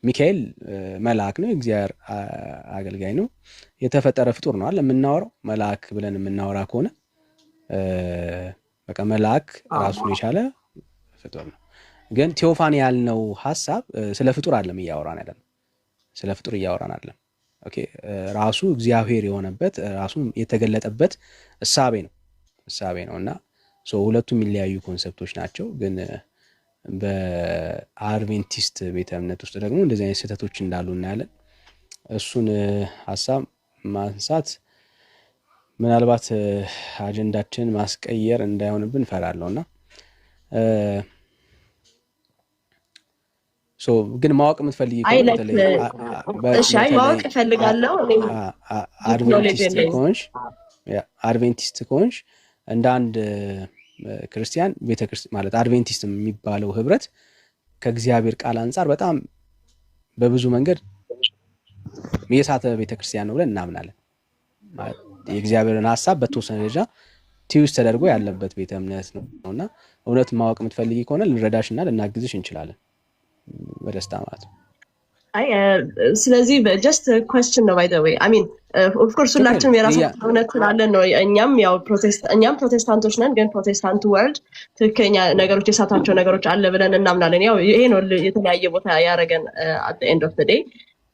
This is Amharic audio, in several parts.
ሚካኤል መልአክ ነው፣ እግዚአብሔር አገልጋይ ነው፣ የተፈጠረ ፍጡር ነው አይደል? የምናወራው መልአክ ብለን የምናወራ ከሆነ በቃ መልአክ ራሱን የቻለ ፍጡር ነው። ግን ቴዎፋኒ ያልነው ሐሳብ ስለ ፍጡር አይደለም እያወራን አይደለም፣ ስለ ፍጡር እያወራን አይደለም። ኦኬ ራሱ እግዚአብሔር የሆነበት ራሱ የተገለጠበት እሳቤ ነው እና ሁለቱም የሚለያዩ ኮንሰፕቶች ናቸው። ግን በአድቬንቲስት ቤተ እምነት ውስጥ ደግሞ እንደዚህ አይነት ስህተቶች እንዳሉ እናያለን። እሱን ሐሳብ ማንሳት ምናልባት አጀንዳችን ማስቀየር እንዳይሆንብን ፈራለሁና ግን ማወቅ የምትፈልጊ ማወቅ እፈልጋለሁ። አድቬንቲስት ከሆንሽ እንደ አንድ ክርስቲያን ቤተክርስቲያን ማለት አድቬንቲስት የሚባለው ህብረት ከእግዚአብሔር ቃል አንጻር በጣም በብዙ መንገድ የሳተ ቤተክርስቲያን ነው ብለን እናምናለን። የእግዚአብሔርን ሐሳብ በተወሰነ ደረጃ ቲዩስ ተደርጎ ያለበት ቤተ እምነት ነውና እውነት ማወቅ የምትፈልጊ ከሆነ ልንረዳሽና ልናግዝሽ እንችላለን በደስታ ማለት ነው። ስለዚህ just a question ነው by the way I mean of course ሁላችንም የራሳችን እውነት ስላለን ነው። እኛም ፕሮቴስታንቶች ነን፣ ግን ፕሮቴስታንት ወርልድ ትክክለኛ ነገሮች የሳታቸው ነገሮች አለ ብለን እናምናለን። ያው ይሄ ነው የተለያየ ቦታ ያደረገን at the end of the day።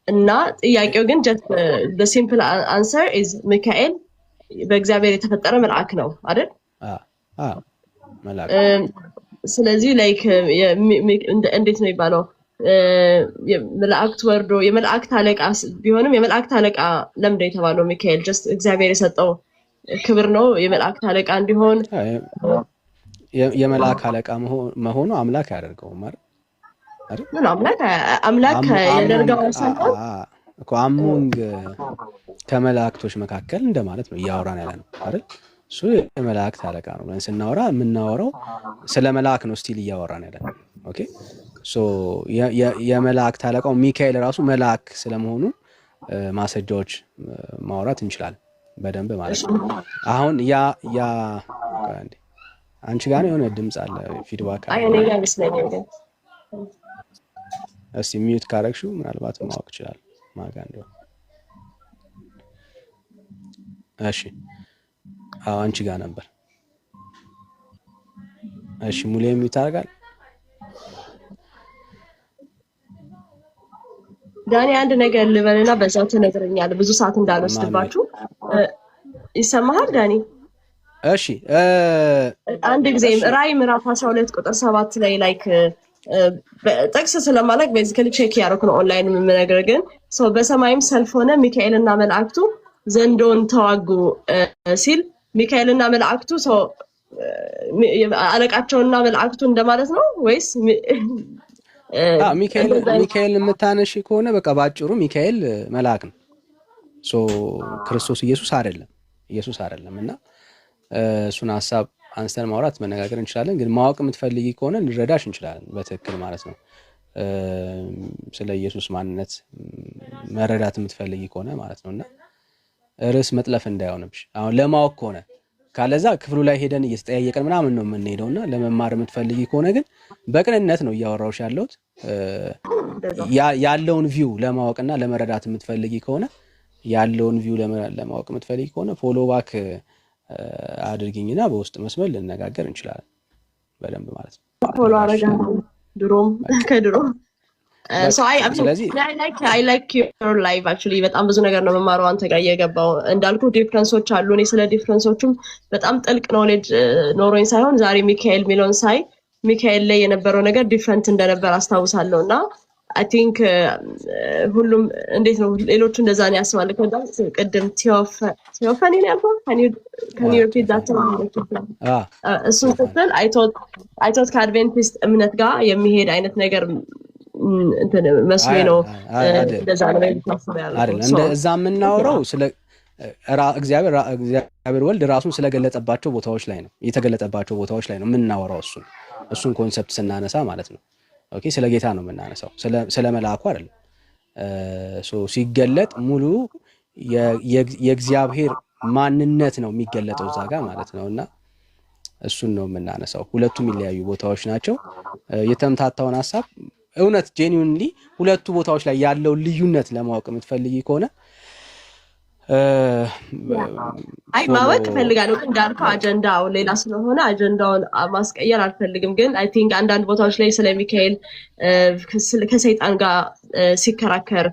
እና ጥያቄው ግን just the simple answer is ሚካኤል በእግዚአብሔር የተፈጠረ መልአክ ነው አይደል? መልአክ። ስለዚህ ላይክ እንዴት ነው የሚባለው? የመላእክት ወርዶ የመላእክት አለቃ ቢሆንም የመላእክት አለቃ ለምንድነው የተባለው? ሚካኤል ጀስት እግዚአብሔር የሰጠው ክብር ነው የመላእክት አለቃ እንዲሆን። የመላእክት አለቃ መሆኑ አምላክ ያደርገው ማለት አይደል? ምን አምላክ ያደርገው ሳይሆን እኮ አሞንግ ከመላእክቶች መካከል እንደማለት ነው እያወራን ያለ ነው አይደል? እሱ የመላእክት አለቃ ነው ብለን ስናወራ የምናወራው ስለ መልአክ ነው ስቲል እያወራን ያለ ነው። ኦኬ የመላእክት አለቃው ሚካኤል ራሱ መልአክ ስለመሆኑ ማስረጃዎች ማውራት እንችላለን በደንብ ማለት ነው። አሁን ያ አንቺ ጋር የሆነ ድምጽ አለ ፊድባክ አለ። እስቲ ሚዩት ካረግሽው ምናልባት ማወቅ ይችላል ማጋ እንደው። እሺ አንቺ ጋር ነበር። እሺ ሙሌ ሚዩት አደርጋለሁ። ዳኒ አንድ ነገር ልበልና በዛው ትነግረኛለህ ብዙ ሰዓት እንዳልወስድባችሁ። ይሰማሃል ዳኒ? እሺ አንድ ጊዜ ራዕይ ምዕራፍ 12 ቁጥር 7 ላይ ላይክ ጥቅስ ስለማላውቅ ቤዚካሊ ቼክ ያደረኩ ነው ኦንላይን የምነግርህ። ግን በሰማይም ሰልፍ ሆነ ሚካኤልና መላእክቱ ዘንዶን ተዋጉ ሲል ሚካኤልና መላእክቱ አለቃቸውና መላእክቱ እንደማለት ነው ወይስ? ሚካኤል የምታነሺ ከሆነ በቃ ባጭሩ ሚካኤል መልአክ ነው። ክርስቶስ ኢየሱስ አይደለም እና እሱን ሐሳብ አንስተን ማውራት መነጋገር እንችላለን። ግን ማወቅ የምትፈልጊ ከሆነ ልረዳሽ እንችላለን በትክክል ማለት ነው። ስለ ኢየሱስ ማንነት መረዳት የምትፈልጊ ከሆነ ማለት ነውና ርዕስ መጥለፍ እንዳይሆንብሽ አሁን ለማወቅ ከሆነ ካለዛ ክፍሉ ላይ ሄደን እየተጠያየቀን ምናምን ነው የምንሄደውና ለመማር የምትፈልጊ ከሆነ ግን በቅንነት ነው እያወራሁሽ ያለሁት። ያለውን ቪው ለማወቅና ለመረዳት የምትፈልጊ ከሆነ ፎሎ ባክ አድርጊኝና በውስጥ መስመር ልነጋገር እንችላለን በደንብ ማለት ነው። ፎሎ አረጋለሁ ድሮም ከድሮ I like your live actually በጣም ብዙ ነገር ነው መማረው አንተ ጋር እየገባው እንዳልኩ ዲፍረንሶች አሉ። እኔ ስለ ዲፍረንሶቹም በጣም ጥልቅ ኖሌጅ ኖሮኝ ሳይሆን ዛሬ ሚካኤል ሚሊዮን ሳይ ሚካኤል ላይ የነበረው ነገር ዲፍረንት እንደነበር አስታውሳለሁና I think ሁሉም እንዴት ነው ሌሎቹ እንደዛ ነው ያስባል። ቅድም ቴዎፋኒ ነው ያልኩት። can you repeat that? እሱን ስትል I thought ከአድቬንቲስት እምነት ጋር የሚሄድ አይነት ነገር እንትን መስሎኝ ነው እንደዛ ነው አይደል? እንደዛ የምናወራው ስለ እግዚአብሔር ወልድ ራሱን ስለገለጠባቸው ቦታዎች ላይ ነው የተገለጠባቸው ቦታዎች ላይ ነው የምናወራው። እሱን ኮንሰፕት ስናነሳ ማለት ነው። ኦኬ ስለ ጌታ ነው የምናነሳው ስለ መልአኩ አይደለም። ሲገለጥ ሙሉ የእግዚአብሔር ማንነት ነው የሚገለጠው እዛ ጋር ማለት ነውና እሱን ነው የምናነሳው። ሁለቱም የሚለያዩ ቦታዎች ናቸው። የተምታታውን ሐሳብ እውነት ጄኒዩንሊ ሁለቱ ቦታዎች ላይ ያለውን ልዩነት ለማወቅ የምትፈልጊ ከሆነ አይ ማወቅ እፈልጋለሁ፣ ግን እንዳልከው አጀንዳው ሌላ ስለሆነ አጀንዳውን ማስቀየር አልፈልግም። ግን አይ ቲንክ አንዳንድ ቦታዎች ላይ ስለ ሚካኤል ከሰይጣን ጋር ሲከራከር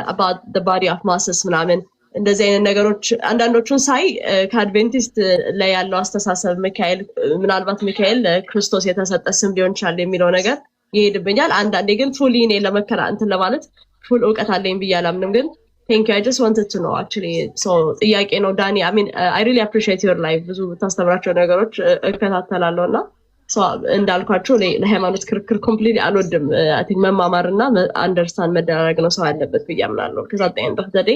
about the body of Moses ምናምን እንደዚህ አይነት ነገሮች አንዳንዶቹን ሳይ ከአድቬንቲስት ላይ ያለው አስተሳሰብ ሚካኤል ምናልባት ሚካኤል ክርስቶስ የተሰጠ ስም ሊሆን ይችላል የሚለው ነገር ይሄድብኛል። አንዳንዴ ግን ፉሊ እኔ ለመከራ እንትን ለማለት ፉል እውቀት አለኝ ብዬ አላምንም። ግን thank you, I just wanted to know actually. so ጥያቄ ነው ዳኒ። I mean I really appreciate your life ብዙ ታስተምራቸው ነገሮች እከታተላለሁ እና እንዳልኳቸው ለሃይማኖት ክርክር ኮምፕሊት አልወድም። አይ ቲንክ መማማርና አንደርስታንድ መደራረግ ነው ሰው ያለበት ብዬ አምናለሁ። ከዛ ጠይን ደፍተዴ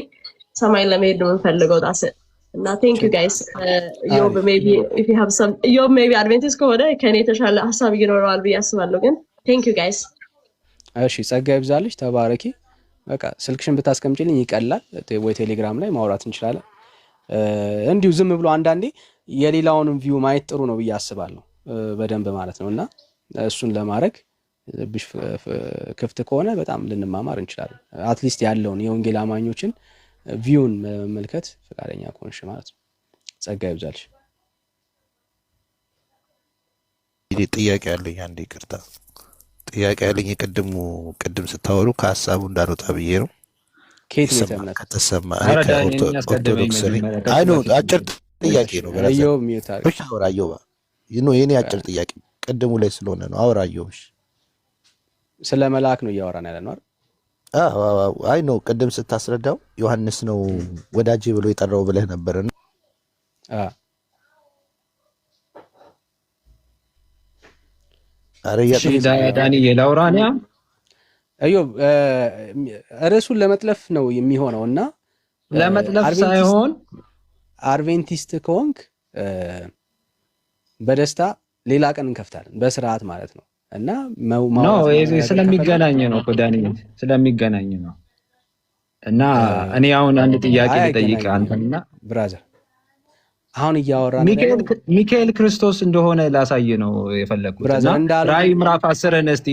ሰማይ ለመሄድ ነው የምፈልገው ዳስ እና thank you guys. ዮብ maybe if you have some ዮብ maybe አድቬንቲስት ከሆነ ከኔ የተሻለ ሐሳብ ይኖረዋል ብዬ አስባለሁ። ግን thank you guys. እሺ ጸጋ ይብዛልሽ፣ ተባረኪ። በቃ ስልክሽን ብታስቀምጪልኝ ይቀላል፣ ወይ ቴሌግራም ላይ ማውራት እንችላለን። እንዲሁ ዝም ብሎ አንዳንዴ የሌላውንም ቪው ማየት ጥሩ ነው ብዬ አስባለሁ፣ በደንብ ማለት ነውና እሱን ለማድረግ ክፍት ከሆነ በጣም ልንማማር እንችላለን። አትሊስት ያለውን የወንጌል አማኞችን ቪውን መመልከት ፈቃደኛ ከሆንሽ ማለት ነው። ጸጋ ይብዛልሽ። ጥያቄ አለኝ፣ አንዴ ይቅርታ። ጥያቄ ያለኝ ቅድም ስታወሩ ከሀሳቡ እንዳልወጣ ብዬ ነው። ከየት ነው የተመለከተ? ከተሰማ ኦርቶዶክስ ነኝ። አይ ነው አጭር ጥያቄ ነው። አየው ሚውታር እሺ፣ አወራየው ነው የኔ አጭር ጥያቄ ቅድሙ ላይ ስለሆነ ነው። አወራየው። እሺ፣ ስለ መልአክ ነው እያወራን ያለ ነው አይደል? አይ ነው ቅድም ስታስረዳው ዮሐንስ ነው ወዳጄ ብሎ የጠራው ብለህ ነበርና ዳኒ የላውራኒያ አዮብ ርዕሱን ለመጥለፍ ነው የሚሆነው እና ለመጥለፍ ሳይሆን አድቬንቲስት ከሆንክ በደስታ ሌላ ቀን እንከፍታለን በስርዓት ማለት ነው። እና ስለሚገናኝ ነው ዳኒ ስለሚገናኝ ነው። እና እኔ አሁን አንድ ጥያቄ ልጠይቅ አንተና ብራዘር አሁን እያወራን ሚካኤል ክርስቶስ እንደሆነ ላሳይ ነው የፈለኩት። ራዕይ ምዕራፍ 10 እስቲ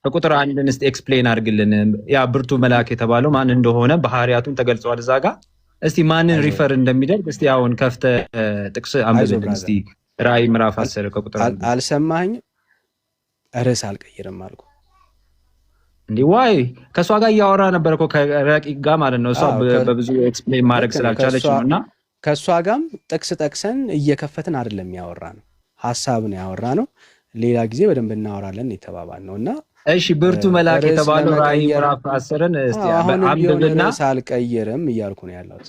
ከቁጥር 1 እስቲ ኤክስፕሌን አድርግልን። ያ ብርቱ መልአክ የተባለው ማን እንደሆነ ባህሪያቱን ተገልጿል እዛ ጋር። እስቲ ማንን ሪፈር እንደሚደርግ እስቲ አሁን ከፍተ ጥቅስ አንብብልን እስቲ። ራዕይ ምዕራፍ 10 ከቁጥር 1 አልሰማኸኝም? ርዕስ አልቀይርም አልኩ እንዴ? ዋይ ከሷ ጋር እያወራ ነበር እኮ ከረቂቅ ጋር ማለት ነው። እሷ በብዙ ኤክስፕሌን ማድረግ ስላልቻለች ነውና ከሷ ጋርም ጥቅስ ጠቅሰን እየከፈትን አይደለም ያወራ ነው፣ ሐሳብን ያወራ ነው። ሌላ ጊዜ በደንብ እናወራለን የተባባል ነውና እሺ ብርቱ መልአክ የተባለው ራዕይ ምዕራፍ 10ን እስቲ አንብብልና ሳልቀይርም እያልኩ ነው ያለሁት።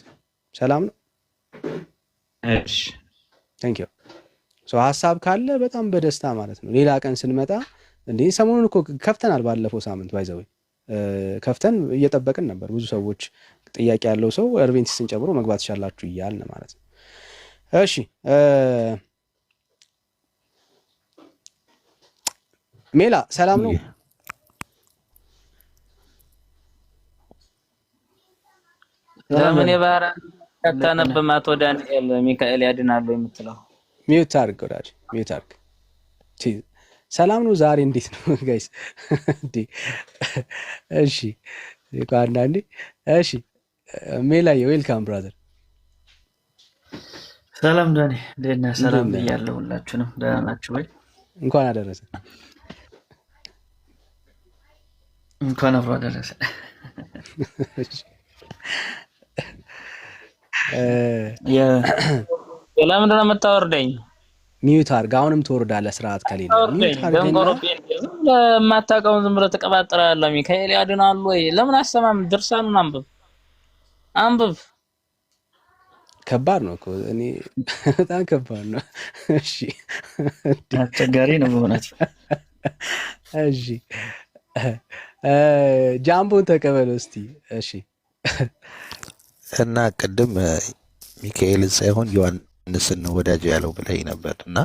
ሰላም ነው። እሺ ታንክ ዩ። ሐሳብ ካለ በጣም በደስታ ማለት ነው። ሌላ ቀን ስንመጣ እንዴ ሰሞኑን እኮ ከፍተናል። ባለፈው ሳምንት ባይዘው ከፍተን እየጠበቅን ነበር። ብዙ ሰዎች ጥያቄ ያለው ሰው አድቬንቲስትን ጨምሮ መግባት ይችላልላችሁ እያልን ማለት ነው። እሺ ሜላ ሰላም ነው? ለምን የባህራ ከተነበማ አቶ ዳንኤል ሚካኤል ያድናሉ የምትለው ሚውት አድርግ ወዳጅ፣ ሚውት አድርግ። ሰላም ነው? ዛሬ እንዴት ነው ጋይስ? እሺ አንዳንዴ እሺ ሜላዬ ዌልካም ብራዘር። ሰላም ዳኒ፣ እንዴት ነህ? ሰላም ብያለሁ። ሁላችሁንም ደህና ናችሁ ወይ? እንኳን አደረሰ። እንኳን አብሮ አደረሰ። ለምንድን ነው የምታወርደኝ? ሚውት አድርግ። አሁንም ትወርዳለህ ስርዓት ከሌለ ሚውት አድርግና ለማታውቀውን ዝም ብለህ ትቀባጥራለህ። ሚካኤል ያድናሉ ወይ? ለምን አሰማም? ድርሳኑን አንብብ። ከባድ ነው እኮ እኔ በጣም ከባድ ነው። እሺ አስቸጋሪ ነው በእውነት። እሺ ጃምቦን ተቀበለው እስቲ። እሺ እና ቅድም ሚካኤልን ሳይሆን ዮሐንስን ወዳጅ ያለው ብለኝ ነበር እና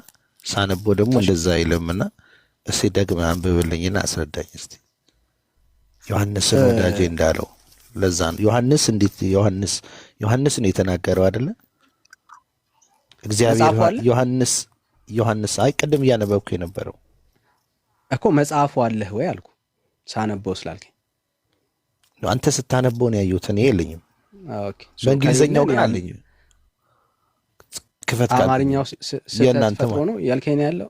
ሳነቦ ደግሞ እንደዛ አይልምና እስቲ ደግመህ አንብብልኝና አስረዳኝ እስቲ ዮሐንስን ወዳጄ እንዳለው። ለዛ ነው ዮሐንስ እንዴት ዮሐንስ ነው የተናገረው አይደለ? እግዚአብሔር ዮሐንስ አይ ቅድም እያነበብኩ የነበረው እኮ መጽሐፉ አለህ ወይ አልኩ። ሳነበው ስላልከኝ ነው። አንተ ስታነበው ነው ያየሁት፣ እኔ የለኝም። ኦኬ በእንግሊዘኛው ግን አለኝ። ክፈት ካል አማርኛው ስህተት ፈጥሮ ነው ያልከኝ ያለው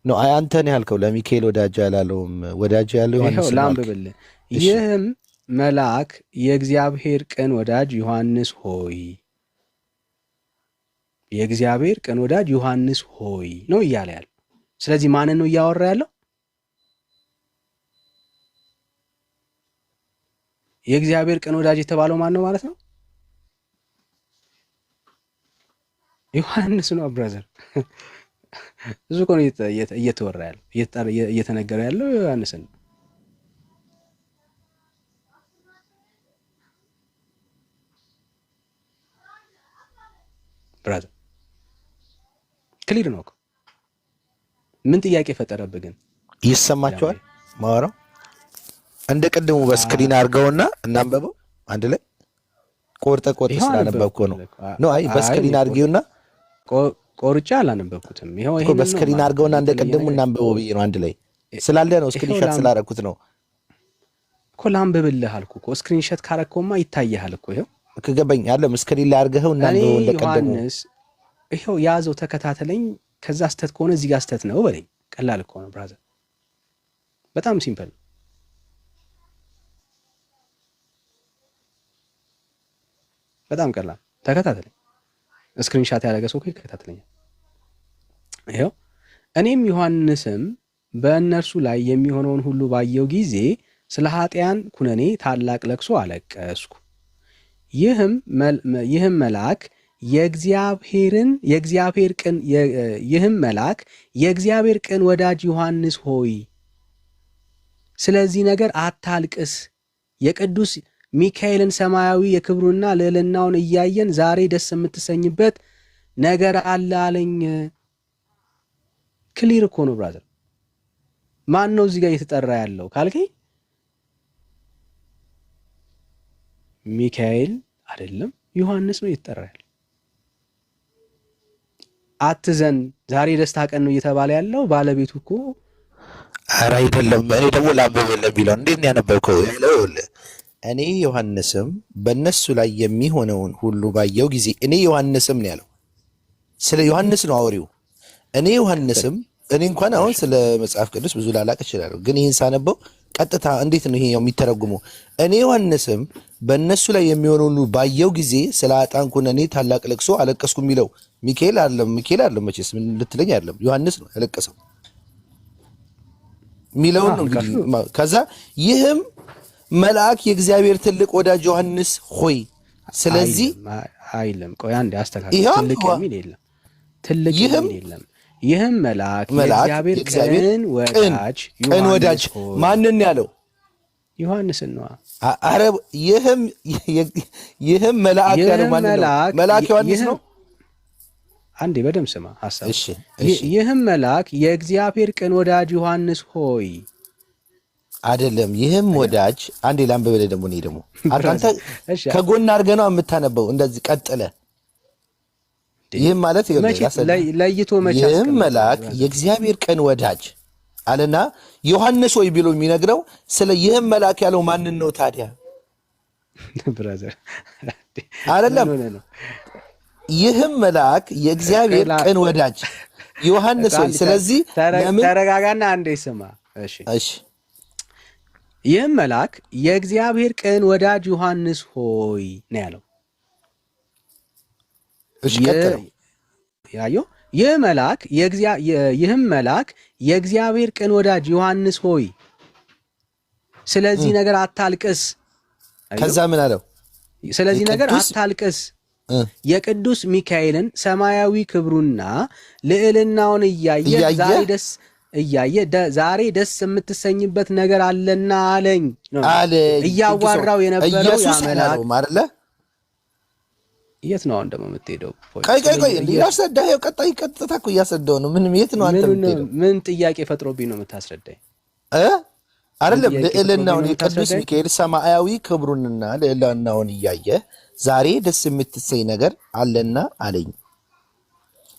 ነው። አይ አንተ ነው ያልከው። ለሚካኤል ወዳጅ ያላለውም ወዳጅ ያለው ዮሐንስ ነው። ላንብብልህ። ይህም መልአክ የእግዚአብሔር ቅን ወዳጅ ዮሐንስ ሆይ፣ የእግዚአብሔር ቅን ወዳጅ ዮሐንስ ሆይ ነው እያለ ያለው። ስለዚህ ማንን ነው እያወራ ያለው? የእግዚአብሔር ቅን ወዳጅ የተባለው ማን ነው ማለት ነው? ዮሐንስ ነው ብራዘር። ብዙ እኮ ነው እየተወራ ያለው እየተነገረ ያለው ዮሐንስ ነው ብራዘር። ክሊር ነው እኮ። ምን ጥያቄ ፈጠረብህ ግን? ይሰማቸዋል ማወራው እንደ ቅድሙ በስክሪን አድርገውና እናንበበው አንድ ላይ ቆርጠ ስላነበብኩ ነው። ኖ አይ በስክሪን አድርጊውና ቆርጬ አላነበብኩትም። ይሄው እኮ በስክሪን አድርገውና እንደ ቅድሙ እናንበበው ብዬ ነው። አንድ ላይ ስላለ ነው ስክሪንሾት ስላደረኩት ነው እኮ። ላንብብልህ አልኩ እኮ። ስክሪንሾት ካረከውማ ይታያል እኮ። ይሄው ከገበኝ አይደለም ስክሪን ላይ አድርገው እናንበበው እንደ ቅድሙ። ይሄው ያዘው፣ ተከታተለኝ። ከዛ ስተት ከሆነ እዚህ ጋር ስተት ነው በለኝ። ቀላል እኮ ነው ብራዘር፣ በጣም ሲምፕል። በጣም ቀላል። ተከታተለኝ። ስክሪንሻት ያደረገ ሰው ይከታተለኛል። ይሄው እኔም ዮሐንስም በእነርሱ ላይ የሚሆነውን ሁሉ ባየው ጊዜ ስለ ኃጢያን ኩነኔ ታላቅ ለቅሶ አለቀስኩ። ይህም መልአክ የእግዚአብሔር ቅን ወዳጅ ዮሐንስ ሆይ ስለዚህ ነገር አታልቅስ፣ የቅዱስ ሚካኤልን ሰማያዊ የክብሩና ልዕልናውን እያየን ዛሬ ደስ የምትሰኝበት ነገር አለ አለኝ። ክሊር እኮ ነው ብራዘር። ማን ነው እዚህ ጋር እየተጠራ ያለው ካልከኝ ሚካኤል አይደለም ዮሐንስ ነው እየተጠራ ያለው። አትዘን ዛሬ ደስታ ቀን ነው እየተባለ ያለው ባለቤቱ እኮ ኧረ አይደለም። እኔ ደግሞ ላንብብልህ ቢለው እንዴት ነው ያነበብከው? እኔ ዮሐንስም በእነሱ ላይ የሚሆነውን ሁሉ ባየው ጊዜ እኔ ዮሐንስም ነው ያለው። ስለ ዮሐንስ ነው አውሪው። እኔ ዮሐንስም እኔ እንኳን አሁን ስለ መጽሐፍ ቅዱስ ብዙ ላላቅ እችላለሁ፣ ግን ይህን ሳነበው ቀጥታ እንዴት ነው ይሄ የሚተረጉመው? እኔ ዮሐንስም በእነሱ ላይ የሚሆነውን ሁሉ ባየው ጊዜ ስለ ኃጥአን ኩነኔ ታላቅ ለቅሶ አለቀስኩ የሚለው ሚካኤል አይደለም መቼስ ምን ልትለኝ አይደለም፣ ዮሐንስ ነው ያለቀሰው የሚለውን ነው እንግዲህ። ከዛ ይህም መልአክ የእግዚአብሔር ትልቅ ወዳጅ ዮሐንስ ሆይ ስለዚህ አይልም። ቆይ አንዴ አስተካክል። ትልቅ የሚል የለም፣ ትልቅ የሚል የለም። ይህም መልአክ የእግዚአብሔር ቅን ወዳጅ ማንን ያለው? ዮሐንስን ነው። አረ ይህም መልአክ ያለው ማንን ነው? መልአክ ዮሐንስ ነው። አንዴ በደምብ ስማ ሐሳብ። ይህም መልአክ የእግዚአብሔር ቅን ወዳጅ ዮሐንስ ሆይ አይደለም። ይህም ወዳጅ አንዴ ላንብብልህ ደግሞ እኔ ደግሞ አንተ ከጎን አድርገህ ነው የምታነበው እንደዚህ ቀጥለ። ይህም ማለት ለይቶ መቼ ይህም መልአክ የእግዚአብሔር ቅን ወዳጅ አለና ዮሐንስ ሆይ ብሎ የሚነግረው ስለ ይህም መልአክ ያለው ማንን ነው ታዲያ? ብራዘር አይደለም። ይህም መልአክ የእግዚአብሔር ቅን ወዳጅ ዮሐንስ ሆይ ስለዚህ ተረጋጋና አንዴ ስማ። እሺ ይህም መልአክ የእግዚአብሔር ቅን ወዳጅ ዮሐንስ ሆይ ነው ያለው። እሺ ቀጥለው ያየው ይህም መልአክ የእግዚአብሔር ቅን ወዳጅ ዮሐንስ ሆይ ስለዚህ ነገር አታልቅስ። ከዛ ምን አለው? ስለዚህ ነገር አታልቅስ፣ የቅዱስ ሚካኤልን ሰማያዊ ክብሩና ልዕልናውን እያየ ዛሬ ደስ የምትሰኝበት ነገር አለና አለኝ ነው እያዋራው የነበረው ያ መልአክ አይደለ? የት ነው አሁን ደግሞ የምትሄደው? ቆይ እያስረዳኸው ቀጣይ ቀጥታ እኮ እያስረዳኸው ነው። ምንም የት ነው አንተ የምትሄደው? ምን ጥያቄ ፈጥሮብኝ ነው የምታስረዳኝ? አይደለም ልዕልናውን የቅዱስ ሚካኤል ሰማያዊ ክብሩንና ልዕልናውን እያየ ዛሬ ደስ የምትሰኝ ነገር አለና አለኝ።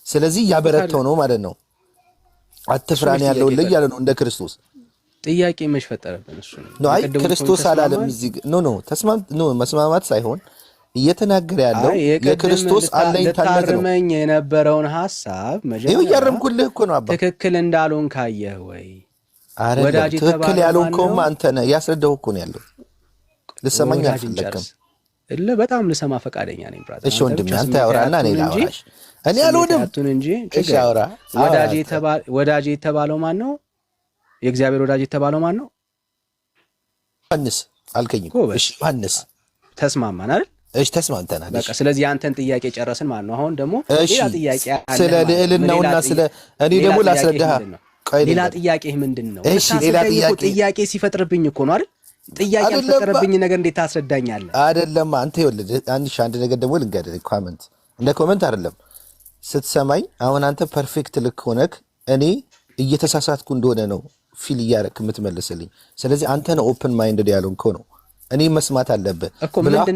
ስለዚህ እያበረተው ነው ማለት ነው። አትፍራን ያለው ልጅ ያለ ነው እንደ ክርስቶስ። ጥያቄ መች ፈጠረብን? እሱ ነው አይ ክርስቶስ አላለም እዚህ ኖ መስማማት ሳይሆን እየተናገረ ያለው የክርስቶስ አለኝታነት ነው። ታርመኝ የነበረውን ሐሳብ መጀመሪያ ያረምኩልህ እኮ ነው አባ ትክክል እንዳልሆን ካየህ ወይ ወዳጅ ትክክል ያልሆንከውማ አንተ ነህ። ያስረዳው እኮ ነው ያለው። ልሰማኝ አልፈለክም። በጣም ልሰማ ፈቃደኛ ነኝ ብራዘር። እሺ ወንድሜ አንተ ያወራና እኔ ላወራሽ። እኔ አልወድም እንጂ እሺ አውራ። ወዳጅ የተባለው ማን ነው? የእግዚአብሔር ወዳጅ የተባለው ማን ነው? ዮሐንስ አልከኝ። እሺ ዮሐንስ ተስማማን አይደል? እሺ ተስማምተናል። በቃ ስለዚህ አንተን ጥያቄ ጨረስን ማለት ነው። አሁን ደግሞ ሌላ ጥያቄ አለ ስለ ልዕልናውና ስለ እኔ ደግሞ ላስረዳህ። ሌላ ጥያቄህ ምንድነው? እሺ ሌላ ጥያቄ ሲፈጥርብኝ እኮ ነው አይደል? ጥያቄ ያልፈጠረብኝ ነገር እንዴት ታስረዳኛለህ? አይደለም አንተ ይወልድ አንድ ነገር ደግሞ ልንገርህ። ኮሜንት እንደ ኮሜንት አይደለም ስትሰማኝ። አሁን አንተ ፐርፌክት ልክ ሆነክ እኔ እየተሳሳትኩ እንደሆነ ነው ፊል እያደረክ የምትመልስልኝ። ስለዚህ አንተ ነው ኦፕን ማይንድድ ያልሆንከው ነው እኔ መስማት አለብህ። ብላክ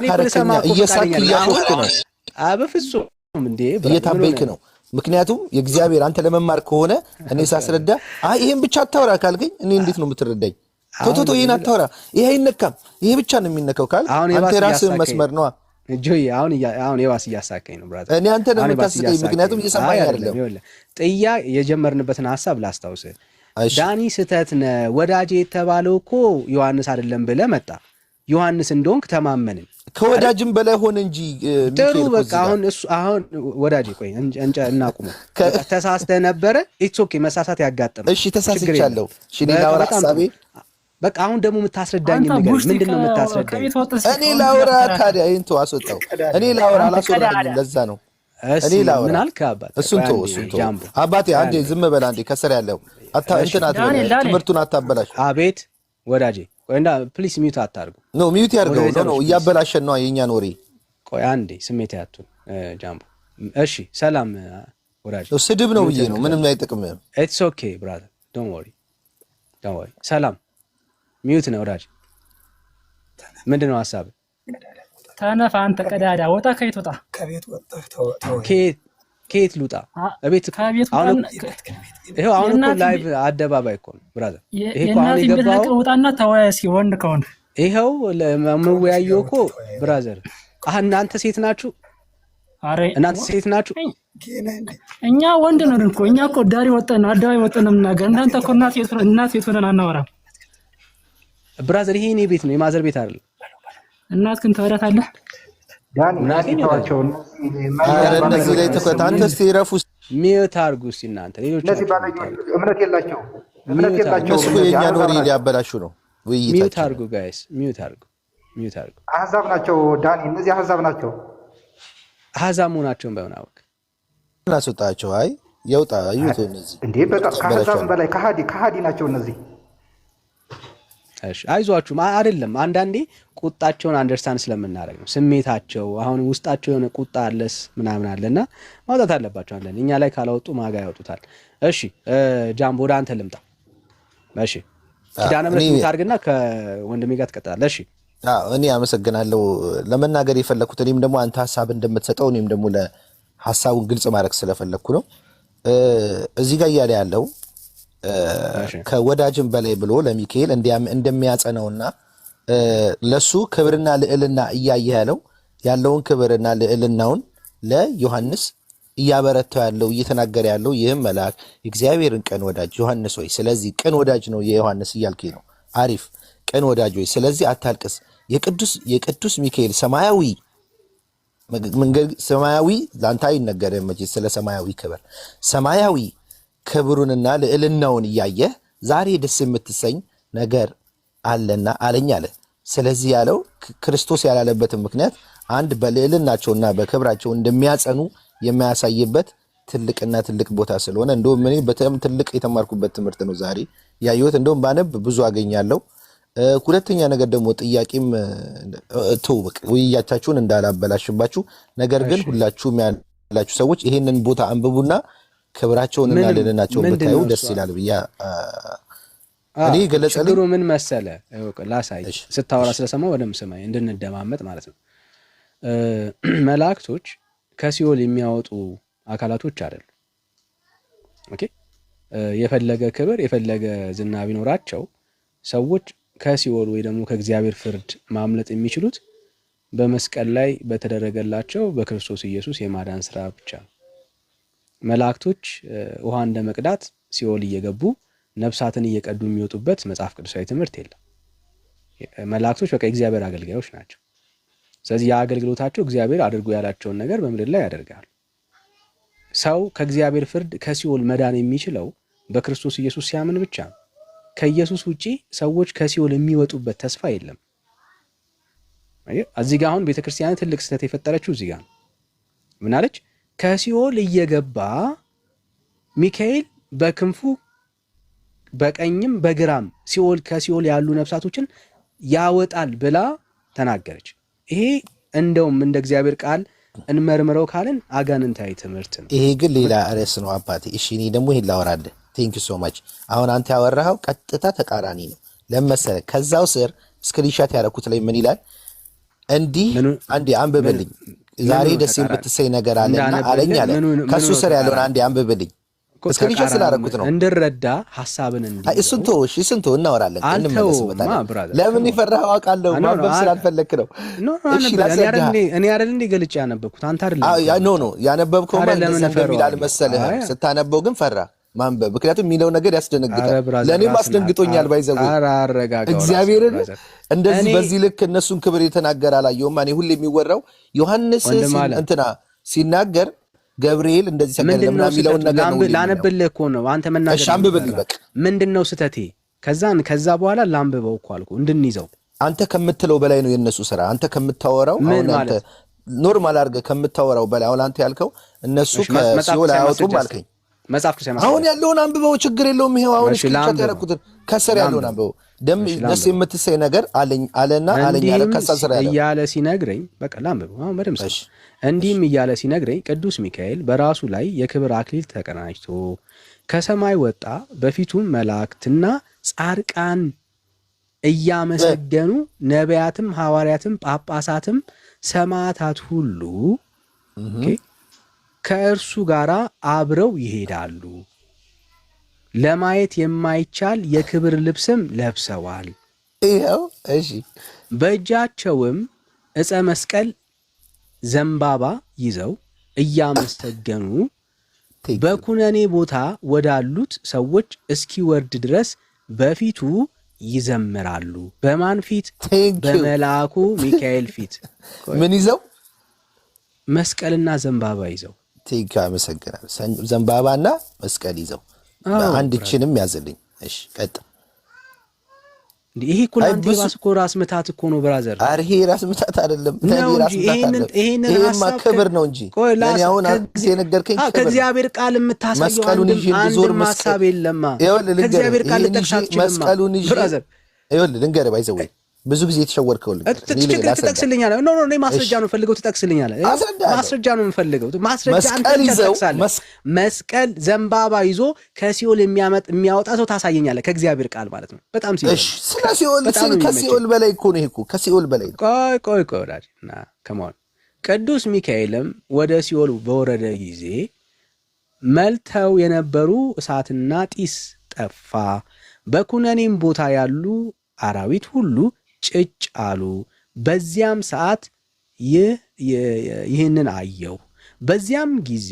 ካረከኛ እየሳክ እያሾፍክ ነው። በፍጹም እንዴ እየታበይክ ነው። ምክንያቱም የእግዚአብሔር አንተ ለመማር ከሆነ እኔ ሳስረዳ አይ ይሄን ብቻ አታወራ ካልከኝ እኔ እንዴት ነው የምትረዳኝ? ቶቶቶ ይሄን አታወራ ይሄ አይነካም ይሄ ብቻ ነው የሚነካው ካል አንተ ራስህን መስመር ነው ጆይ። አሁን የባስ እያሳከኝ ነው ብራዘር። እኔ አንተ ነው የምታስቀኝ፣ ምክንያቱም እየሰማኝ አይደለም። የጀመርንበትን ሐሳብ ላስታውስህ። ዳኒ ስህተት ነህ ወዳጄ የተባለው እኮ ዮሐንስ አይደለም ብለህ መጣ። ዮሐንስ እንደሆንክ ተማመንን። ከወዳጅም በላይ ሆነ እንጂ ጥሩ በቃ አሁን ወዳጄ ቆይ እናቁም። ተሳስተህ ነበረ። ኢትስ ኦኬ መሳሳት ያጋጠመ። እሺ ተሳስቻለሁ። እሺ ሌላው ሐሳቤ በቃ አሁን ደግሞ የምታስረዳኝ ነገር ምንድነው? የምታስረዳኝ እኔ ላውራ ታዲያ ይሄን ተው አስወጣው። እኔ ላውራ አላስወራኝም። ለዛ ነው እኔ ላውራ። ምን አልክ አባት? እሱን ተው አባቴ። አንዴ ዝም በል አንዴ። ከስር ያለው እንትን አትበል፣ ትምህርቱን አታበላሽ። አቤት ወዳጄ ቆይ እንዳ ፕሊስ ሚውት አታርጉ። ኖ ሚውት ያርገው ነው እያበላሸን ነው የኛን ወሬ። ቆይ አንዴ ስሜት ያቱን ጃምቦ። እሺ ሰላም ወዳጄ። ስድብ ነው ብዬ ነው ምንም አይጠቅምም። ኢትስ ኦኬ ብራዘር ዶንት ወሪ ሰላም ሚውት ነው ወዳጄ። ምንድነው ሐሳብ? ተነፋ አንተ ቀዳዳ ወጣ። ከቤት ወጣ። ከቤት ወጣ። ከየት ልውጣ? እቤት አሁን እኮ ላይቭ አደባባይ እኮ ነው ብራዘር። ይሄ እኮ አሁን የገባው ወጣና ተወያይ እስኪ ወንድ ከሆነ ይሄው ለመወያየው እኮ ብራዘር። እናንተ ሴት ናችሁ? አሬ እናንተ ሴት ናችሁ? እኛ ወንድ ነን እኮ። እኛ እኮ ዳሪ ወጣን አደባባይ ወጣን ምናገር። እናንተ እኮ እናት ቤት ሆነን አናወራም ብራዘር። ይሄ እኔ ቤት ነው የማዘር ቤት አይደለም። እናት ግን ተወራታለህ ዳኒ ናቸው እነዚህ ላይ ተቆጣ። አንተ እስቲ ረፉ ሚውት አድርጉ እስቲ እናንተ ሌሎች እነዚህ ባለጌዎች እምነት የላቸው እነሱ የእኛን ወሬ ሊያበላሹ ነው። ሚውት አድርጉ ጋይስ፣ ሚውት አድርጉ። አህዛብ ናቸው ዳኒ፣ እነዚህ አህዛብ ናቸው። አህዛብ መሆናቸውን በምን አወቅ? ላስወጣቸው። አይ የውጣ አዩት እነዚህ እንዴ በጣም ከአህዛብም በላይ ከሃዲ ናቸው እነዚህ። እሺ አይዟችሁ። አይደለም አንዳንዴ ቁጣቸውን አንደርስታንድ ስለምናደርግ ነው። ስሜታቸው አሁን ውስጣቸው የሆነ ቁጣ አለስ ምናምን አለና ማውጣት አለባቸው። አንዳንዴ እኛ ላይ ካላወጡ ማጋ ያወጡታል። እሺ ጃምቦ ወደ አንተ ልምጣ። እሺ ኪዳነ ምሕረት ታርግና ከወንድሜ ጋር ትቀጥላለህ። እሺ እኔ አመሰግናለሁ። ለመናገር የፈለኩት እኔም ደግሞ አንተ ሐሳብ እንደምትሰጠው እኔም ደግሞ ለሐሳቡን ግልጽ ማድረግ ስለፈለኩ ነው። እዚህ ጋር እያለ ያለው ከወዳጅም በላይ ብሎ ለሚካኤል እንደሚያጸነውና ለሱ ክብርና ልዕልና እያየ ያለውን ክብርና ልዕልናውን ለዮሐንስ እያበረታው ያለው እየተናገረ ያለው ይህም መልአክ እግዚአብሔርን ቅን ወዳጅ ዮሐንስ ወይ ስለዚህ ቅን ወዳጅ ነው የዮሐንስ እያልከኝ ነው። አሪፍ ቅን ወዳጅ ወይ ስለዚህ አታልቅስ። የቅዱስ ሚካኤል ሰማያዊ ላንተ አይነገርም እንጂ ስለ ሰማያዊ ክብር ሰማያዊ ክብሩንና ልዕልናውን እያየህ ዛሬ ደስ የምትሰኝ ነገር አለና አለኝ አለ። ስለዚህ ያለው ክርስቶስ ያላለበትን ምክንያት አንድ በልዕልናቸውና በክብራቸው እንደሚያጸኑ የሚያሳይበት ትልቅና ትልቅ ቦታ ስለሆነ እንደውም እኔ በጣም ትልቅ የተማርኩበት ትምህርት ነው ዛሬ ያየሁት። እንደውም ባነብ ብዙ አገኛለሁ። ሁለተኛ ነገር ደግሞ ጥያቄም ተውበቅ ውይይታችሁን እንዳላበላሽባችሁ፣ ነገር ግን ሁላችሁም ያላችሁ ሰዎች ይሄንን ቦታ አንብቡና ክብራቸውንና ልዕልናቸውን ብታዩ ደስ ይላል ብያ እኔ ገለጸልኝ። ችግሩ ምን መሰለ ላሳይ ስታወራ ስለሰማው ወደም ሰማይ እንድንደማመጥ ማለት ነው። መላእክቶች ከሲኦል የሚያወጡ አካላቶች አይደሉ። ኦኬ የፈለገ ክብር የፈለገ ዝና ቢኖራቸው ሰዎች ከሲኦል ወይ ደግሞ ከእግዚአብሔር ፍርድ ማምለጥ የሚችሉት በመስቀል ላይ በተደረገላቸው በክርስቶስ ኢየሱስ የማዳን ስራ ብቻ ነው። መላእክቶች ውሃ እንደ መቅዳት ሲኦል እየገቡ ነፍሳትን እየቀዱ የሚወጡበት መጽሐፍ ቅዱሳዊ ትምህርት የለም። መላእክቶች በቃ እግዚአብሔር አገልጋዮች ናቸው። ስለዚህ የአገልግሎታቸው እግዚአብሔር አድርጎ ያላቸውን ነገር በምድር ላይ ያደርጋሉ። ሰው ከእግዚአብሔር ፍርድ ከሲኦል መዳን የሚችለው በክርስቶስ ኢየሱስ ሲያምን ብቻ ነው። ከኢየሱስ ውጪ ሰዎች ከሲኦል የሚወጡበት ተስፋ የለም። እዚህ ጋር አሁን ቤተክርስቲያን ትልቅ ስህተት የፈጠረችው እዚህ ጋር ነው። ምን አለች? ከሲኦል እየገባ ሚካኤል በክንፉ በቀኝም በግራም ሲኦል ከሲኦል ያሉ ነፍሳቶችን ያወጣል ብላ ተናገረች። ይሄ እንደውም እንደ እግዚአብሔር ቃል እንመርምረው ካልን አጋንንታዊ ትምህርት ነው። ይሄ ግን ሌላ ርዕስ ነው አባቴ። እሺ እኔ ደግሞ ይሄን ላወራለህ። ቴንክ ዩ ሶ ማች። አሁን አንተ ያወራኸው ቀጥታ ተቃራኒ ነው። ለምሳሌ ከዛው ስር ስክሪንሻት ያደረኩት ላይ ምን ይላል? እንዲህ አንዴ አንብብልኝ። ዛሬ ደስ የምትሰይ ነገር አለና አለኝ አለ። ከሱ ስር ያለውን አንዴ አንብብልኝ። ስክሪንሻት ስላደረኩት ነው እንድረዳ ሐሳብን እንዴ። እሱን ተው እናወራለን። እንመለስበታለን። ለምን ይፈራህ አውቃለሁ። ማንበብ ስላልፈለክ ነው። እሺ እኔ አይደል እንዴ ገልጬ ያነበብኩት አንተ አይደል? ኖ ያነበብከው ማለት ለምን አልመሰለህ? ስታነበው ግን ፈራ ማንበብ። ምክንያቱም የሚለው ነገር ያስደነግጣል። ለእኔም አስደንግጦኛል። ባይዘው እግዚአብሔርን እንደዚህ በዚህ ልክ እነሱን ክብር የተናገረ አላየሁም። እኔ ሁሌ የሚወራው ዮሐንስ እንትና ሲናገር ገብርኤል እንደዚህ ሰገደ ምናምን የሚለውን ነገር ነው። ላነብልህ እኮ ነው አንተ መናገር። እሺ አንብብልኝ በቃ። ምንድነው ስተቴ? ከዛ በኋላ ላንብበው እኮ አልኩ እንድንይዘው። አንተ ከምትለው በላይ ነው የነሱ ስራ። አንተ ከምታወራው አሁን አንተ ኖርማል አድርገህ ከምታወራው በላይ አሁን አንተ ያልከው እነሱ ከሲኦል አያወጡም አልከኝ። መጽሐፍ ቅዱስ አሁን ያለውን አንብበው፣ ችግር የለውም። ይሄው አሁን ስክሪንሾት ያደረኩት ከስር ያለውን አንብበው። ደስ የምትሰይ ነገር አለና አለኝ አለ። ከሳስራ እያለ ሲነግረኝ በቃ ላንብበው አሁን በደምብ። እንዲህም እያለ ሲነግረኝ ቅዱስ ሚካኤል በራሱ ላይ የክብር አክሊል ተቀናጅቶ ከሰማይ ወጣ። በፊቱም መላእክትና ጻድቃን እያመሰገኑ ነቢያትም ሐዋርያትም ጳጳሳትም ሰማዕታት ሁሉ ከእርሱ ጋር አብረው ይሄዳሉ። ለማየት የማይቻል የክብር ልብስም ለብሰዋል። እሺ በእጃቸውም ዕፀ መስቀል ዘንባባ ይዘው እያመሰገኑ በኩነኔ ቦታ ወዳሉት ሰዎች እስኪወርድ ድረስ በፊቱ ይዘምራሉ። በማን ፊት? በመልአኩ ሚካኤል ፊት። ምን ይዘው? መስቀልና ዘንባባ ይዘው። ቴንክ አመሰግናለሁ። ዘንባባና መስቀል ይዘው አንድችንም ያዘልኝ። እሺ ቀጥ ይሄ እኮ ለአንተ ራስ እኮ ራስ ምታት እኮ ነው ብራዘር። አረ ይሄ ራስ ምታት አይደለም። ይሄማ ክብር ነው እንጂ ለኔ አሁን አንተ የነገርከኝ ክብር። ከእግዚአብሔር ቃል የምታሳየው አንድ ሐሳብ የለማ። ከእግዚአብሔር ቃል ልጠቅሳችሁ መስቀሉን ይዤ ብራዘር ይኸውልህ ልንገርህ ባይዘው ብዙ ጊዜ የተሸወርከው ትጠቅስልኛለህ። ኖ ማስረጃ ነው የምፈልገው። ትጠቅስልኛለህ። ማስረጃ ነው የምፈልገው። ማስረጃ አንተ ትጠቅሳለህ። መስቀል ዘንባባ ይዞ ከሲኦል የሚያወጣ ሰው ታሳየኛለህ። ከእግዚአብሔር ቃል ማለት ነው። በጣም ሲኦል ስለ ሲኦል ከሲኦል በላይ እኮ ነው። ይሄ እኮ ከሲኦል በላይ ነው። ቆይ ወዳጅ እና ከመሆን ቅዱስ ሚካኤልም ወደ ሲኦል በወረደ ጊዜ መልተው የነበሩ እሳትና ጢስ ጠፋ። በኩነኔም ቦታ ያሉ አራዊት ሁሉ ጭጭ አሉ። በዚያም ሰዓት ይህንን አየሁ። በዚያም ጊዜ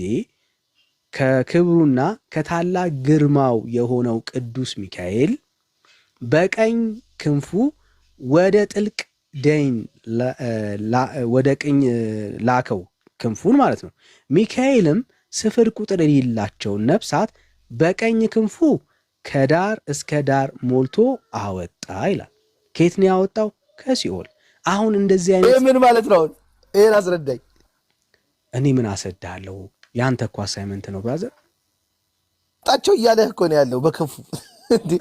ከክብሩና ከታላቅ ግርማው የሆነው ቅዱስ ሚካኤል በቀኝ ክንፉ ወደ ጥልቅ ደይን ወደ ቀኝ ላከው፣ ክንፉን ማለት ነው። ሚካኤልም ስፍር ቁጥር የሌላቸውን ነፍሳት በቀኝ ክንፉ ከዳር እስከ ዳር ሞልቶ አወጣ ይላል። ከየት ነው ያወጣው? ከሲኦል። አሁን እንደዚህ አይነት ምን ማለት ነው? ይሄን አስረዳኝ። እኔ ምን አሰዳለሁ? ያንተ እኮ አሳይመንት ነው ብራዘር። ጣቸው እያለህ እኮ ነው ያለው በክንፉ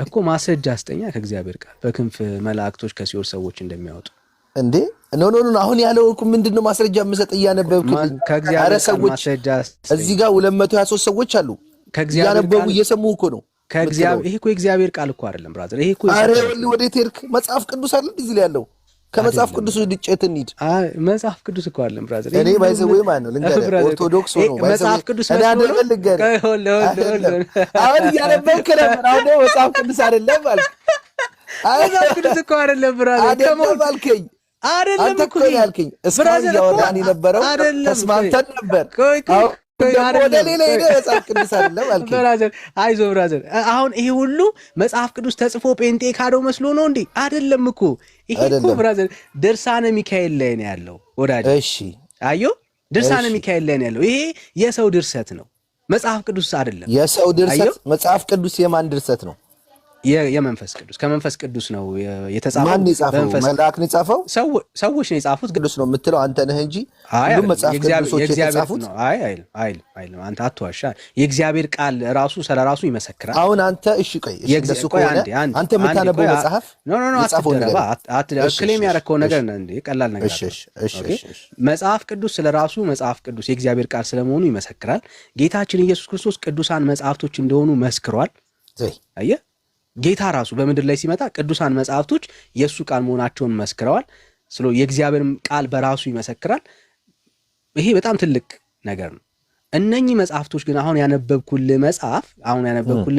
እኮ ማስረጃ አስጠኛ ከእግዚአብሔር ቃል በክንፍ መላእክቶች ከሲኦል ሰዎች እንደሚያወጡ እንዴ። ኖ አሁን ያለው እኮ ምንድነው ማስረጃ የምሰጥ እያነበብኩኝ ከእግዚአብሔር ቃል ማስረጃ እዚህ ጋር 223 ሰዎች አሉ እያነበቡ እየሰሙ እኮ ነው። ከእግዚአብሔር ይሄ እኮ የእግዚአብሔር ቃል እኮ አይደለም ብራዘር። ይሄ እኮ አረ ወዴት ሄድክ? መጽሐፍ ቅዱስ አይደል እዚህ ላይ ያለው? ከመጽሐፍ ቅዱስ ልጨት እንሂድ። መጽሐፍ ቅዱስ እኮ አይደለም ብራዘር። እኔ ባይዘው ማን ነው ልንገርህ፣ ኦርቶዶክስ ሆኖ መጽሐፍ ቅዱስ እኔ አይደለም ልንገርህ። አሁን እያነበብክ ነበር። አሁን ደግሞ መጽሐፍ ቅዱስ አይደለም አልክ። መጽሐፍ ቅዱስ እኮ አይደለም ብራዘር። አይደለም አልከኝ። አይደለም እኮ ያልከኝ። እስካሁን እያወራን የነበረው ተስማምተን ነበር። ወደ ሌላ ሄደ መጽሐፍ ቅዱስ አይደለም አልከኝ። ብራዘር አይዞህ ብራዘር። አሁን ይሄ ሁሉ መጽሐፍ ቅዱስ ተጽፎ ጴንጤ ካደው መስሎ ነው እንዴ? አይደለም እኮ ይሄ እኮ ብራዘር ድርሳነ ሚካኤል ላይ ነው ያለው ወዳጅ። እሺ አዮ ድርሳነ ሚካኤል ላይ ነው ያለው። ይሄ የሰው ድርሰት ነው፣ መጽሐፍ ቅዱስ አይደለም። የሰው ድርሰት መጽሐፍ ቅዱስ የማን ድርሰት ነው? የመንፈስ ቅዱስ ከመንፈስ ቅዱስ ነው የተጻፈው። ማን የጻፈው? መልአክ ነው የጻፈው? ሰዎች ነው የጻፉት። ቅዱስ ነው የምትለው አንተ ነህ እንጂ ሁሉም መጽሐፍ ቅዱሶች የተጻፉት አይልም። አንተ አትዋሻ። የእግዚአብሔር ቃል ራሱ ስለ ራሱ ይመሰክራል። አሁን አንተ እሺ ቆይ እንደሱ ከሆነ አንተ የምታነበው መጽሐፍ ክሌም ያደረከው ነገር ነው እንዴ? ቀላል ነገር። መጽሐፍ ቅዱስ ስለ ራሱ መጽሐፍ ቅዱስ የእግዚአብሔር ቃል ስለመሆኑ ይመሰክራል። ጌታችን ኢየሱስ ክርስቶስ ቅዱሳን መጽሐፍቶች እንደሆኑ መስክሯል። አየህ ጌታ ራሱ በምድር ላይ ሲመጣ ቅዱሳን መጽሐፍቶች የእሱ ቃል መሆናቸውን መስክረዋል። ስለ የእግዚአብሔር ቃል በራሱ ይመሰክራል። ይሄ በጣም ትልቅ ነገር ነው። እነኚህ መጽሐፍቶች ግን አሁን ያነበብኩልህ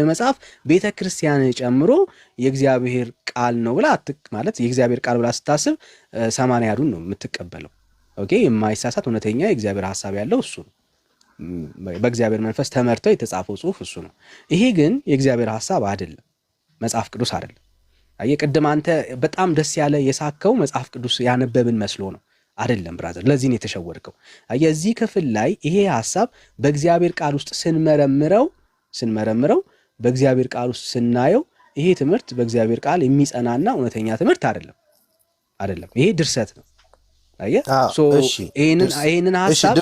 መጽሐፍ ቤተ ክርስቲያን ጨምሮ የእግዚአብሔር ቃል ነው ብላ ማለት የእግዚአብሔር ቃል ብላ ስታስብ 80 ያዱን ነው የምትቀበለው። ኦኬ የማይሳሳት እውነተኛ የእግዚአብሔር ሐሳብ ያለው እሱ ነው። በእግዚአብሔር መንፈስ ተመርተው የተጻፈው ጽሑፍ እሱ ነው። ይሄ ግን የእግዚአብሔር ሐሳብ አይደለም፣ መጽሐፍ ቅዱስ አይደለም። አየህ ቅድም አንተ በጣም ደስ ያለ የሳከው መጽሐፍ ቅዱስ ያነበብን መስሎ ነው። አይደለም ብራዘር፣ ለዚህ ነው የተሸወድከው። አየህ እዚህ ክፍል ላይ ይሄ ሐሳብ በእግዚአብሔር ቃል ውስጥ ስንመረምረው በእግዚአብሔር ቃል ውስጥ ስናየው ይሄ ትምህርት በእግዚአብሔር ቃል የሚጸናና እውነተኛ ትምህርት አይደለም። ይሄ ድርሰት ነው። አየህ ይሄንን ሐሳብ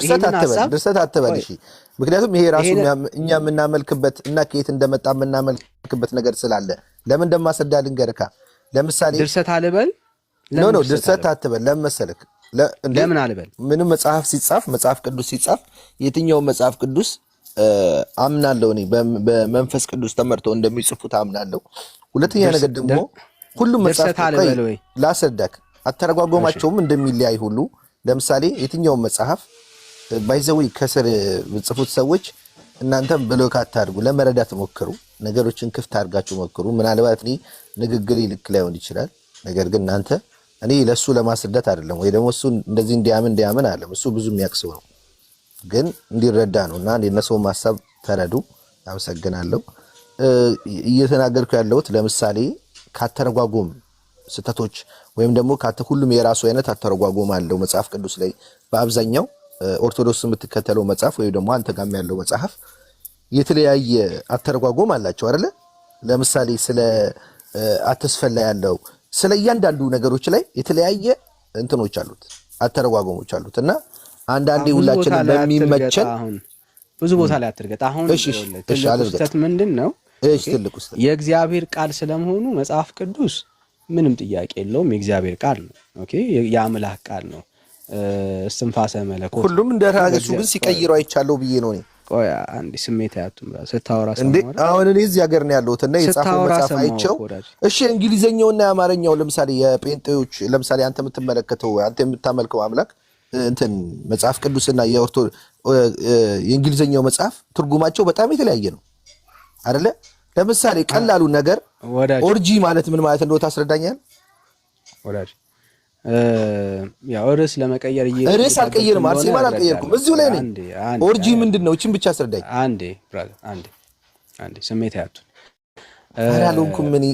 ድርሰት አትበል። እሺ ምክንያቱም ይሄ ራሱ እኛ የምናመልክበት እና ከየት እንደመጣ የምናመልክበት ነገር ስላለ ለምን እንደማሰዳ ልንገርካ። ለምሳሌ ድርሰት አልበል። ኖ ድርሰት አትበል። ለምን መሰለክ? ለምን አልበል? ምንም መጽሐፍ ቅዱስ ሲጻፍ የትኛው መጽሐፍ ቅዱስ አምናለሁ እኔ በመንፈስ ቅዱስ ተመርተው እንደሚጽፉት አምናለሁ። ሁለተኛ ነገር ደግሞ ሁሉም መጽሐፍ ላስረዳክ አተረጓጎማቸውም እንደሚለያይ ሁሉ ለምሳሌ የትኛውም መጽሐፍ ባይዘዊ ከስር ጽፉት ሰዎች እናንተም ብሎክ አታድርጉ፣ ለመረዳት ሞክሩ፣ ነገሮችን ክፍት አድርጋችሁ ሞክሩ። ምናልባት እኔ ንግግር ልክ ላይሆን ይችላል፣ ነገር ግን እናንተ እኔ ለሱ ለማስረዳት አይደለም ወይ ደግሞ እሱ እንደዚህ እንዲያምን አይደለም። እሱ ብዙ የሚያክሰው ነው፣ ግን እንዲረዳ ነውና እንደነሰው ሐሳብ ተረዱ። አመሰግናለሁ። እየተናገርኩ ያለሁት ለምሳሌ ካተረጓጎም ስተቶች ወይም ደግሞ ሁሉም የራሱ አይነት አተረጓጎም አለው መጽሐፍ ቅዱስ ላይ። በአብዛኛው ኦርቶዶክስ የምትከተለው መጽሐፍ ወይ ደግሞ አንተ ጋም ያለው መጽሐፍ የተለያየ አተረጓጎም አላቸው አይደለ? ለምሳሌ ስለ አትስፈላ ያለው ስለ እያንዳንዱ ነገሮች ላይ የተለያየ እንትኖች አሉት፣ አተረጓጎሞች አሉት እና አንዳንዴ ሁላችንም በሚመቸን ብዙ ቦታ ላይ አትርገጥ። አሁን ትልቁ ምንድን ነው? ትልቁ የእግዚአብሔር ቃል ስለመሆኑ መጽሐፍ ቅዱስ ምንም ጥያቄ የለውም። የእግዚአብሔር ቃል ነው። ኦኬ የአምላክ ቃል ነው። እስትንፋሰ መለኮት ሁሉም እንደራገሱ ግን ሲቀይረው አይቻለው ብዬ ነው እኔ። ቆይ አንዴ ስሜት ያቱም ስታወራ እንዴ አሁን እኔ እዚህ ሀገር ነው ያለሁት እና የጻፈው መጽሐፍ አይቼው እሺ እንግሊዘኛውና የአማርኛው ለምሳሌ የጴንጤዎች ለምሳሌ አንተ የምትመለከተው አንተ የምታመልከው አምላክ እንትን መጽሐፍ ቅዱስና የእንግሊዘኛው መጽሐፍ ትርጉማቸው በጣም የተለያየ ነው አይደለ? ለምሳሌ ቀላሉ ነገር ኦርጂ ማለት ምን ማለት እንደሆነ ታስረዳኛል ወዳጅ? ያው ርዕስ ለመቀየር ርዕስ አልቀየርም፣ አርሴማን አልቀየርኩም፣ እዚሁ ላይ ነኝ። ኦርጂ ምንድነው? እቺን ብቻ አስረዳኝ። አንዴ ብራዘር አንዴ ስሜት ያቱ አላልኩም ምን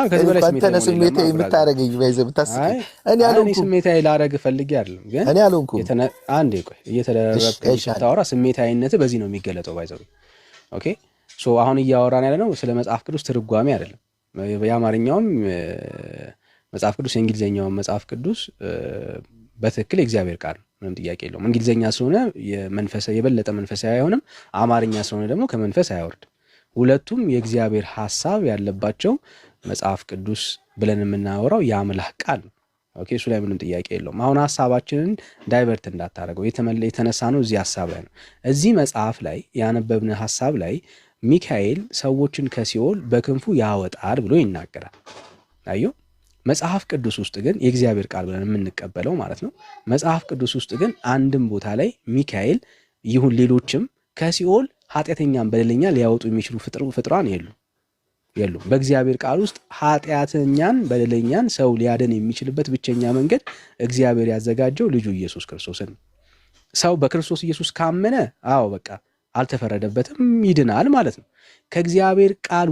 ከዚህ በላይ ስሜት የምታረገኝ ባይዘ ብታስቀኝ እኔ አልሆንኩም። ስሜታዊ ላረግ ፈልጌ አይደለም ግን እኔ አልሆንኩም። አንዴ ቆይ እየተደረረብክ ስታወራ ስሜታዊነት በዚህ ነው የሚገለጠው ባይዘው። ኦኬ ሶ አሁን እያወራን ያለ ነው ስለ መጽሐፍ ቅዱስ ትርጓሜ አይደለም። የአማርኛውም መጽሐፍ ቅዱስ የእንግሊዘኛውም መጽሐፍ ቅዱስ በትክክል የእግዚአብሔር ቃል ምንም ጥያቄ የለውም። እንግሊዘኛ ስለሆነ የበለጠ መንፈሳዊ አይሆንም፣ አማርኛ ስለሆነ ደግሞ ከመንፈስ አያወርድም። ሁለቱም የእግዚአብሔር ሐሳብ ያለባቸው መጽሐፍ ቅዱስ ብለን የምናወራው የአምላክ ቃል ነው። ኦኬ እሱ ላይ ምንም ጥያቄ የለውም። አሁን ሐሳባችንን ዳይቨርት እንዳታረገው የተነሳ ነው እዚህ ሐሳብ ላይ ነው። እዚህ መጽሐፍ ላይ ያነበብን ሐሳብ ላይ ሚካኤል ሰዎችን ከሲኦል በክንፉ ያወጣል ብሎ ይናገራል። አየው መጽሐፍ ቅዱስ ውስጥ ግን የእግዚአብሔር ቃል ብለን የምንቀበለው ማለት ነው። መጽሐፍ ቅዱስ ውስጥ ግን አንድም ቦታ ላይ ሚካኤል ይሁን ሌሎችም ከሲኦል ኃጢአተኛን በደለኛ ሊያወጡ የሚችሉ ፍጥሯን የሉም። በእግዚአብሔር ቃል ውስጥ ኃጢአተኛን በደለኛን ሰው ሊያደን የሚችልበት ብቸኛ መንገድ እግዚአብሔር ያዘጋጀው ልጁ ኢየሱስ ክርስቶስን ነው። ሰው በክርስቶስ ኢየሱስ ካመነ በቃ አልተፈረደበትም፣ ይድናል ማለት ነው። ከእግዚአብሔር ቃል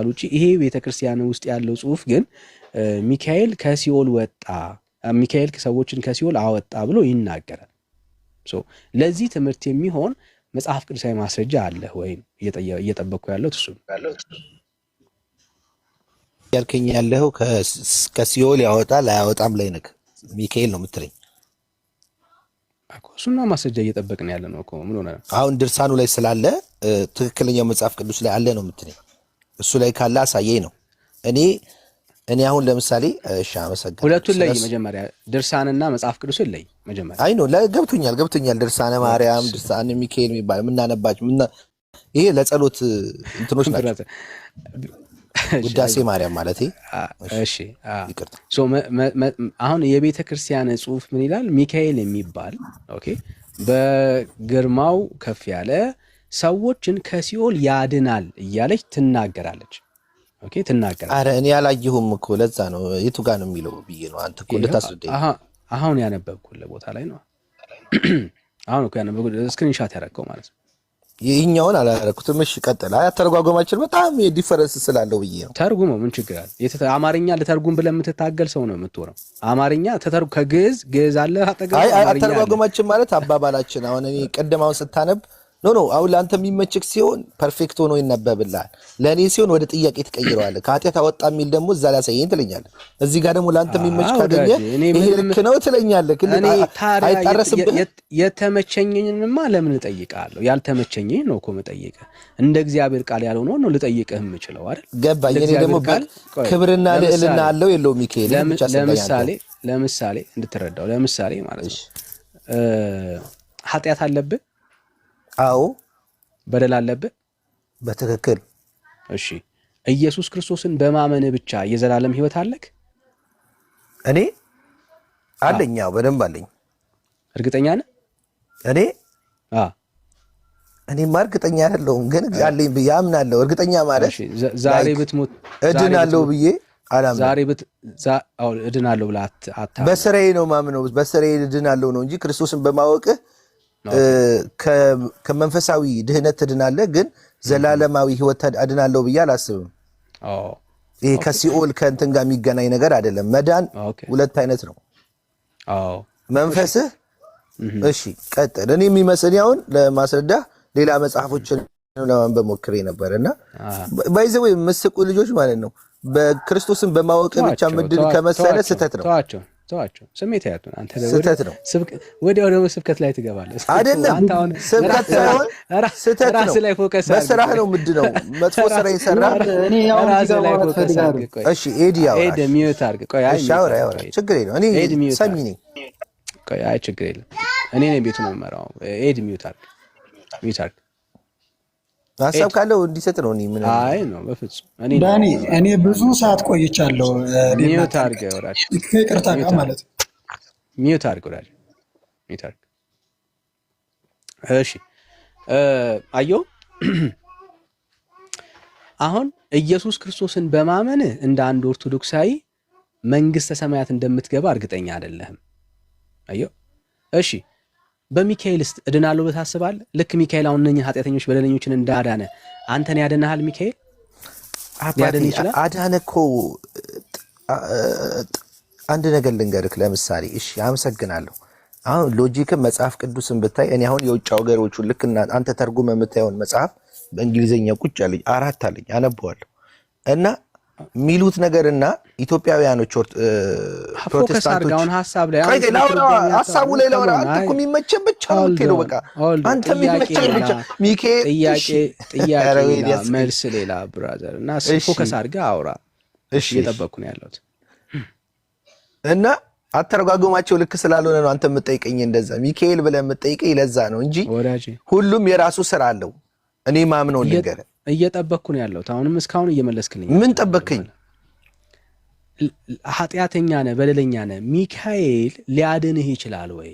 ውጪ ይሄ ቤተክርስቲያን ውስጥ ያለው ጽሑፍ ግን ሚካኤል ከሲኦል ወጣ፣ ሚካኤል ሰዎችን ከሲኦል አወጣ ብሎ ይናገራል። ለዚህ ትምህርት የሚሆን መጽሐፍ ቅዱሳዊ ማስረጃ አለ ወይ እየጠበቅኩ ያለው እሱ ያልከኝ ያለው ከሲኦል ያወጣል አያወጣም ላይ ነክ ሚካኤል ነው የምትለኝ? እሱና ማስረጃ እየጠበቅን ያለ ነው እኮ። ምን ሆነ አሁን ድርሳኑ ላይ ስላለ ትክክለኛው መጽሐፍ ቅዱስ ላይ አለ ነው የምትለኝ? እሱ ላይ ካለ አሳየኝ ነው። እኔ አሁን ለምሳሌ አመሰግናለሁ። ሁለቱን ላይ መጀመሪያ ድርሳንና መጽሐፍ ቅዱስን ላይ መጀመሪያ አይ ነው ገብቶኛል። ድርሳነ ማርያም፣ ድርሳነ ሚካኤል የሚባል የምናነባቸው ይሄ ለጸሎት እንትኖች ናቸው። ውዳሴ ማርያም ማለት እሺ። አሁን የቤተ ክርስቲያን ጽሑፍ ምን ይላል? ሚካኤል የሚባል በግርማው ከፍ ያለ ሰዎችን ከሲኦል ያድናል እያለች ትናገራለች። ትናገራለች። አረ እኔ ያላየሁም እኮ ለዛ ነው የቱ ጋር ነው የሚለው ብዬ ነው። አንተ እኮ ልታስረዳኝ አሁን ያነበብኩልህ ቦታ ላይ ነው። አሁን እኮ ያነበብኩልህ ስክሪንሻት ያደረገው ማለት ነው። ይህኛውን አላደረኩትም። እሺ ቀጥል። አተረጓጎማችን በጣም ዲፈረንስ ስላለው ብዬ ነው። ተርጉመው ምን ችግር አለ? አማርኛ ለተርጉም ብለህ የምትታገል ሰው ነው የምትሆነው። አማርኛ ከግዕዝ አለ አጠገብ። አተረጓጎማችን ማለት አባባላችን። አሁን እኔ ቀደማውን ስታነብ ኖ አሁን ለአንተ የሚመችክ ሲሆን ፐርፌክት ሆኖ ይነበብልሃል። ለእኔ ሲሆን ወደ ጥያቄ ትቀይረዋለህ። ከኃጢአት አወጣ የሚል ደግሞ እዛ ላይ አሳየኝ ትለኛለህ። እዚህ ጋር ደግሞ ለአንተ የሚመች ካገኘ ይሄ ልክ ነው ትለኛለህ። አይጣረስብህ። የተመቸኝንማ ለምን እጠይቅሃለሁ? ያልተመቸኝን ነው እኮ የምጠይቅህ። እንደ እግዚአብሔር ቃል ያልሆነውን ነው ልጠይቅህ የምችለው አይደል? ገባኝ። እኔ ደግሞ ክብርና ልዕልና አለው የለውም ሚካኤል። ለምሳሌ እንድትረዳው ለምሳሌ ማለት ነው ኃጢአት አለብህ? አዎ። በደል አለብህ? በትክክል። እሺ ኢየሱስ ክርስቶስን በማመን ብቻ የዘላለም ሕይወት አለክ? እኔ አለኝ። አዎ በደንብ አለኝ። እርግጠኛ ነህ? እኔማ እርግጠኛ አይደለሁም፣ ግን አለኝ ብዬ አምናለሁ። እርግጠኛ ማለት ዛሬ ብትሞት እድናለሁ ብዬ አላምንም። እድናለሁ ብለህ አታምንም? በስራዬ ነው ማምነው። በስራዬ እድናለሁ ነው እንጂ ክርስቶስን በማወቅህ ከመንፈሳዊ ድህነት ትድናለህ፣ ግን ዘላለማዊ ሕይወት አድናለሁ ብዬ አላስብም። ይሄ ከሲኦል ከእንትን ጋር የሚገናኝ ነገር አይደለም። መዳን ሁለት አይነት ነው። መንፈስህ እሺ ቀጥል። እኔ የሚመስለኝ አሁን ለማስረዳህ ሌላ መጽሐፎችን ለማንበብ ሞክሬ ነበር እና ባይዘው የምስቁ ልጆች ማለት ነው በክርስቶስን በማወቅ ብቻ ምድል ከመሰለ ስህተት ነው። ተዋቸው። ስሜት ያቱን አንተ ስህተት ነው። ወዲያው ደግሞ ስብከት ላይ ትገባለህ አይደለም። ስብከት ሳይሆን ስህተት ነው። ራስህ ላይ ፎከስ አድርግ። በስራህ ነው ምንድነው መጥፎ ስራ ይሰራ። ራስህ ላይ ፎከስ አድርግ። እሺ ኤድ ሚዩት አድርግ። ቆይ እሺ አውራ ችግር የለውም። እኔ ሰሚ ነኝ። ቆይ ችግር የለም። እኔ ነኝ ቤቱን የምመራው። ኤድ ሚዩት አድርግ። ሀሳብ ካለው እንዲሰጥ ነው። እኔ ምን አይ ነው በፍጹም ዳኒ፣ እኔ ብዙ ሰዓት ቆይቻለሁ። ሚዩት አድርግ ወራጅ፣ ይቅርታ ጋር ማለት ነው። ሚዩት አድርግ ወራጅ፣ ሚዩት አድርግ። እሺ አየሁ። አሁን ኢየሱስ ክርስቶስን በማመን እንደ አንድ ኦርቶዶክሳዊ መንግስተ ሰማያት እንደምትገባ እርግጠኛ አይደለህም። አየሁ። እሺ በሚካኤልስ እድናለሁ ብለህ ታስባለህ? ልክ ሚካኤል አሁን እነኝህ ኃጢአተኞች በደለኞችን እንዳዳነ አንተን ያድንሃል? ሚካኤል ሊያድን ይችላል? አዳነ እኮ። አንድ ነገር ልንገርህ። ለምሳሌ እሺ አመሰግናለሁ። አሁን ሎጂክን መጽሐፍ ቅዱስን ብታይ እኔ አሁን የውጭ ሀገሮቹ ልክ አንተ ተርጉመ የምታየውን መጽሐፍ በእንግሊዝኛ ቁጭ አለኝ 4 አለኝ አነበዋለሁ እና ሚሉት ነገርና ኢትዮጵያውያኖች ፕሮቴስታንቶች ሀሳቡ ላይ ለወራ አንተ እኮ የሚመቸን ብቻ ነው የምትሄደው። በቃ አንተ የሚመቸን ብቻ ሚካኤል። ጥያቄ መልስ ሌላ ብራዘር እና ፎከስ አድርገህ አውራ። እሺ እየጠበቅኩ ነው ያለሁት እና አተረጓጎማቸው ልክ ስላልሆነ ነው አንተ የምትጠይቀኝ እንደዛ ሚካኤል ብለህ የምትጠይቀኝ ለዛ ነው እንጂ ሁሉም የራሱ ስራ አለው። እኔ ማምነው ልንገርህ እየጠበቅኩ ነው ያለሁት። አሁንም እስካሁን እየመለስክልኝ። ምን ጠበቅከኝ? ኃጢአተኛ ነህ በደለኛ ነህ ሚካኤል ሊያድንህ ይችላል ወይ?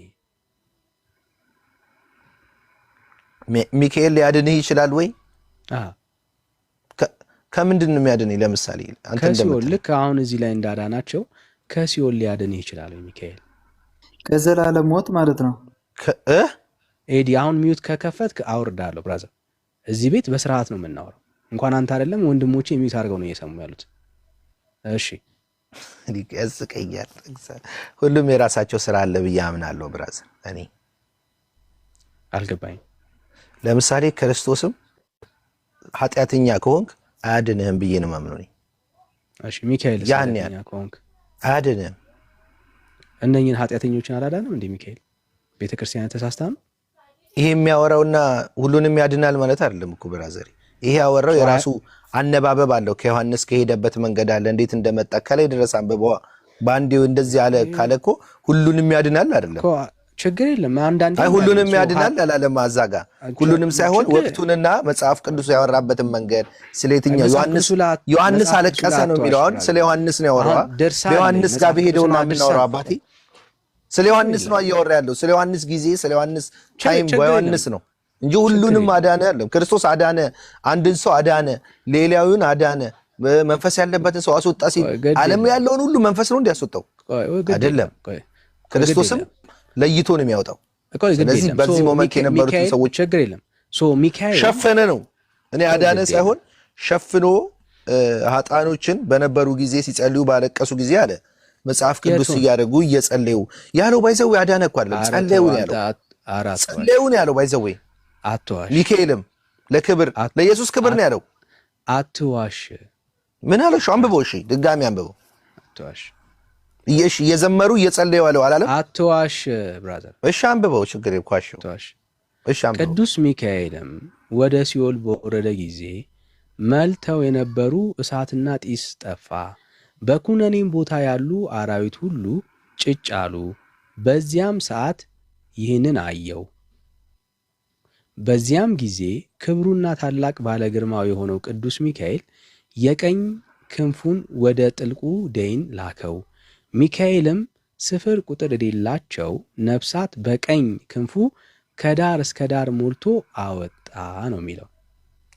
ሚካኤል ሊያድንህ ይችላል ወይ? ከምንድን ነው የሚያድንህ? ለምሳሌ አንተ ከሲኦል ልክ አሁን እዚህ ላይ እንዳዳናቸው ከሲኦል ሊያድንህ ይችላል ወይ ሚካኤል? ከዘላለም ሞት ማለት ነው። ኤዲ አሁን ሚዩት ከከፈትክ አውርዳለሁ ብራዘር። እዚህ ቤት በስርዓት ነው የምናወራው። እንኳን አንተ አይደለም ወንድሞቼ ሚዩት አድርገው ነው እየሰሙ ያሉት። እሺ ያስቀኛል። ሁሉም የራሳቸው ስራ አለ ብዬ አምናለሁ ብራዘር። እኔ አልገባኝም። ለምሳሌ ክርስቶስም ኃጢአተኛ ከሆንክ አያድንህም ብዬ ነው የማምነው እኔ። እሺ ሚካኤል ኃጢአተኛ ከሆንክ አያድንህም። እነኝህን ኃጢአተኞችን አላዳንም እንዴ ሚካኤል? ቤተክርስቲያን ተሳስታ ነው ይሄ የሚያወራውና ሁሉንም ያድናል ማለት አይደለም እኮ ብራዘር። ይሄ ያወራው የራሱ አነባበብ አለው። ከዮሐንስ ከሄደበት መንገድ አለ፣ እንዴት እንደመጣ ከላይ ድረስ አንብበዋ። ባንዴው እንደዚህ አለ ካለ እኮ ሁሉንም ያድናል አይደለም። ችግር የለም። አንዳንዴ ሁሉንም ያድናል አላለም። አዛጋ ሁሉንም ሳይሆን ወቅቱንና መጽሐፍ ቅዱስ ያወራበትን መንገድ ስለየትኛው ዮሐንስ አለቀሰ ነው የሚለው። አሁን ስለ ዮሐንስ ነው ያወራው። በዮሐንስ ጋር በሄደው ነው የምናወራው አባቴ። ስለ ዮሐንስ ነው እያወራ ያለው። ስለ ዮሐንስ ጊዜ፣ ስለ ዮሐንስ ታይም በዮሐንስ ነው እንጂ ሁሉንም አዳነ አይደለም። ክርስቶስ አዳነ፣ አንድን ሰው አዳነ፣ ሌላውን አዳነ፣ መንፈስ ያለበትን ሰው አስወጣ ሲል ዓለም ያለውን ሁሉ መንፈስ ነው እንዲያስወጣው አይደለም። ክርስቶስም ለይቶ ነው የሚያወጣው። ስለዚህ በዚህ ሞመንት የነበሩትን ሰዎች ችግር የለም። ሚካኤል ሸፈነ ነው። እኔ አዳነ ሳይሆን ሸፍኖ ኃጣኖችን በነበሩ ጊዜ ሲጸልዩ ባለቀሱ ጊዜ አለ መጽሐፍ ቅዱስ እያደረጉ እየጸለዩ ያለው ባይዘው አዳነ እኮ አይደለም፣ ጸለዩ ነው ያለው። ጸለዩ ነው ያለው ባይዘው። አትዋሽ። ሚካኤልም ለክብር ለኢየሱስ ክብር ነው ያለው። አትዋሽ። ምን አለሽ? አንብበው። እሺ ድጋሚ አንብበው። አትዋሽ። እሺ እየዘመሩ እየጸለዩ አለው አላለም? አትዋሽ ብራዘር። እሺ አንብበው። ችግር የኳሽው። አትዋሽ። እሺ አንብበው። ቅዱስ ሚካኤልም ወደ ሲኦል በወረደ ጊዜ መልተው የነበሩ እሳትና ጢስ ጠፋ። በኩነኔም ቦታ ያሉ አራዊት ሁሉ ጭጭ አሉ። በዚያም ሰዓት ይህንን አየው። በዚያም ጊዜ ክብሩና ታላቅ ባለ ግርማው የሆነው ቅዱስ ሚካኤል የቀኝ ክንፉን ወደ ጥልቁ ደይን ላከው። ሚካኤልም ስፍር ቁጥር የሌላቸው ነፍሳት በቀኝ ክንፉ ከዳር እስከ ዳር ሞልቶ አወጣ ነው የሚለው።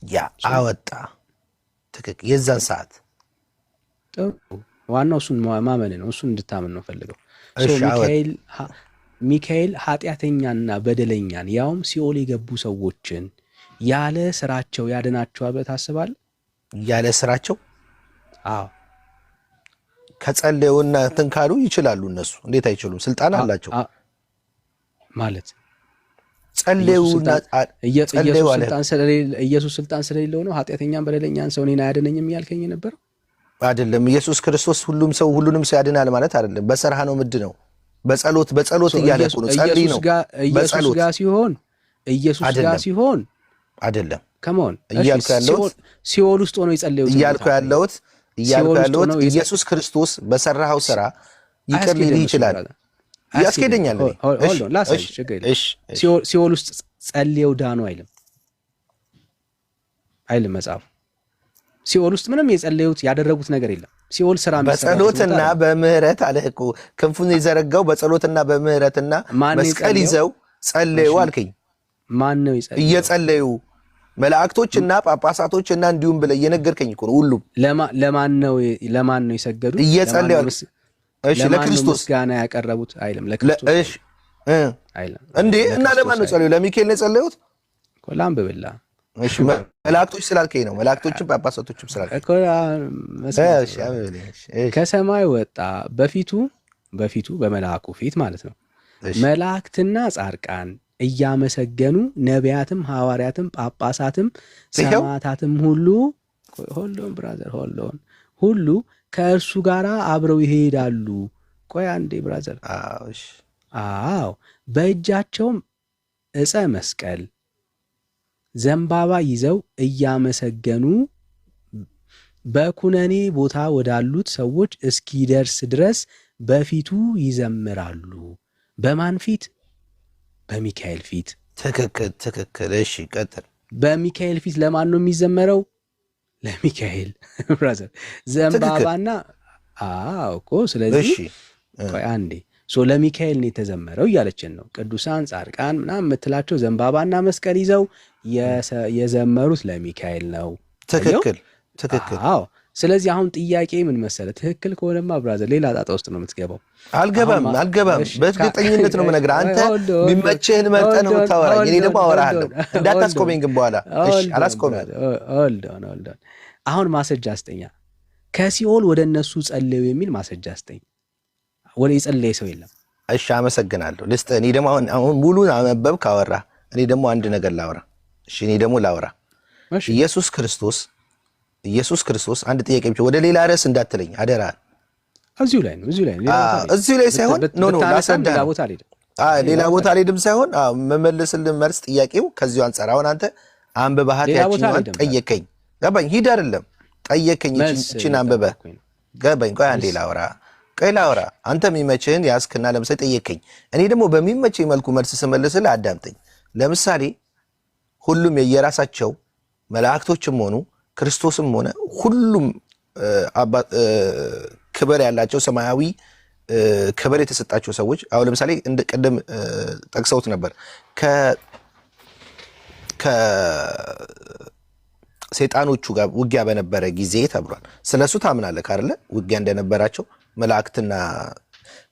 ያ አወጣ ትክክል። የዛን ሰዓት ጥሩ። ዋናው እሱን ማመን ነው። እሱን እንድታመን ነው ፈልገው። ሚካኤል ኃጢአተኛና በደለኛን ያውም ሲኦል የገቡ ሰዎችን ያለ ስራቸው ያድናቸዋል ብለህ ታስባለህ? ያለ ስራቸው? አዎ ከጸለዩና እንትን ካሉ ይችላሉ። እነሱ እንዴት አይችሉም? ስልጣን አላቸው ማለት ጸለዩና ኢየሱስ ስልጣን ስለሌለው ነው ኃጢአተኛን በደለኛን ሰው እኔን አያድነኝም እያልከኝ ነበር አይደለም? ኢየሱስ ክርስቶስ ሁሉንም ሰው ያድናል ማለት አይደለም። በሰርሃ ነው ምድ ነው በጸሎት እያለ ነው። ጸልይ ነው ኢየሱስ ጋር ሲሆን አይደለም። ከመሆን እያልኩ ያለሁት ሲኦል ውስጥ ሆኖ ይጸልዩ እያልኩ ያለሁት ኢየሱስ ክርስቶስ በሰራው ስራ ይቅር ሊል ይችላል። ያስኬደኛል። ሲኦል ውስጥ ጸልየው ዳኑ አይልም መጽሐፉ። ሲኦል ውስጥ ምንም የጸለዩት ያደረጉት ነገር የለም። ሲኦል ስራ በጸሎትና በምህረት አለ እኮ ክንፉን የዘረጋው በጸሎትና በምህረትና መስቀል ይዘው ጸለዩ አልከኝ። ማን ነው ይጸልዩ? እየጸለዩ መላእክቶችና ጳጳሳቶችና እንዲሁም ብለህ እየነገርከኝ እኮ ነው። ሁሉም ለማን ነው የሰገዱት? እየጸለዩ። እሺ ለክርስቶስ ጋና ያቀረቡት አይልም። ለክርስቶስ እሺ አይልም እንዴ? እና ለማን ነው ጸለዩ? ለሚካኤል ነው የጸለዩት እኮ። ላምብብላ። እሺ መላእክቶች ስላልከኝ ነው። መላእክቶችም ጳጳሳቶችም ስላልከኝ እኮ። ከሰማይ ወጣ፣ በፊቱ በመልአኩ ፊት ማለት ነው። መላእክትና ጻድቃን እያመሰገኑ ነቢያትም ሐዋርያትም ጳጳሳትም ሰማዕታትም ሁሉ ከእርሱ ጋር አብረው ይሄዳሉ። ቆይ አንዴ ብራዘር። አዎ በእጃቸውም ዕፀ መስቀል ዘንባባ ይዘው እያመሰገኑ በኩነኔ ቦታ ወዳሉት ሰዎች እስኪደርስ ድረስ በፊቱ ይዘምራሉ። በማን ፊት? በሚካኤል ፊት። ትክክል። እሺ ቀጥል። በሚካኤል ፊት ለማን ነው የሚዘመረው? ለሚካኤል ብራዘር። ዘንባባና እኮ ስለዚህ ቆይ አንዴ ለሚካኤል ነው የተዘመረው እያለችን ነው። ቅዱሳን ጻድቃን ምናምን የምትላቸው ዘንባባና መስቀል ይዘው የዘመሩት ለሚካኤል ነው። ትክክል። አዎ። ስለዚህ አሁን ጥያቄ ምን መሰለ፣ ትክክል ከሆነማ ብራዘር ሌላ ጣጣ ውስጥ ነው የምትገባው። አልገባም። በእርግጠኝነት ነው የምነግርህ። አንተ የሚመችህን መርጠህ ነው የምታወራኝ፣ እኔ ደግሞ አወራሃለሁ። እንዳታስቆመኝ ግን በኋላ። እሺ አላስቆመም። አሁን ማስረጃ አስጠኛ። ከሲኦል ወደ እነሱ ጸለዩ የሚል ማስረጃ አስጠኝ። ወደ የጸለየ ሰው የለም። እሺ አመሰግናለሁ። ልስጥህ። እኔ ደግሞ አሁን ሙሉን አመበብ ካወራ እኔ ደግሞ አንድ ነገር ላውራ። እሺ እኔ ደግሞ ላውራ። ኢየሱስ ክርስቶስ አንድ ጥያቄ ብቻ፣ ወደ ሌላ ርዕስ እንዳትለኝ አደራ። እዚሁ ላይ ነው። እዚሁ ላይ ሳይሆን ሌላ ቦታ አልሄድም ሳይሆን መመልስልህ መልስ ጥያቄው ከዚሁ አንጻር። አሁን አንተ አንብበሃት ያቺን ጠየቀኝ፣ ገባኝ። ሂድ አይደለም ጠየቀኝ፣ እቺን አንብበህ ገባኝ። ቆይ አንዴ ላውራ። አንተ የሚመችህን ያስክና ለምሳሌ ጠየቀኝ፣ እኔ ደግሞ በሚመችህ መልኩ መልስ ስመልስልህ አዳምጠኝ። ለምሳሌ ሁሉም የየራሳቸው መላእክቶችም ሆኑ ክርስቶስም ሆነ ሁሉም ክብር ያላቸው ሰማያዊ ክብር የተሰጣቸው ሰዎች አሁን ለምሳሌ እንደ ቀደም ጠቅሰውት ነበር ከሰይጣኖቹ ጋር ውጊያ በነበረ ጊዜ ተብሏል። ስለሱ ታምናለህ አይደለ? ውጊያ እንደነበራቸው መላእክትና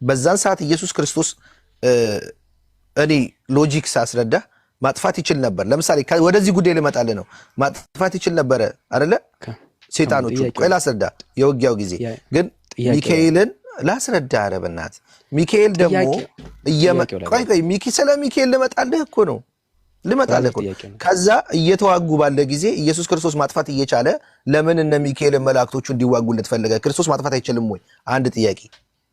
በዛን ሰዓት ኢየሱስ ክርስቶስ እኔ ሎጂክ ሳስረዳ ማጥፋት ይችል ነበር። ለምሳሌ ወደዚህ ጉዳይ ልመጣልህ ነው። ማጥፋት ይችል ነበረ አይደለ? ሰይጣኖቹ ቆይ ላስረዳ። የውጊያው ጊዜ ግን ሚካኤልን ላስረዳ። ኧረ በእናትህ ሚካኤል ደግሞ ስለ ሚካኤል ልመጣልህ እኮ ነው። ከዛ እየተዋጉ ባለ ጊዜ ኢየሱስ ክርስቶስ ማጥፋት እየቻለ ለምን እነ ሚካኤልን መላእክቶቹ እንዲዋጉለት ፈለገ? ክርስቶስ ማጥፋት አይችልም ወይ? አንድ ጥያቄ።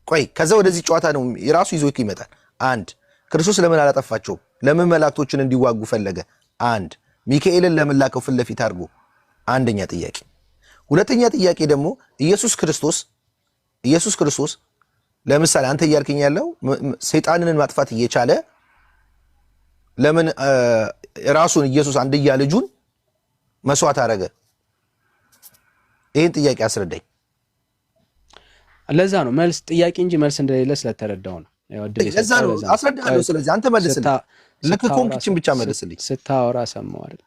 ቆይ ከዛ ወደዚህ ጨዋታ ነው የራሱ ይዞ ይመጣል። አንድ ክርስቶስ ለምን አላጠፋቸው? ለምን መላእክቶችን እንዲዋጉ ፈለገ? አንድ ሚካኤልን ለምን ላከው ፊት ለፊት አድርጎ? አንደኛ ጥያቄ። ሁለተኛ ጥያቄ ደግሞ ኢየሱስ ክርስቶስ ለምሳሌ አንተ እያልከኝ ያለው ሰይጣንን ማጥፋት እየቻለ ለምን ራሱን ኢየሱስ አንድያ ልጁን መስዋዕት አረገ? ይህን ጥያቄ አስረዳኝ። ለዛ ነው መልስ ጥያቄ እንጂ መልስ እንደሌለ ስለተረዳው ነው። ለዛ ነው አስረዳለሁ። ስለዚህ አንተ መልስልኝ። ልክ ኮንክችን ብቻ መልስልኝ። ስታወራ ሰማው አይደል?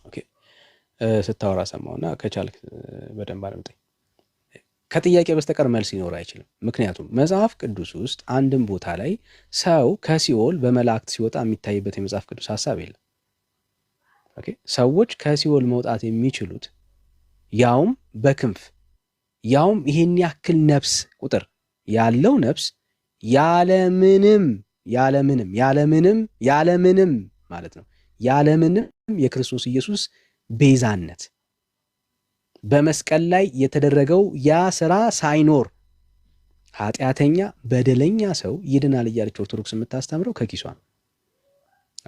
ኦኬ ስታወራ ሰማውና ከቻልክ በደንብ አድምጠኝ። ከጥያቄ በስተቀር መልስ ሊኖር አይችልም። ምክንያቱም መጽሐፍ ቅዱስ ውስጥ አንድም ቦታ ላይ ሰው ከሲኦል በመላእክት ሲወጣ የሚታይበት የመጽሐፍ ቅዱስ ሐሳብ የለም። ኦኬ ሰዎች ከሲኦል መውጣት የሚችሉት ያውም በክንፍ ያውም ይሄን ያክል ነፍስ ቁጥር ያለው ነፍስ ያለምንም ማለት ነው ያለምንም የክርስቶስ ኢየሱስ ቤዛነት በመስቀል ላይ የተደረገው ያ ስራ ሳይኖር ኃጢአተኛ በደለኛ ሰው ይድናል እያለች ኦርቶዶክስ የምታስተምረው ከኪሷ ነው።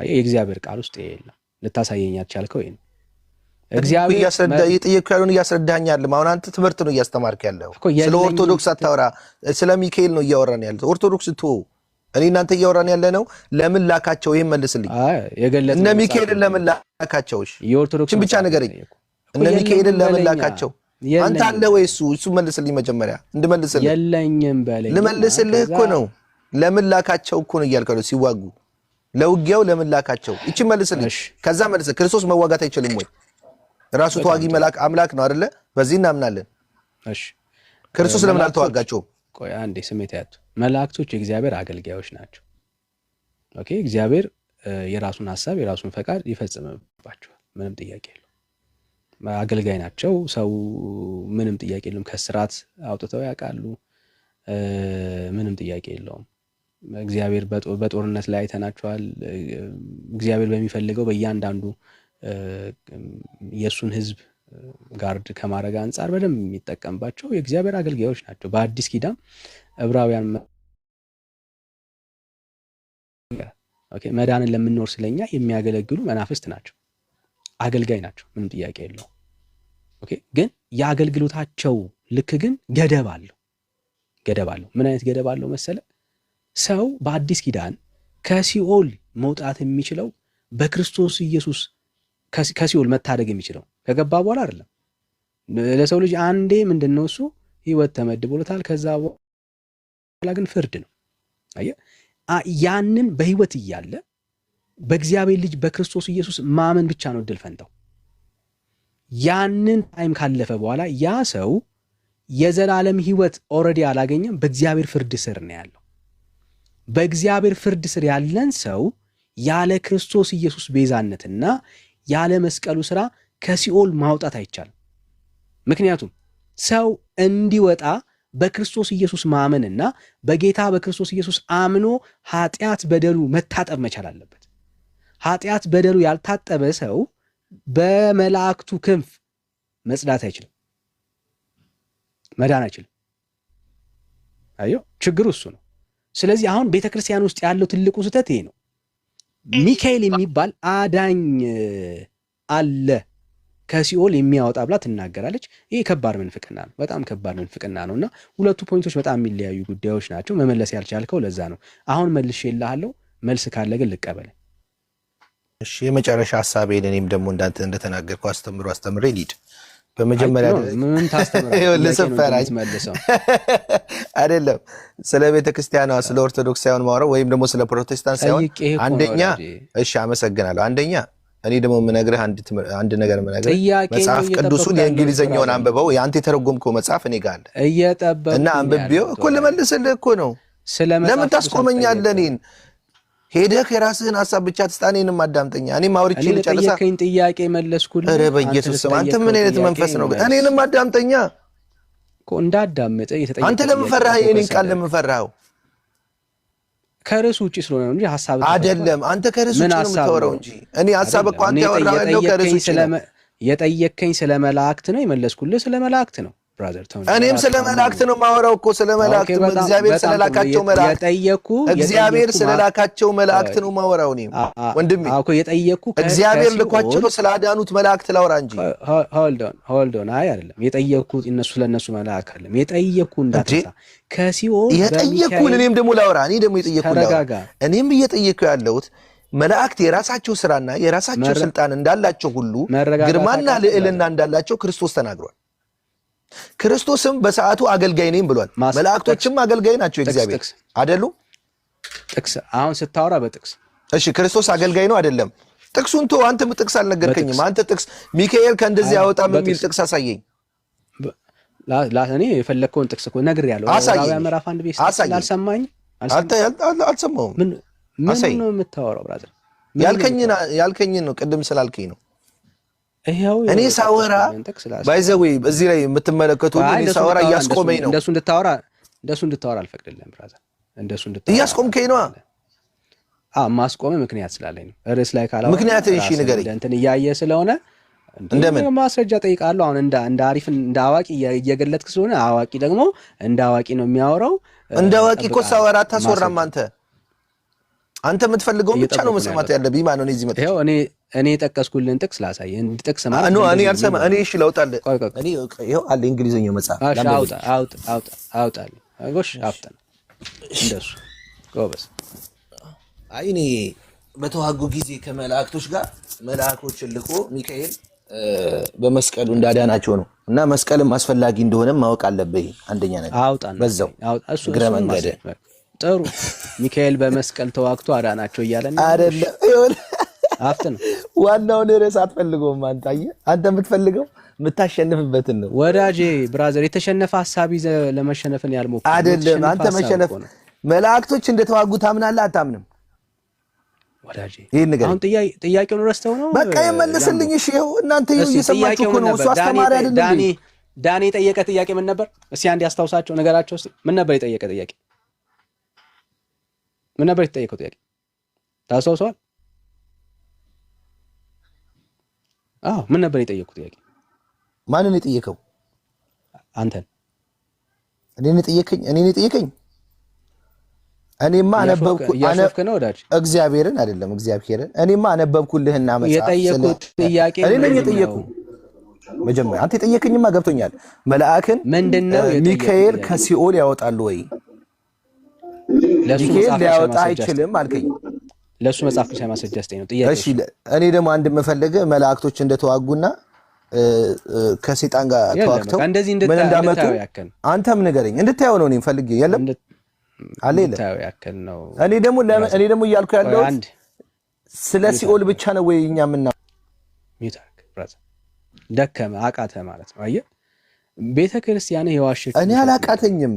የእግዚአብሔር ቃል ውስጥ የለም። ልታሳየኝ አልቻልከው? ይሄን እግዚአብሔር እየጠየቅኩ ያለውን እያስረዳኛል። አሁን አንተ ትምህርት ነው እያስተማርክ ያለው። ስለ ኦርቶዶክስ አታወራ፣ ስለ ሚካኤል ነው እያወራን ያለው። ኦርቶዶክስ እኔ እናንተ እያወራን ያለ ነው። ለምን ላካቸው? ይሄን መልስልኝ። እነ ሚካኤልን ለምን ላካቸው? እሺ ብቻ ንገረኝ። እነ ሚካኤልን ለምን ላካቸው? አንተ አለ ወይ? እሱ መልስልኝ። መጀመሪያ እንድመልስልህ የለኝም በለኝ። ልመልስልህ እኮ ነው። ለምን ላካቸው እኮ ነው እያልከው ነው። ሲዋጉ ለውጊያው ለምን ላካቸው? እቺ መልስልኝ። ከዛ መልስ። ክርስቶስ መዋጋት አይችልም ወይ? ራሱ ተዋጊ መልአክ አምላክ ነው አይደለ? በዚህ እናምናለን። እሺ ክርስቶስ ለምን አልተዋጋቸውም? ቆይ አንዴ ስሜት ያቱ መላእክቶች የእግዚአብሔር አገልጋዮች ናቸው። ኦኬ እግዚአብሔር የራሱን ሐሳብ የራሱን ፈቃድ ይፈጽምባቸዋል። ምንም ጥያቄ የለውም። አገልጋይ ናቸው። ሰው ምንም ጥያቄ የለውም። ከስራት አውጥተው ያውቃሉ። ምንም ጥያቄ የለውም። እግዚአብሔር በጦርነት ላይ አይተናቸዋል። እግዚአብሔር በሚፈልገው በእያንዳንዱ የእሱን ሕዝብ ጋርድ ከማድረግ አንጻር በደንብ የሚጠቀምባቸው የእግዚአብሔር አገልጋዮች ናቸው። በአዲስ ኪዳን ዕብራውያን መዳንን ለምንኖር ስለኛ የሚያገለግሉ መናፍስት ናቸው። አገልጋይ ናቸው። ምንም ጥያቄ የለው። ኦኬ ግን የአገልግሎታቸው ልክ ግን ገደብ አለው። ምን አይነት ገደብ አለው መሰለ? ሰው በአዲስ ኪዳን ከሲኦል መውጣት የሚችለው በክርስቶስ ኢየሱስ ከሲኦል መታደግ የሚችለው ከገባ በኋላ አይደለም። ለሰው ልጅ አንዴ ምንድነው እሱ ህይወት ተመድቦለታል። ከዛ በኋላ ግን ፍርድ ነው። አየህ ያንን በህይወት እያለ በእግዚአብሔር ልጅ በክርስቶስ ኢየሱስ ማመን ብቻ ነው እድል ፈንታው። ያንን ታይም ካለፈ በኋላ ያ ሰው የዘላለም ህይወት ኦልሬዲ አላገኘም፣ በእግዚአብሔር ፍርድ ስር ነው ያለው። በእግዚአብሔር ፍርድ ስር ያለን ሰው ያለ ክርስቶስ ኢየሱስ ቤዛነትና ያለ መስቀሉ ስራ ከሲኦል ማውጣት አይቻልም። ምክንያቱም ሰው እንዲወጣ በክርስቶስ ኢየሱስ ማመንና በጌታ በክርስቶስ ኢየሱስ አምኖ ኃጢአት በደሉ መታጠብ መቻል አለበት። ኃጢአት በደሉ ያልታጠበ ሰው በመላእክቱ ክንፍ መጽዳት አይችልም፣ መዳን አይችልም። አዮ ችግሩ እሱ ነው። ስለዚህ አሁን ቤተክርስቲያን ውስጥ ያለው ትልቁ ስህተት ይሄ ነው። ሚካኤል የሚባል አዳኝ አለ ከሲኦል የሚያወጣ ብላ ትናገራለች። ይሄ ከባድ ምንፍቅና ነው፣ በጣም ከባድ ምንፍቅና ነው። እና ሁለቱ ፖይንቶች በጣም የሚለያዩ ጉዳዮች ናቸው። መመለስ ያልቻልከው ለዛ ነው። አሁን መልሼልሃለሁ፣ መልስ ካለ ግን ልቀበል። እሺ የመጨረሻ ሐሳቤን እኔም ደግሞ እንዳንተ እንደተናገርኩ አስተምሬ ልሂድ። በመጀመሪያ ምን ታስተምራለህ? መልሰው አይደለም ስለ ቤተክርስቲያኗ ስለ ኦርቶዶክስ ሳይሆን ማውራው ወይም ደግሞ ስለ ፕሮቴስታንት ሳይሆን አንደኛ እሺ አመሰግናለሁ። አንደኛ እኔ ደግሞ የምነግርህ አንድ ነገር የምነግርህ መጽሐፍ ቅዱሱን የእንግሊዘኛውን አንብበው የአንተ የተረጎምከው መጽሐፍ እኔ ጋር አለ እና አንብቤው እኮ ልመልስልህ እኮ ነው። ለምን ታስቆመኛለህ? እኔን ሄደህ የራስህን ሐሳብ ብቻ ትስጣኔንም አዳምጠኛ። እኔም አውርቼ ልጨርሳ። ጠየቀኝ፣ ጥያቄ መለስኩልህ። ኧረ በኢየሱስ ስም አንተ ምን አይነት መንፈስ ነው? እኔንም አዳምጠኛ እኮ እንዳዳምጥ እየተጠየቀ አንተ ለምን ፈራህ? የኔን ቃል ለምን ፈራኸው? ከርዕሱ ውጪ ስለሆነ ነው እንጂ ሐሳብ አይደለም። አንተ ከርዕሱ ውጪ ነው የምታወራው እንጂ እኔ ሐሳብ እኮ አንተ ያወራው ያለው ከርዕሱ ውጪ ነው። የጠየቀኝ ስለ መላእክት ነው፣ የመለስኩልህ ስለ መላእክት ነው። ብራዘር ተው። እኔም ስለ መላእክት ነው የማወራው እኮ ስለ መላእክት እግዚአብሔር ስለላካቸው መላእክት እግዚአብሔር ስለላካቸው መላእክት ነው የማወራው። እኔም ወንድሜ እኮ የጠየኩ እግዚአብሔር ልኳቸው ስላዳኑት መላእክት ላውራ እንጂ ሆልድ ኦን አይ አይደለም የጠየኩ እነሱ ስለነሱ መላእክት አይደለም የጠየኩ እንዳትሳ ከሲኦል የጠየኩን እኔም ደግሞ ላውራ። እኔ ደግሞ የጠየኩ ላውራ። እኔም እየጠየኩ ያለሁት መላእክት የራሳቸው ስራና የራሳቸው ስልጣን እንዳላቸው ሁሉ ግርማና ልዕልና እንዳላቸው ክርስቶስ ተናግሯል። ክርስቶስም በሰዓቱ አገልጋይ ነኝ ብሏል። መላእክቶችም አገልጋይ ናቸው እግዚአብሔር አይደሉ? ጥቅስ አሁን ስታወራ በጥቅስ እሺ፣ ክርስቶስ አገልጋይ ነው አይደለም? ጥቅሱን ተው። አንተም ጥቅስ አልነገርከኝም። አንተ ጥቅስ ሚካኤል ከእንደዚህ ያወጣም የሚል ጥቅስ አሳየኝ። እኔ የፈለግከውን ጥቅስ እኮ ነግሬያለሁ። ዕብራውያን ምዕራፍ 1 ቤት ስላልሰማኝ አንተ አልሰማሁም። ምን ነው የምታወራው ብራዘር? ያልከኝን ነው ቅድም ስላልከኝ ነው። እኔ ሳወራ ባይዘዌ እዚህ ላይ የምትመለከቱ እኔ ሳወራ እያስቆመኝ ነው። እንደሱ እንድታወራ አልፈቅድልህም ብራዘር። እንደሱ እንድታወራ እያስቆምከኝ ነው። ማስቆም ምክንያት ስላለኝ ነው። ርዕስ ላይ ካላወራ ምክንያት እሺ ንገረኝ። እንትን እያየ ስለሆነ እንደምን ማስረጃ ጠይቃለሁ። አሁን እንደ አሪፍ እንደ አዋቂ እየገለጥክ ስለሆነ አዋቂ ደግሞ እንደ አዋቂ ነው የሚያወራው። እንደ አዋቂ እኮ ሳወራ አታስወራም አንተ የምትፈልገውን ብቻ ነው መስማት ያለብኝ። ማን ነው እዚህ መጣ? እኔ የጠቀስኩልን ጥቅስ ላሳይ። ጥቅስ ማለት ነው እኔ አልሰማ እኔ እሺ ላውጣልህ። እኔ ይሄው አለ እንግሊዘኛው መጽሐፍ አውጣልህ። ጎሽ አፍጠን እንደሱ ጎበዝ። አይ እኔ በተዋጉ ጊዜ ከመላእክቶች ጋር መልአኮችን ልኮ ሚካኤል በመስቀሉ እንዳዳናቸው ነው እና መስቀልም አስፈላጊ እንደሆነ ማወቅ አለብህ። አንደኛ ነገር አውጣን በዛው እግረ መንገድ ጥሩ ሚካኤል በመስቀል ተዋግቶ አዳናቸው እያለን አይደለም። አፍጥን ዋናውን ርዕስ አትፈልገውም አንተ። አንተ የምትፈልገው የምታሸንፍበትን ነው ወዳጄ ብራዘር። የተሸነፈ ሐሳብ ይዘህ ለመሸነፍን ያልሞከረ አይደለም። አንተ መሸነፍ መላእክቶች እንደተዋጉ ታምናለህ አታምንም? ወዳጄ ይሄን ነገር አሁን ጥያቄውን ረስተው ነው በቃ የመለስልኝ። እሺ ይኸው እናንተ እየሰማችሁ እኮ ነው። እሱ አስተማሪ አይደለም። ዳኒ የጠየቀ ጥያቄ ምን ነበር? እስኪ አንድ ያስታውሳቸው ነገራቸው። እስኪ ምን ነበር የጠየቀ ጥያቄ? ምን ነበር የተጠየቀው ጥያቄ? ታስታውሰዋል? ምን ነበር የጠየቁት ጥያቄ? ማንን የጠየቀው? አንተን። እኔን የጠየቀኝ? እኔማ አነበብኩ። ያሸፍክ ነው ወዳጅ። እግዚአብሔርን አይደለም እግዚአብሔርን። እኔማ አነበብኩልህና መጽሐፍ የጠየቁት ጥያቄ እኔ ነኝ የጠየቁ። መጀመሪያ አንተ የጠየቀኝማ ገብቶኛል። መልአክን ምንድነው ሚካኤል ከሲኦል ያወጣሉ ወይ? ሚካኤል ሊያወጣ አይችልም አልከኝ። ለሱ መጽሐፍ ቅዱስ ማስረጃ ነው ጥያቄ። እሺ እኔ ደግሞ አንድ የምፈልገው መላእክቶች እንደተዋጉና ከሰይጣን ጋር ተዋክተው ምን እንዳመጡ አንተም ንገረኝ። እንድታየው ነው እኔም ፈልጌ የለም አለለ እኔ ደግሞ እያልኩ ያለው ስለ ሲኦል ብቻ ነው ወይ እኛ ምንና ሚታክ ብራዘር ደከመ አቃተ ማለት ነው። አየህ ቤተክርስቲያን የዋሽክ እኔ አላቃተኝም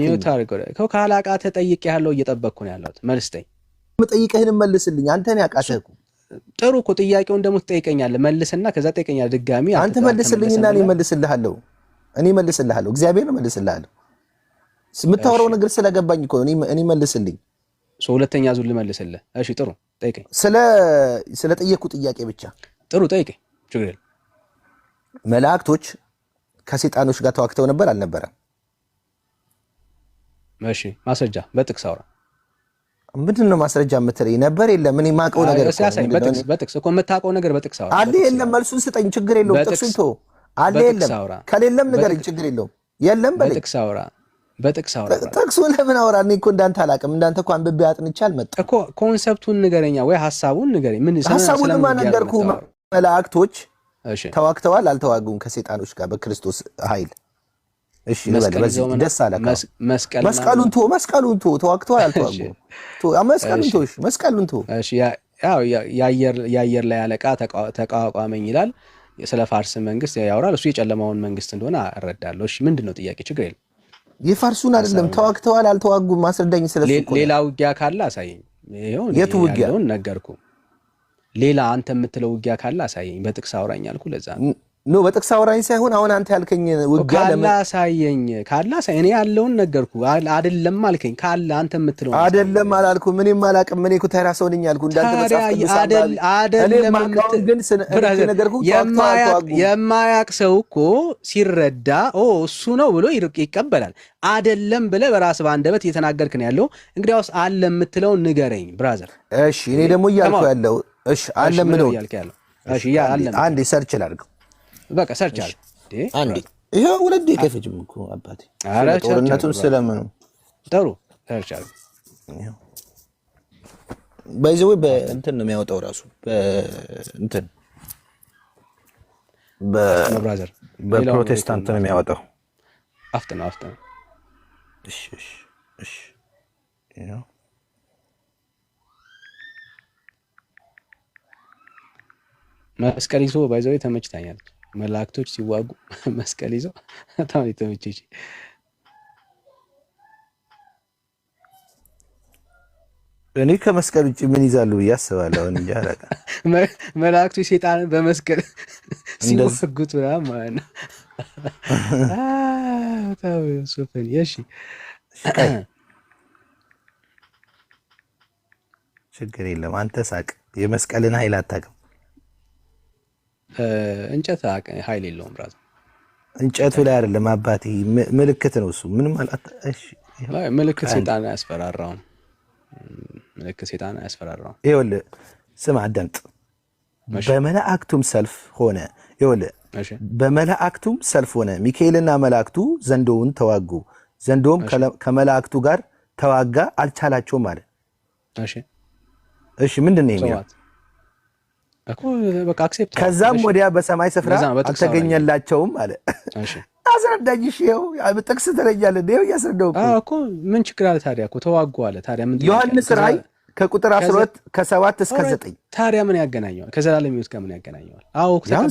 ሚታክ ካላቃተ ጠይቄ ያለው እየጠበቅኩ ነው ያለሁት። መልስ ጠይቅ መጠይቀህን መልስልኝ። አንተ ነው ያቃተህ። ጥሩ እኮ ጥያቄውን ደግሞ ትጠይቀኛለህ መልስና ከዛ ጠይቀኛለህ ድጋሚ አንተ መልስልኝና እኔ መልስልሃለሁ። እግዚአብሔር ነው መልስልሃለሁ። የምታወራው ነገር ስለገባኝ እኮ እኔ መልስልኝ። ሁለተኛ ዙር ልመልስልህ። እሺ ጥሩ ጠይቀኝ። ስለ ጠየቅኩ ጥያቄ ብቻ ጥሩ ጠይቀኝ። ችግር የለም። መላእክቶች ከሰይጣኖች ጋር ተዋክተው ነበር አልነበረም? እሺ ማስረጃ በጥቅስ አውራ። ምንድነው ማስረጃ የምትለኝ? ነበር የለም። እኔ ማቀው ነገር በጥቅስ እኮ የምታውቀው ነገር በጥቅስ አውራ። አለ የለም። መልሱን ስጠኝ። ችግር የለውም። ጥቅሱን ተው። አለ የለም። ከሌለም ንገረኝ። ችግር የለውም። የለም በለኝ። በጥቅስ አውራ። በጥቅስ አውራ። ጥቅሱን ለምን አውራ? እኔ እኮ እንዳንተ አላውቅም። እንዳንተ እኮ አንብቤ አጥንቼ አልመጣም እኮ። ኮንሰፕቱን ንገረኛ ወይ ሐሳቡን ንገረኝ። ምን ሐሳቡን ማነገርኩህ? መላእክቶች ተዋክተዋል አልተዋጉም ከሰይጣኖች ጋር በክርስቶስ ኃይል? እሺ በዚህ ደስ አለካ። መስቀሉን ተዋክተዋል አልተዋጉም? መስቀሉን እሺ ያው የአየር ላይ አለቃ ተቃዋቋመኝ ይላል። ስለ ፋርስ መንግስት ያወራል። እሱ የጨለማውን መንግስት እንደሆነ እረዳለሁ። እሺ ምንድነው ጥያቄ? ችግር የለም። የፋርሱን አይደለም ተዋክተዋል አልተዋጉም ማስረዳኝ። ስለሱ ሌላ ውጊያ ካለ አሳየኝ። ይሄው የቱ ውጊያ ነው ነገርኩ። ሌላ አንተ የምትለው ውጊያ ካለ አሳየኝ። በጥቅስ አውራኝ አልኩ። ለዛ ነው በጥቅስ አውራኝ ሳይሆን አሁን አንተ ያልከኝ ውጊያ ካለ አሳየኝ። እኔ ያለውን ነገርኩ። አይደለም አልከኝ። ካለ አንተ የምትለው አይደለም አላልኩም። እኔም አላቅም። እኔ እኮ ተራ ሰው ነኝ አልኩ። እንዳንተ መጽሐፍ አይደለም ነገርኩ። የማያቅ ሰው እኮ ሲረዳ እሱ ነው ብሎ ይቀበላል። አይደለም ብለህ በራስህ በአንደበት እየተናገርክ ነው ያለው። እንግዲያውስ አለ የምትለው ንገረኝ ብራዘር። እሺ እኔ ደግሞ እያልኩ ያለው እሺ አለ ምነው እያልክ ያለው? እሺ ያ አለ አንዴ ሰርች ላድርገው። በቃ ሰርች አለ አንዴ። ይሄው ሁለት ደቂቃ አይፈጅም እኮ አባቴ። ጦርነቱን ስለምን ጥሩ ሰርች አለ። ባይዘው በእንትን ነው የሚያወጣው ራሱ በእንትን ብራዘር በፕሮቴስታንት ነው የሚያወጣው። አፍጥነው። እሺ ይሄው መስቀል ይዞ ባይዘው ተመችታኛለች። መላእክቶች ሲዋጉ መስቀል ይዞ በጣም የተመቸች። እኔ ከመስቀል ውጭ ምን ይዛሉ ብዬ አስባለሁ። እንጃ አላውቅም። መላእክቶች ሰይጣንን በመስቀል ሲወጉት ምናምን ማለት ነው። በጣም ሱፈን። እሺ ችግር የለም። አንተ ሳቅ። የመስቀልን ኃይል አታውቅም። እንጨት ኃይል የለውም ብራዘር። እንጨቱ ላይ አይደለም አባቴ፣ ምልክት ነው እሱ። ምንም ማለት እሺ፣ ምልክት ሰይጣን አያስፈራራውም። ይኸውልህ ስማ አዳምጥ። በመላእክቱም ሰልፍ ሆነ ሚካኤልና መላእክቱ ዘንዶውን ተዋጉ፣ ዘንዶውም ከመላእክቱ ጋር ተዋጋ፣ አልቻላቸውም አለ። እሺ ምንድን ነው የሚለው? ከዛም ወዲያ በሰማይ ስፍራ አልተገኘላቸውም አለ። አስረዳኝ። ይኸው ጥቅስ ትለኛለህ። ይኸው እያስረዳሁ እኮ ምን ችግር አለ ታዲያ? እኮ ተዋጉ አለ። ታዲያ ምን ዮሐንስ ራእይ ከቁጥር 12 ከ7 እስከ 9 ታዲያ ምን ያገናኘዋል? ከዘላለም ሕይወት ጋር ምን ያገናኘዋል?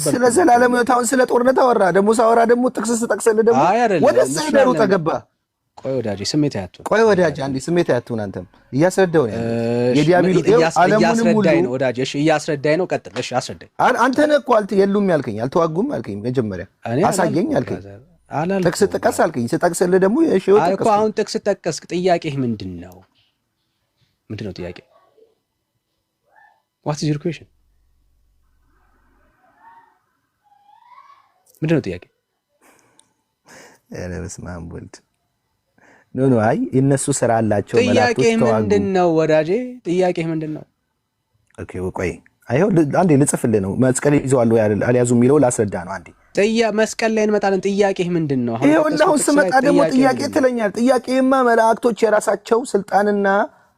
ስለ ዘላለም ሕይወት አሁን ስለ ጦርነት አወራ። ደግሞ ሳወራ ደግሞ ጥቅስ ስጠቅስልህ ደግሞ ወደ ሰይደሩ ተገባ። ቆይ ወዳጄ ስሜት አያቱን። ቆይ ወዳጄ አንዴ ስሜት አያቱን። አንተም እያስረዳው ነው የዲያብሎስ እያስረዳኝ ነው ወዳጄ። እሺ እያስረዳኝ ነው። ቀጥል። እሺ አስረዳኝ። አንተ ነህ እኮ የሉም ያልከኝ፣ አልተዋጉም አልከኝ። መጀመሪያ አሳየኝ አልከኝ፣ ጥቅስ ጥቀስ አልከኝ። ስጠቅስልህ ደግሞ እሺ እኮ አሁን ጥቅስ ጠቀስክ። ጥያቄህ ምንድን ነው? ምንድን ነው ጥያቄ? What is your question? ምንድን ነው ጥያቄ? ኧረ በስመ አብ ወልድ ኖ አይ እነሱ ስራ አላቸው። ጥያቄ ምንድን ነው ወዳጄ? ጥያቄ ምንድን ነው? ኦኬ ቆይ አይው አንዴ ልጽፍልህ ነው። መስቀል ይዘዋል አልያዙም የሚለው ላስረዳ ነው። አንዴ መስቀል ላይ እንመጣለን። ጥያቄ ምንድን ነው? ይኸውልህ አሁን ስመጣ ደግሞ ጥያቄ ትለኛል። ጥያቄማ መላእክቶች የራሳቸው ስልጣንና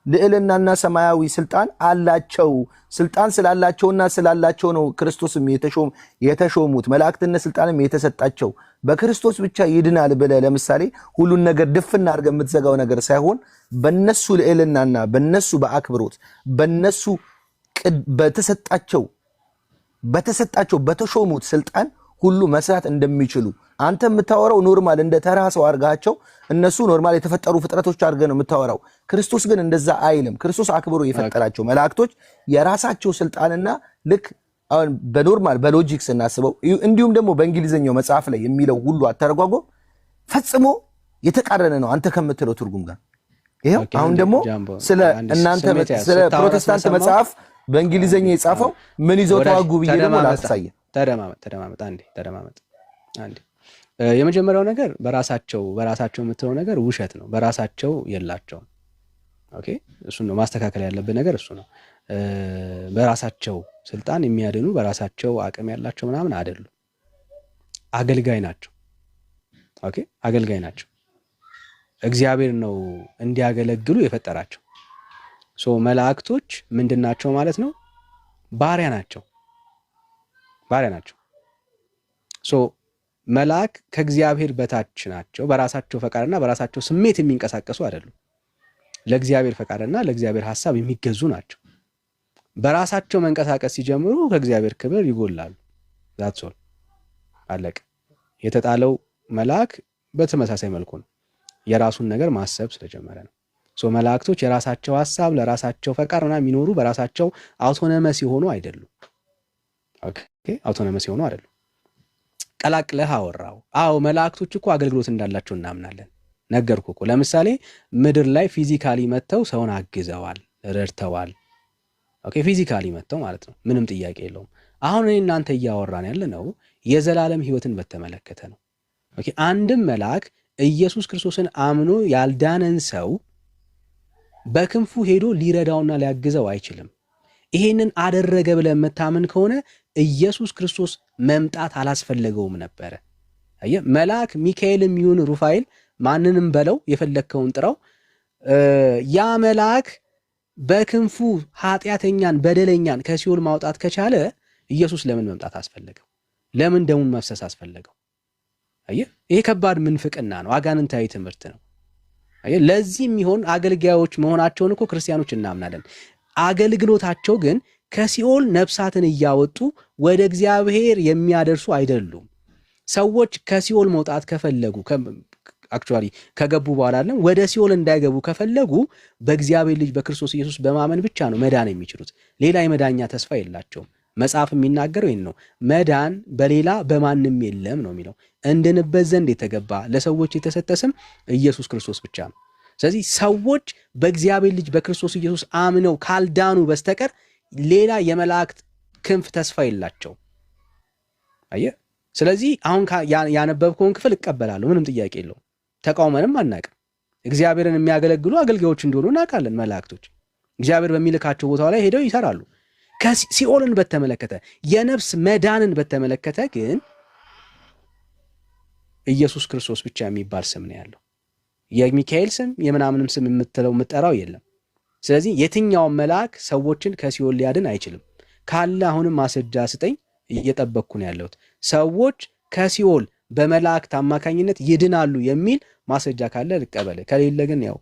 ልዕልናና ሰማያዊ ስልጣን አላቸው። ስልጣን ስላላቸው ነው ክርስቶስም የተሾሙት መላእክትና ስልጣንም የተሰጣቸው። በክርስቶስ ብቻ ይድናል ብለህ ለምሳሌ ሁሉን ነገር ድፍና አድርገህ የምትዘጋው ነገር ሳይሆን በነሱ ልዕልናና በነሱ በአክብሮት በነሱ በተሰጣቸው በተሾሙት ስልጣን ሁሉ መስራት እንደሚችሉ አንተ የምታወራው ኖርማል እንደ ተራ ሰው አድርጋቸው እነሱ ኖርማል የተፈጠሩ ፍጥረቶች አድርገህ ነው የምታወራው። ክርስቶስ ግን እንደዛ አይልም። ክርስቶስ አክብሮ የፈጠራቸው መላእክቶች የራሳቸው ስልጣንና ልክ አሁን በኖርማል በሎጂክስ እናስበው እንዲሁም ደግሞ በእንግሊዘኛው መጽሐፍ ላይ የሚለው ሁሉ አተረጓጎም ፈጽሞ የተቃረነ ነው አንተ ከምትለው ትርጉም ጋር። ይሄው አሁን ደግሞ ስለ እናንተ ስለ ፕሮቴስታንት መጽሐፍ በእንግሊዘኛ የጻፈው ምን ይዘው ተዋጉ ብዬ ደግሞ ላሳየ። ተደማመጥ አንዴ የመጀመሪያው ነገር በራሳቸው የምትለው ነገር ውሸት ነው። በራሳቸው የላቸውም። ኦኬ እሱ ነው ማስተካከል ያለብን ነገር እሱ ነው። በራሳቸው ስልጣን የሚያድኑ በራሳቸው አቅም ያላቸው ምናምን አይደሉም። አገልጋይ ናቸው። ኦኬ አገልጋይ ናቸው። እግዚአብሔር ነው እንዲያገለግሉ የፈጠራቸው። ሶ መላእክቶች ምንድናቸው ማለት ነው? ባሪያ ናቸው። ሶ መልአክ ከእግዚአብሔር በታች ናቸው። በራሳቸው ፈቃድና በራሳቸው ስሜት የሚንቀሳቀሱ አይደሉም። ለእግዚአብሔር ፈቃድና ለእግዚአብሔር ሐሳብ የሚገዙ ናቸው። በራሳቸው መንቀሳቀስ ሲጀምሩ ከእግዚአብሔር ክብር ይጎላሉ። ዛትስ ኦል አለቀ። የተጣለው መልአክ በተመሳሳይ መልኩ ነው። የራሱን ነገር ማሰብ ስለጀመረ ነው። ሶ መላእክቶች የራሳቸው ሐሳብ ለራሳቸው ፈቃድ ምናምን የሚኖሩ በራሳቸው አውቶኖመስ የሆኑ አይደሉም። ኦኬ አውቶኖመስ የሆኑ አይደሉም። ቀላቅለህ አወራው። አዎ መላእክቶች እኮ አገልግሎት እንዳላቸው እናምናለን። ነገርኩ እኮ። ለምሳሌ ምድር ላይ ፊዚካሊ መተው ሰውን አግዘዋል፣ ረድተዋል። ኦኬ ፊዚካሊ መተው ማለት ነው። ምንም ጥያቄ የለውም። አሁን እኔ እናንተ እያወራን ያለ ነው የዘላለም ህይወትን በተመለከተ ነው። ኦኬ አንድም መልአክ ኢየሱስ ክርስቶስን አምኖ ያልዳነን ሰው በክንፉ ሄዶ ሊረዳውና ሊያግዘው አይችልም። ይሄንን አደረገ ብለህ የምታምን ከሆነ ኢየሱስ ክርስቶስ መምጣት አላስፈለገውም ነበረ። አየ መልአክ ሚካኤልም ይሁን ሩፋኤል ማንንም በለው የፈለከውን ጥራው፣ ያ መልአክ በክንፉ ኃጢአተኛን በደለኛን ከሲኦል ማውጣት ከቻለ ኢየሱስ ለምን መምጣት አስፈለገው? ለምን ደሙን መፍሰስ አስፈለገው? አየ ይሄ ከባድ ምንፍቅና ነው፣ አጋንንታዊ ትምህርት ነው። አየ ለዚህ የሚሆን አገልጋዮች መሆናቸውን እኮ ክርስቲያኖች እናምናለን። አገልግሎታቸው ግን ከሲኦል ነፍሳትን እያወጡ ወደ እግዚአብሔር የሚያደርሱ አይደሉም። ሰዎች ከሲኦል መውጣት ከፈለጉ አክቹአሊ ከገቡ በኋላ አይደለም ወደ ሲኦል እንዳይገቡ ከፈለጉ በእግዚአብሔር ልጅ በክርስቶስ ኢየሱስ በማመን ብቻ ነው መዳን የሚችሉት። ሌላ የመዳኛ ተስፋ የላቸውም። መጽሐፍ የሚናገረው ይሄን ነው። መዳን በሌላ በማንም የለም ነው የሚለው። እንድንበት ዘንድ የተገባ ለሰዎች የተሰጠ ስም ኢየሱስ ክርስቶስ ብቻ ነው። ስለዚህ ሰዎች በእግዚአብሔር ልጅ በክርስቶስ ኢየሱስ አምነው ካልዳኑ በስተቀር ሌላ የመላእክት ክንፍ ተስፋ የላቸው። አየህ። ስለዚህ አሁን ያነበብከውን ክፍል እቀበላለሁ፣ ምንም ጥያቄ የለውም። ተቃውመንም አናውቅም። እግዚአብሔርን የሚያገለግሉ አገልጋዮች እንደሆኑ እናውቃለን። መላእክቶች እግዚአብሔር በሚልካቸው ቦታው ላይ ሄደው ይሰራሉ። ሲኦልን በተመለከተ የነፍስ መዳንን በተመለከተ ግን ኢየሱስ ክርስቶስ ብቻ የሚባል ስም ነው ያለው። የሚካኤል ስም የምናምንም ስም የምትጠራው የለም። ስለዚህ የትኛውም መልአክ ሰዎችን ከሲኦል ሊያድን አይችልም። ካለ አሁንም ማስረጃ ስጠኝ፣ እየጠበቅኩ ነው ያለሁት። ሰዎች ከሲኦል በመላእክት አማካኝነት ይድናሉ የሚል ማስረጃ ካለ ልቀበል፣ ከሌለ ግን ያው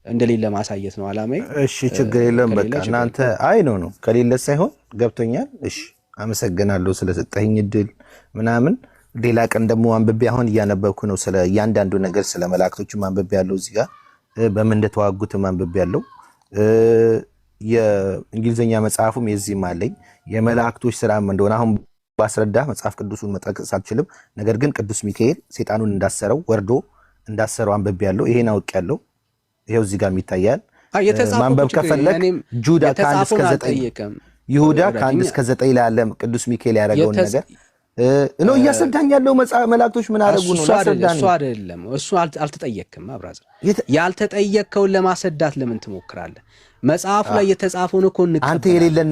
እንደሌለ ማሳየት ነው አላማዬ። እሺ ችግር የለም። በቃ እናንተ አይ ነው ከሌለ ሳይሆን ገብቶኛል። እሺ አመሰግናለሁ ስለሰጠኝ እድል ምናምን። ሌላ ቀን ደግሞ አንብቤ አሁን እያነበብኩ ነው ስለ እያንዳንዱ ነገር ስለ መላእክቶችም አንብቤ ያለው እዚህ ጋር በምን እንደተዋጉትም አንብቤ ያለው። የእንግሊዝኛ መጽሐፉም የዚህም አለኝ የመላእክቶች ስራም እንደሆነ አሁን ባስረዳ መጽሐፍ ቅዱሱን መጠቅስ አልችልም። ነገር ግን ቅዱስ ሚካኤል ሴጣኑን እንዳሰረው ወርዶ እንዳሰረው አንብቤ ያለው ይሄን አውቅ ያለው ይሄው እዚህ ጋር ይታያል። ማንበብ ከፈለክ ጁዳ ከ1 እስከ 9 ይሁዳ ከ1 እስከ 9 ላይ ያለ ቅዱስ ሚካኤል ያደረገውን ነገር ነው እያሰዳኝ ያለው መላእክቶች ምን አደረጉ ነው? እሱ አይደለም እሱ አልተጠየቅክም ብራዘር። ያልተጠየቅከውን ለማሰዳት ለምን ትሞክራለህ? መጽሐፉ ላይ የተጻፈውን እኮ አንተ የሌለን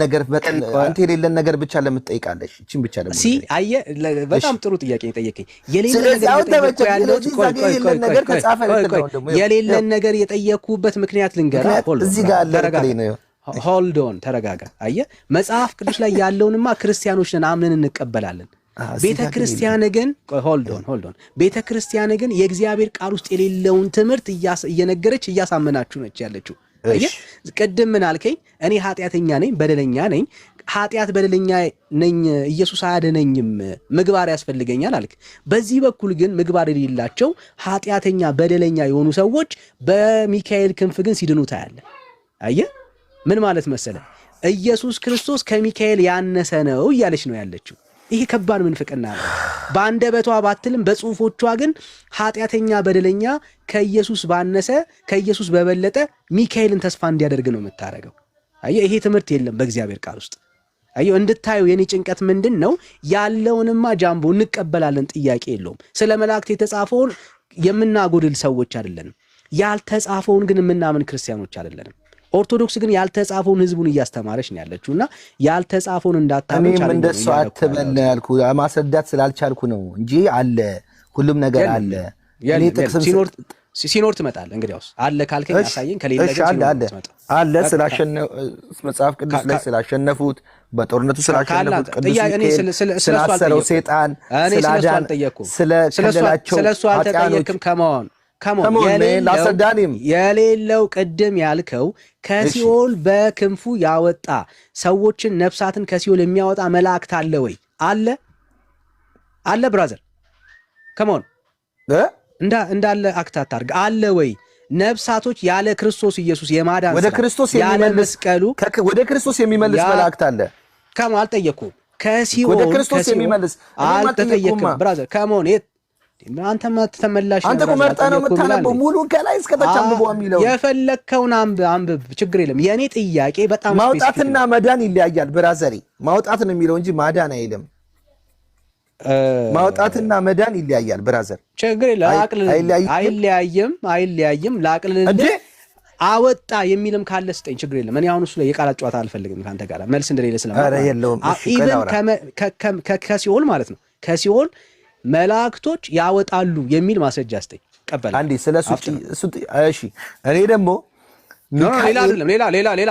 ነገር ብቻ ለምን ትጠይቃለሽ? እቺን ብቻ ለምን አየህ? በጣም ጥሩ ጥያቄ ጠየቀኝ። የሌለን ነገር የጠየቅኩበት ምክንያት ልንገርህ። ሆልድ ኦን ተረጋጋ። አየህ መጽሐፍ ቅዱስ ላይ ያለውንማ ክርስቲያኖች ነን አምነን እንቀበላለን። ቤተ ክርስቲያን ግን ሆልድ ኦን ቤተ ክርስቲያን ግን የእግዚአብሔር ቃል ውስጥ የሌለውን ትምህርት እየነገረች እያሳመናችሁ ነች ያለችው። አየህ ቅድም ምን አልከኝ? እኔ ኃጢአተኛ ነኝ በደለኛ ነኝ፣ ኃጢአት በደለኛ ነኝ፣ ኢየሱስ አያድነኝም፣ ምግባር ያስፈልገኛል አልክ። በዚህ በኩል ግን ምግባር የሌላቸው ኃጢአተኛ በደለኛ የሆኑ ሰዎች በሚካኤል ክንፍ ግን ሲድኑ ታያለህ። አየህ ምን ማለት መሰለ? ኢየሱስ ክርስቶስ ከሚካኤል ያነሰ ነው እያለች ነው ያለችው። ይሄ ከባድ ምንፍቅና ነው። በአንደበቷ ባትልም በጽሁፎቿ ግን ኃጢአተኛ በደለኛ ከኢየሱስ ባነሰ ከኢየሱስ በበለጠ ሚካኤልን ተስፋ እንዲያደርግ ነው የምታረገው። አየህ ይሄ ትምህርት የለም በእግዚአብሔር ቃል ውስጥ። አየህ እንድታዩ የኔ ጭንቀት ምንድን ነው? ያለውንማ ጃምቦ እንቀበላለን፣ ጥያቄ የለውም። ስለ መላእክት የተጻፈውን የምናጎድል ሰዎች አይደለንም። ያልተጻፈውን ግን የምናምን ክርስቲያኖች አይደለንም። ኦርቶዶክስ ግን ያልተጻፈውን ህዝቡን እያስተማረች ነው ያለችውና ያልተጻፈውን እንዳታመጭ እኔም እንደሱ አትበል ያልኩ ማስረዳት ስላልቻልኩ ነው እንጂ አለ ሁሉም ነገር አለ። እኔ ጥቅስ ሲኖር ትመጣለህ። እንግዲያውስ አለ ካልከኝ አሳየኝ። ከሌለ ግን አለ መጽሐፍ ቅዱስ ላይ ስላሸነፉት በጦርነቱ ስላሸነፉት ቅዱስ ስላሰረው ሰይጣን ስለሱ አልተጠየቅም። ከመሆን የሌለው ቅድም ያልከው ከሲኦል በክንፉ ያወጣ ሰዎችን ነፍሳትን ከሲኦል የሚያወጣ መላእክት አለ ወይ? አለ ብራዘር ከመሆን እንዳለ አክት አታርግ። አለ ወይ? ነፍሳቶች ያለ ክርስቶስ ኢየሱስ የማዳን ወደ ክርስቶስ የሚመልስ ወደ ክርስቶስ የሚመልስ መላእክት አለ። ከመሆን አልጠየኩም። ከሲኦል ወደ ክርስቶስ የሚመልስ አልተጠየቅም ብራዘር ከመሆን አንተ ተመላሽ አንተ ቆመርጣ ነው የምታነበው። ሙሉ ከላይ እስከ ታች አንብበው የሚለው የፈለከውን አንብብ፣ ችግር የለም። የኔ ጥያቄ በጣም ማውጣትና መዳን ይለያያል ብራዘሪ። ማውጣት ነው የሚለው እንጂ ማዳን አይልም። ማውጣትና መዳን ይለያያል ብራዘር። ችግር የለም። አይለያይም። ላቅልልህ አወጣ የሚልም ካለ ስጠኝ፣ ችግር የለም። እኔ አሁን እሱ ላይ የቃላት ጨዋታ አልፈልግም ካንተ ጋር መልስ እንደሌለ ከሲኦል ማለት ነው ከሲኦል መላእክቶች ያወጣሉ የሚል ማስረጃ አስተኝ ቀበል። አንዴ ስለሱ እሺ። እኔ ደግሞ ሌላ አይደለም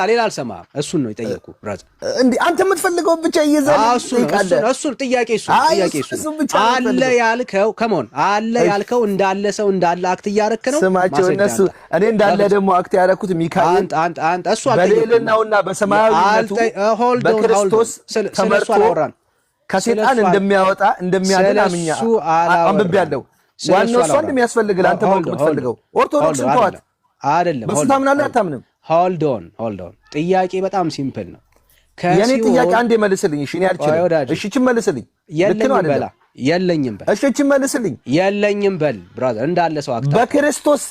ሌላ አልሰማህም። እሱን ነው የጠየቁ ብራዘር። እንዴ አንተ የምትፈልገው ብቻ ይዘህ እሱ ጥያቄ አለ ያልከው ከመሆን አለ ያልከው እንዳለ ሰው እንዳለ አክት እያረክ ነው። ስማቸው እነሱ እኔ እንዳለ ደግሞ አክት ያረኩት ሚካኤል አንተ እሱ በሌለናውና በሰማያዊነቱ በክርስቶስ ተመርቶ ከሰይጣን እንደሚያወጣ እንደሚያድን አምኛ አንብቤያለሁ። ዋናው እሷ እንደሚያስፈልግ አንተ ማወቅ የምትፈልገው ኦርቶዶክስን ተዋት አይደለም። በሱ ታምናለህ አታምንም? ሆልድ ኦን ጥያቄ በጣም ሲምፕል ነው። የኔ ጥያቄ አንዴ መልስልኝ። እሺ እኔ አልችልም። እሺ እቺ መልስልኝ። የለኝም በል። እሺ እቺ መልስልኝ። የለኝም በል ብራዘር። እንዳለ ሰው አክታ በክርስቶስ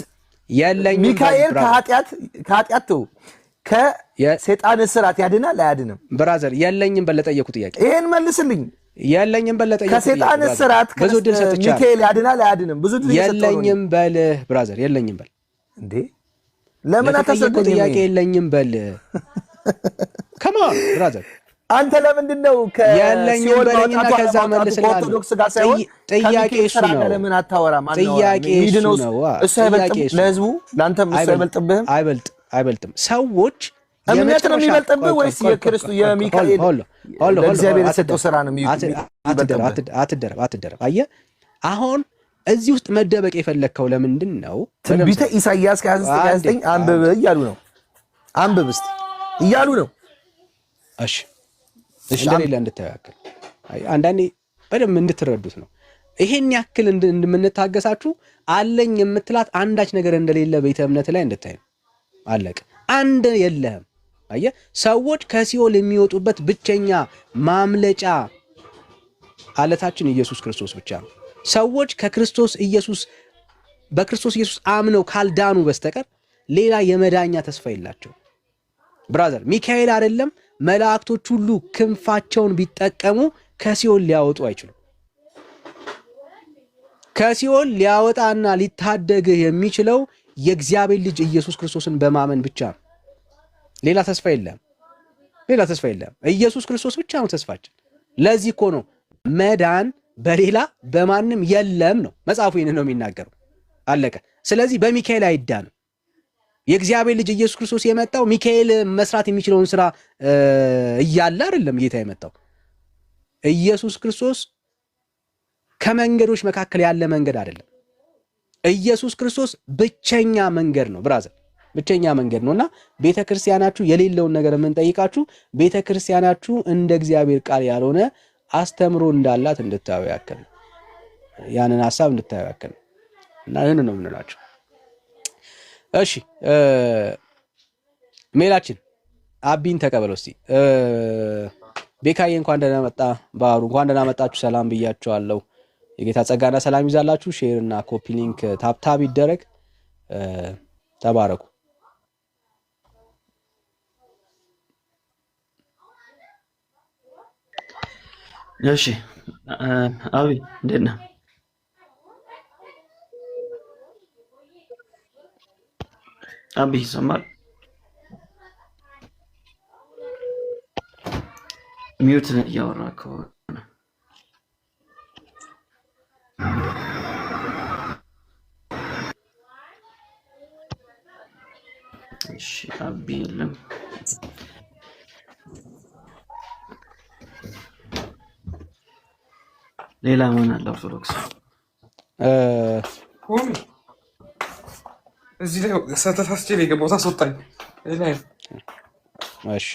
የለኝም ሚካኤል ከኃጢአት ከሰይጣን እስራት ያድናል አያድንም? ብራዘር የለኝም በል። ለጠየቁ ጥያቄ ይሄን መልስልኝ። የለኝም በል። ለጠየቁ ከሰይጣን እስራት ብዙ ድል ሰጥቻለሁ። ሚካኤል ያድናል አያድንም? ብዙ ድል ሰጥቻለሁ። የለኝም በል ብራዘር። የለኝም በል። እንዴ ለምን አታስረዳኝ? ጥያቄ የለኝም በል። ከማን ብራዘር አንተ ለምንድን ነው የለኝም በለኝና ከዛ መልስልኝ። ኦርቶዶክስ ጋር ሳይሆን ጥያቄ እሱ ነው። ለምን አታወራም? ጥያቄ እሱ ነው። እሱ አይበልጥም ለህዝቡ? ለአንተም እሱ አይበልጥብህም? አይበልጥም። ሰዎች እምነት ነው የሚበልጥብህ ወይስ የክርስቶስ የሚካኤል ለእግዚአብሔር የሰጠው ስራ ነው የሚበልጥብህ? አትደረብ። አየህ አሁን እዚህ ውስጥ መደበቅ የፈለግከው ለምንድን ነው? ትንቢተ ኢሳይያስ 29 አንብብ እያሉ ነው። አንብብ እስቲ እያሉ ነው። እሺ እንደሌለ እንድታዩ ያክል አንዳንዴ በደንብ እንድትረዱት ነው። ይሄን ያክል እንደምንታገሳችሁ አለኝ የምትላት አንዳች ነገር እንደሌለ ቤተ እምነት ላይ እንድታይ ነው። አለቀ። አንድ የለህም። አየህ ሰዎች ከሲኦል የሚወጡበት ብቸኛ ማምለጫ አለታችን ኢየሱስ ክርስቶስ ብቻ ነው። ሰዎች በክርስቶስ ኢየሱስ አምነው ካልዳኑ በስተቀር ሌላ የመዳኛ ተስፋ የላቸው። ብራዘር ሚካኤል አይደለም መላእክቶች ሁሉ ክንፋቸውን ቢጠቀሙ ከሲኦል ሊያወጡ አይችሉም። ከሲኦል ሊያወጣና ሊታደግህ የሚችለው የእግዚአብሔር ልጅ ኢየሱስ ክርስቶስን በማመን ብቻ ነው። ሌላ ተስፋ የለም። ሌላ ተስፋ የለም። ኢየሱስ ክርስቶስ ብቻ ነው ተስፋችን። ለዚህ እኮ ነው መዳን በሌላ በማንም የለም ነው መጽሐፉ። ይህን ነው የሚናገረው። አለቀ። ስለዚህ በሚካኤል አይዳንም። የእግዚአብሔር ልጅ ኢየሱስ ክርስቶስ የመጣው ሚካኤል መስራት የሚችለውን ስራ እያለ አይደለም ጌታ የመጣው። ኢየሱስ ክርስቶስ ከመንገዶች መካከል ያለ መንገድ አይደለም። ኢየሱስ ክርስቶስ ብቸኛ መንገድ ነው ብራዘር፣ ብቸኛ መንገድ ነውና ቤተክርስቲያናችሁ የሌለውን ነገር የምንጠይቃችሁ ቤተክርስቲያናችሁ እንደ እግዚአብሔር ቃል ያልሆነ አስተምሮ እንዳላት እንድታዩ ያክል ያንን ሐሳብ እንድታዩ ያክል እና ይሄን ነው የምንላችሁ። እሺ ሜላችን አቢን ተቀበለው እስቲ። ቤካዬ እንኳን ደህና መጣ። ባህሩ እንኳን ደህና መጣችሁ። ሰላም ብያችኋለሁ። የጌታ ጸጋና ሰላም ይዛላችሁ። ሼር እና ኮፒ ሊንክ ታፕታብ ይደረግ። ተባረኩ። እሺ አቢ እንዴት ነህ? አቢ ይሰማል? ሚውት ነህ እያወራህ ከሆነ እሺ አቢ የለም። ሌላ ማን አለ? ኦርቶዶክስ ቆሚ እዚህ ላይ ተሳስቼ ነው የገባሁት። አስወጣኝ። እሺ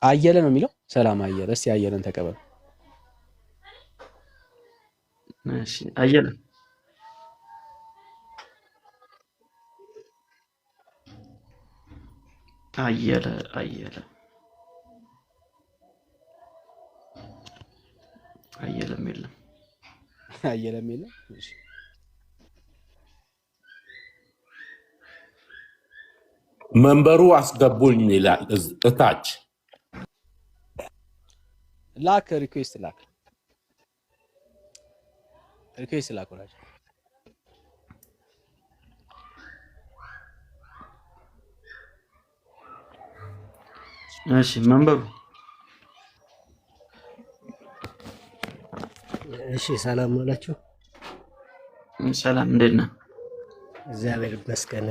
አየለ ነው የሚለው። ሰላም አየለ። እስቲ አየለን ተቀበል። እሺ አየለ አየለ አየለ አየለም የለም። አየለም የለም። እሺ መንበሩ አስገቡኝ ይላል እታች። ላክ ሪኩዌስት ላክ ወላጅ። እሺ መንበሩ እሺ ሰላም ዋላችሁ። ሰላም እንዴት ነህ? እግዚአብሔር ይመስገን።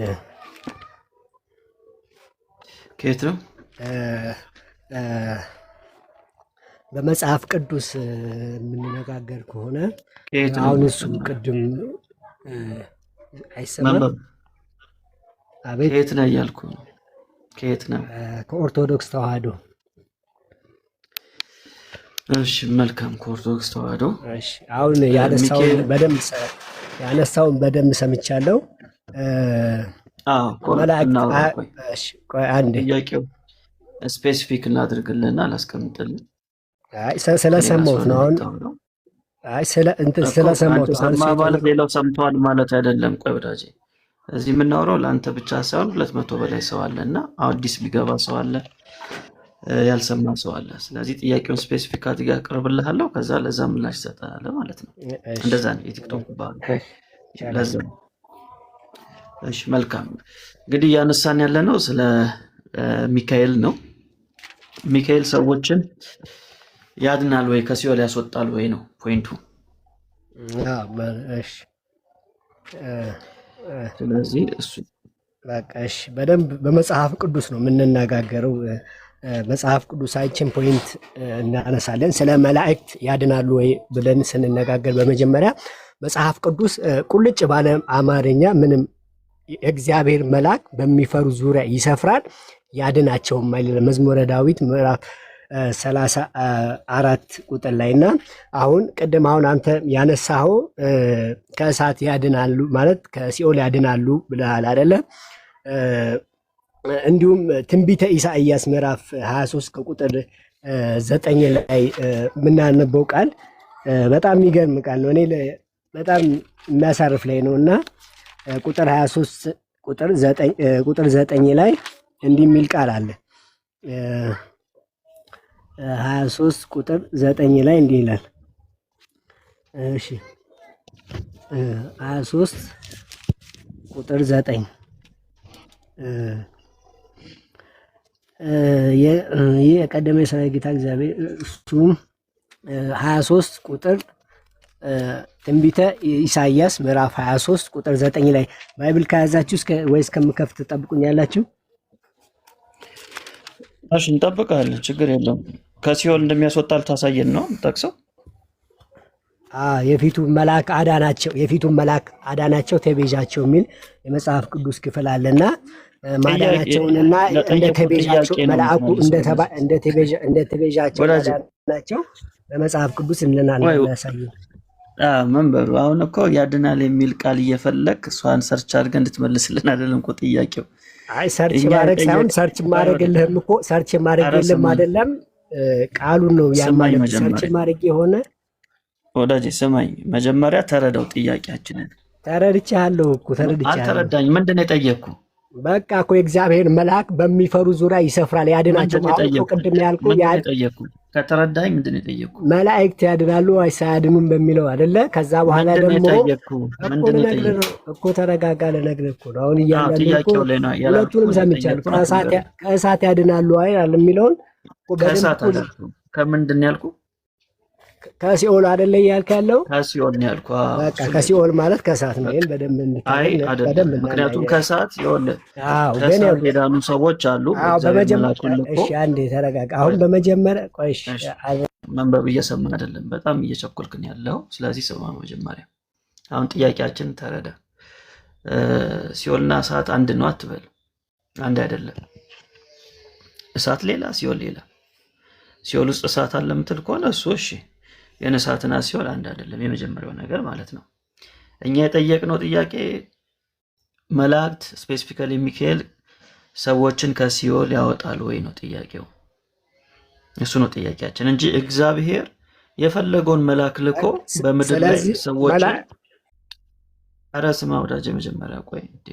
ከየት ነው? በመጽሐፍ ቅዱስ የምንነጋገር ከሆነ አሁን እሱ ቅድም አይሰማም። አቤት ከየት ነው እያልኩ ነው። ከየት ነው? ከኦርቶዶክስ ተዋህዶ። እሺ መልካም፣ ከኦርቶዶክስ ተዋህዶ። እሺ አሁን ያነሳውን በደንብ ሰምቻለሁ። አንዴ ጥያቄው ስፔሲፊክ እናድርግልና አላስቀምጥልን። ስለሰማሁት ነው። አሁን ስለሰማሁት ማለት ሌላው ሰምተዋል ማለት አይደለም። ቆይ ወዳጄ፣ እዚህ የምናወራው ለአንተ ብቻ ሳይሆን 200 በላይ ሰው አለ እና አዲስ ቢገባ ሰው አለ፣ ያልሰማ ሰው አለ። ስለዚህ ጥያቄውን ስፔሲፊክ አድርጌ አቀርብልሃለሁ፣ ከዛ ለዛ ምላሽ ትሰጣለህ ማለት ነው። እንደዛ ነው የቲክቶክ ባህል። ለዛ እሺ መልካም። እንግዲህ ያነሳን ያለ ነው ስለ ሚካኤል ነው። ሚካኤል ሰዎችን ያድናል ወይ ከሲኦል ያስወጣል ወይ ነው ፖይንቱ። ስለዚህ እሱ በቃ እሺ፣ በደንብ በመጽሐፍ ቅዱስ ነው የምንነጋገረው። መጽሐፍ ቅዱሳችን ፖይንት እናነሳለን። ስለ መላእክት ያድናሉ ወይ ብለን ስንነጋገር በመጀመሪያ መጽሐፍ ቅዱስ ቁልጭ ባለ አማርኛ ምንም የእግዚአብሔር መልአክ በሚፈሩ ዙሪያ ይሰፍራል ያድናቸውም አይደለም። መዝሙረ ዳዊት ምዕራፍ 34 ቁጥር ላይና አሁን ቅድም አሁን አንተ ያነሳኸው ከእሳት ያድናሉ ማለት ከሲኦል ያድናሉ ብለሃል አይደለ? እንዲሁም ትንቢተ ኢሳይያስ ምዕራፍ 23 ከቁጥር 9 ላይ የምናነበው ቃል በጣም የሚገርም ቃል ነው። እኔ በጣም የሚያሳርፍ ላይ ነው እና ቁጥር 23 ቁጥር 9 ላይ እንዲህ የሚል ቃል አለ። 23 ቁጥር 9 ላይ እንዲህ ይላል፣ እሺ 23 ቁጥር 9 ይህ የቀደመ የሰራዊት ጌታ እግዚአብሔር እሱም 23 ቁጥር ትንቢተ ኢሳይያስ ምዕራፍ 23 ቁጥር 9 ላይ ባይብል ከያዛችሁ ወይስ ከምከፍት ትጠብቁኛላችሁ? እሺ እንጠብቃለን፣ ችግር የለውም። ከሲኦል እንደሚያስወጣ ልታሳየን ነው ጠቅሰው። የፊቱን መልአክ አዳናቸው ተቤዣቸው የሚል የመጽሐፍ ቅዱስ ክፍል አለና ማዳናቸውንና እንደ ተቤዣቸው መልአኩ እንደ ተቤዣቸው ማዳናቸው በመጽሐፍ ቅዱስ እንናያሳዩ። መንበሩ አሁን እኮ ያድናል የሚል ቃል እየፈለግ እሷን ሰርች አድርገህ እንድትመልስልን አይደለም እኮ ጥያቄው። አይ ሰርች ማድረግ ሳይሆን ሰርች ማድረግልህም እኮ ሰርች ማድረግልህም አይደለም ቃሉን ነው ያማለት። ሰርች ማድረግ የሆነ ወዳጄ ስማኝ፣ መጀመሪያ ተረዳው ጥያቄያችንን። ተረድቻለሁ እኮ ተረድቻለሁ። አልተረዳኝ። ምንድን ነው የጠየቅኩ? በቃ እኮ የእግዚአብሔር መልአክ በሚፈሩ ዙሪያ ይሰፍራል ያድናቸው። ቅድም ያልኩ ከተረዳኝ ምንድን ነው የጠየቅኩ? መላእክት ያድናሉ ወይስ አያድኑም በሚለው አይደለ? ከዛ በኋላ ደግሞ እኮ ተረጋጋ፣ ልነግርህ እኮ ነው። አሁን እያንዳንዱ ሁለቱንም ሰምቻለሁ። ከእሳት ያድናሉ አይደል የሚለውን ከእሳት ከምንድን ነው ያልኩ? ከሲኦል አይደለ እያልክ ያለው? ከሲኦል ነው ያልኩ። በቃ ከሲኦል ማለት ከእሳት ነው። ይሄን በደንብ እንድታደም ምክንያቱም ከእሳት ይኸውልህ ከእሳት የዳኑ ሰዎች አሉ። እሺ አንዴ ተረጋጋ። አሁን በመጀመሪያ ቆይ መንበብ እየሰማ አይደለም፣ በጣም እየቸኮልክ ነው ያለው። ስለዚህ ስማ መጀመሪያ። አሁን ጥያቄያችን ተረዳ። ሲኦልና እሳት አንድ ነው አትበል። አንድ አይደለም። እሳት ሌላ፣ ሲኦል ሌላ። ሲኦል ውስጥ እሳት አለ የምትል ከሆነ እሱ እሺ፣ የእሳትና ሲኦል አንድ አይደለም። የመጀመሪያው ነገር ማለት ነው። እኛ የጠየቅነው ጥያቄ መላእክት ስፔሲፊካሊ ሚካኤል ሰዎችን ከሲኦል ያወጣሉ ወይ ነው ጥያቄው። እሱ ነው ጥያቄያችን እንጂ እግዚአብሔር የፈለገውን መልአክ ልኮ በምድር ላይ ሰዎችን ኧረ ስማ ወዳጄ መጀመሪያ ቆይ እንዴ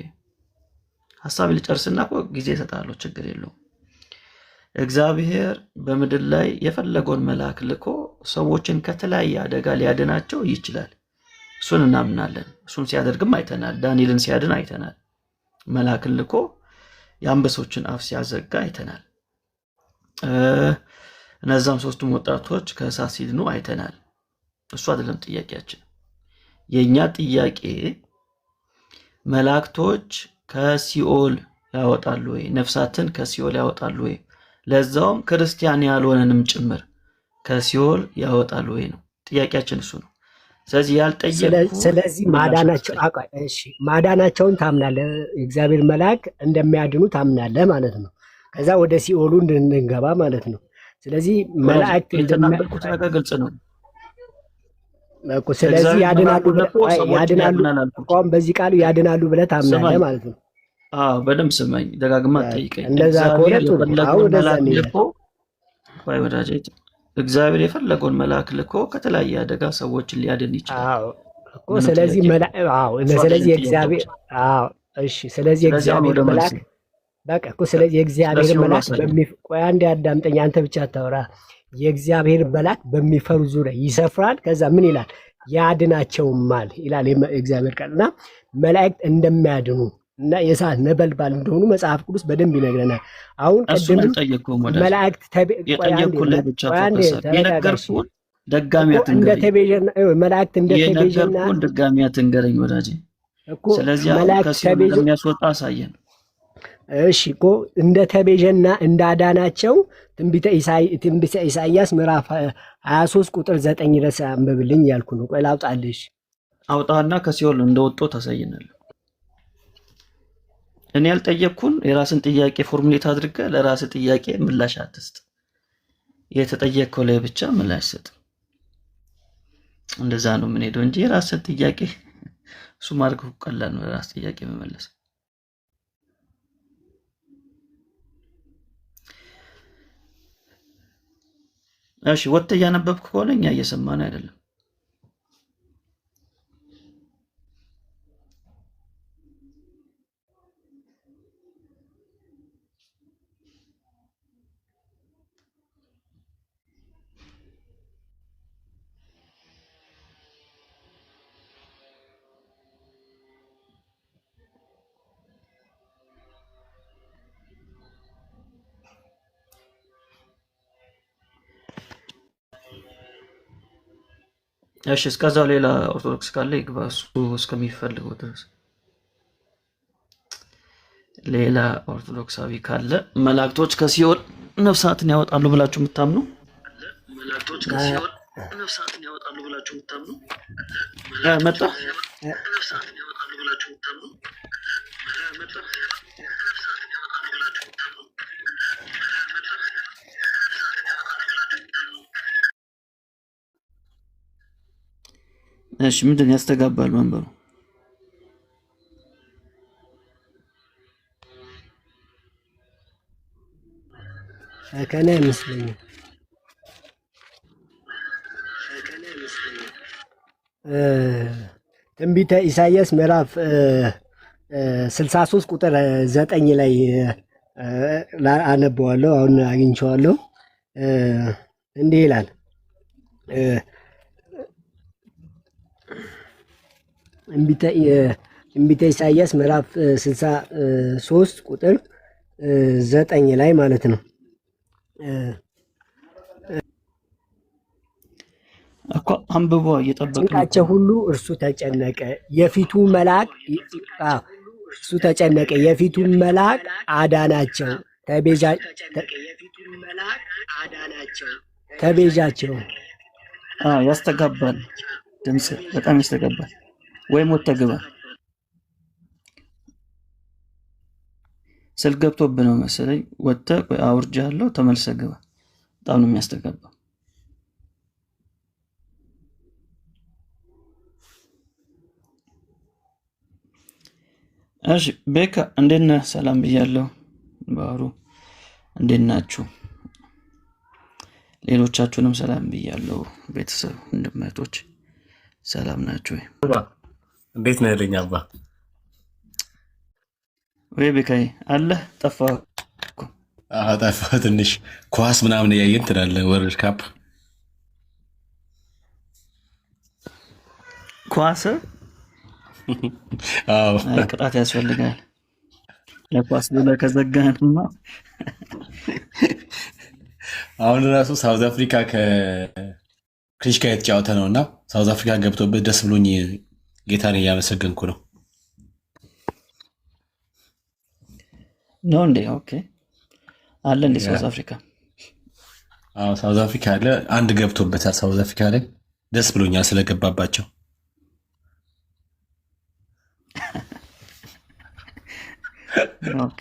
ሐሳብ ልጨርስና እኮ ጊዜ እሰጥሃለሁ፣ ችግር የለውም። እግዚአብሔር በምድር ላይ የፈለገውን መልአክ ልኮ ሰዎችን ከተለያየ አደጋ ሊያድናቸው ይችላል። እሱን እናምናለን። እሱን ሲያደርግም አይተናል። ዳንኤልን ሲያድን አይተናል። መልአክን ልኮ የአንበሶችን አፍ ሲያዘጋ አይተናል። እነዛም ሶስቱም ወጣቶች ከእሳት ሲድኑ አይተናል። እሱ አይደለም ጥያቄያችን። የእኛ ጥያቄ መላእክቶች ከሲኦል ያወጣሉ ወይ? ነፍሳትን ከሲኦል ያወጣሉ ወይ? ለዛውም ክርስቲያን ያልሆነንም ጭምር ከሲኦል ያወጣሉ ወይ ነው ጥያቄያችን። እሱ ነው። ስለዚህ ስለዚህ ማዳናቸውን ታምናለህ፣ የእግዚአብሔር መልአክ እንደሚያድኑ ታምናለህ ማለት ነው። ከዛ ወደ ሲኦሉ እንድንገባ ማለት ነው። ስለዚህ መላእክት የተናገርኩት ነገር ግልጽ ነው እኮ። ስለዚህ ያድናሉ እንኳን በዚህ ቃሉ ያድናሉ ብለህ ታምናለህ ማለት ነው። በደምብ ስማኝ፣ ደጋግማ ጠይቀኝ። እንደዛ ከሆነ እግዚአብሔር የፈለገውን መልአክ ልኮ ከተለያየ አደጋ ሰዎችን ሊያድን ይችላል እኮ። ስለዚህ እግዚአብሔር ስለዚህ የእግዚአብሔር መልአክ በቃ እኮ ስለዚህ የእግዚአብሔር መልአክ ቆይ አንዴ አዳምጠኝ፣ አንተ ብቻ አታውራ። የእግዚአብሔር መልአክ በሚፈሩ ዙሪያ ይሰፍራል። ከዛ ምን ይላል? ያድናቸውማል ይላል የእግዚአብሔር ቃል። እና መላእክት እንደሚያድኑ እና የእሳት ነበልባል እንደሆኑ መጽሐፍ ቅዱስ በደንብ ይነግረናል። አሁን ቅድም መላእክት መላእክት እንደተቤዠና ድጋሚ አትንገረኝ ወዳጄ። ስለዚህ ከሲኦል እንደሚያስወጣ አሳየን። እሺ እኮ እንደተቤዠና እንዳዳናቸው ትንቢተ ኢሳይያስ ምዕራፍ 23 ቁጥር 9 ድረስ አንብብልኝ ያልኩ ነው። ቆይ ላውጣልሽ። አውጣና ከሲኦል እንደወጡ ታሳየናል። እኔ ያልጠየቅኩን የራስን ጥያቄ ፎርሙሌት አድርገህ ለራስ ጥያቄ ምላሽ አትስጥ። የተጠየቅከው ላይ ብቻ ምላሽ ስጥ። እንደዛ ነው የምንሄደው እንጂ የራስን ጥያቄ እሱ ማድረግ ቀላል ነው። የራስ ጥያቄ መመለስ እሺ። ወጥተህ እያነበብክ ከሆነ እኛ እየሰማን አይደለም። እሺ እስከዛው ሌላ ኦርቶዶክስ ካለ ይግባ እሱ እስከሚፈልገው ድረስ። ሌላ ኦርቶዶክሳዊ ካለ መላእክቶች ከሲኦል ነፍሳትን ያወጣሉ ብላችሁ የምታምኑ? መላእክቶች ከሲኦል ነፍሳትን ያወጣሉ ብላችሁ የምታምኑ? መጣ ነፍሳትን ያወጣሉ ብላችሁ የምታምኑ? መጣ እሺ ምንድን ያስተጋባል መንበሩ? ከኔ አይመስለኝም። ትንቢተ ኢሳይያስ ምዕራፍ 63 ቁጥር 9 ላይ አነበዋለሁ። አሁን አግኝቼዋለሁ። እንዲህ ይላል ትንቢተ ኢሳይያስ ምዕራፍ 63 ቁጥር 9 ላይ ማለት ነው። እኮ አንብቦ እየጠበቀ ጭንቃቸው ሁሉ እርሱ ተጨነቀ፣ የፊቱ መልአክ እርሱ ተጨነቀ፣ የፊቱ መልአክ አዳናቸው፣ ተቤዣቸው። ያስተጋባል፣ ድምፅ በጣም ያስተጋባል። ወይም ወጥተህ ግባ። ስልክ ገብቶብህ ነው መሰለኝ። ወጥተህ አውርጃለሁ፣ ተመልሰህ ግባ። በጣም ነው የሚያስተጋባው። እሺ ቤካ እንዴት ነህ? ሰላም ብያለሁ። ባህሩ እንዴት ናችሁ? ሌሎቻችሁንም ሰላም ብያለሁ። ቤተሰብ ወንድሞች ሰላም ናችሁ ወይ? እንዴት ነህ ልኝ አባ? ወይ ቤካዬ አለህ? ጠፋህ እኮ። ጠፋህ ትንሽ ኳስ ምናምን እያየን ትላለህ። ወርልድ ካፕ ኳስ አዎ ቅጣት ያስፈልጋል። ለኳስ ብለህ ከዘጋህማ አሁን ራሱ ሳውዝ አፍሪካ ከክሪሽ ጋር የተጫወተ ነው እና ሳውዝ አፍሪካ ገብቶበት ደስ ብሎኝ ጌታን እያመሰገንኩ ነው። ነው እንዴ? ኦኬ አለ እንዴ ሳውዝ አፍሪካ? አዎ ሳውዝ አፍሪካ አለ። አንድ ገብቶበታል ሳውዝ አፍሪካ ላይ። ደስ ብሎኛል ስለገባባቸው። ኦኬ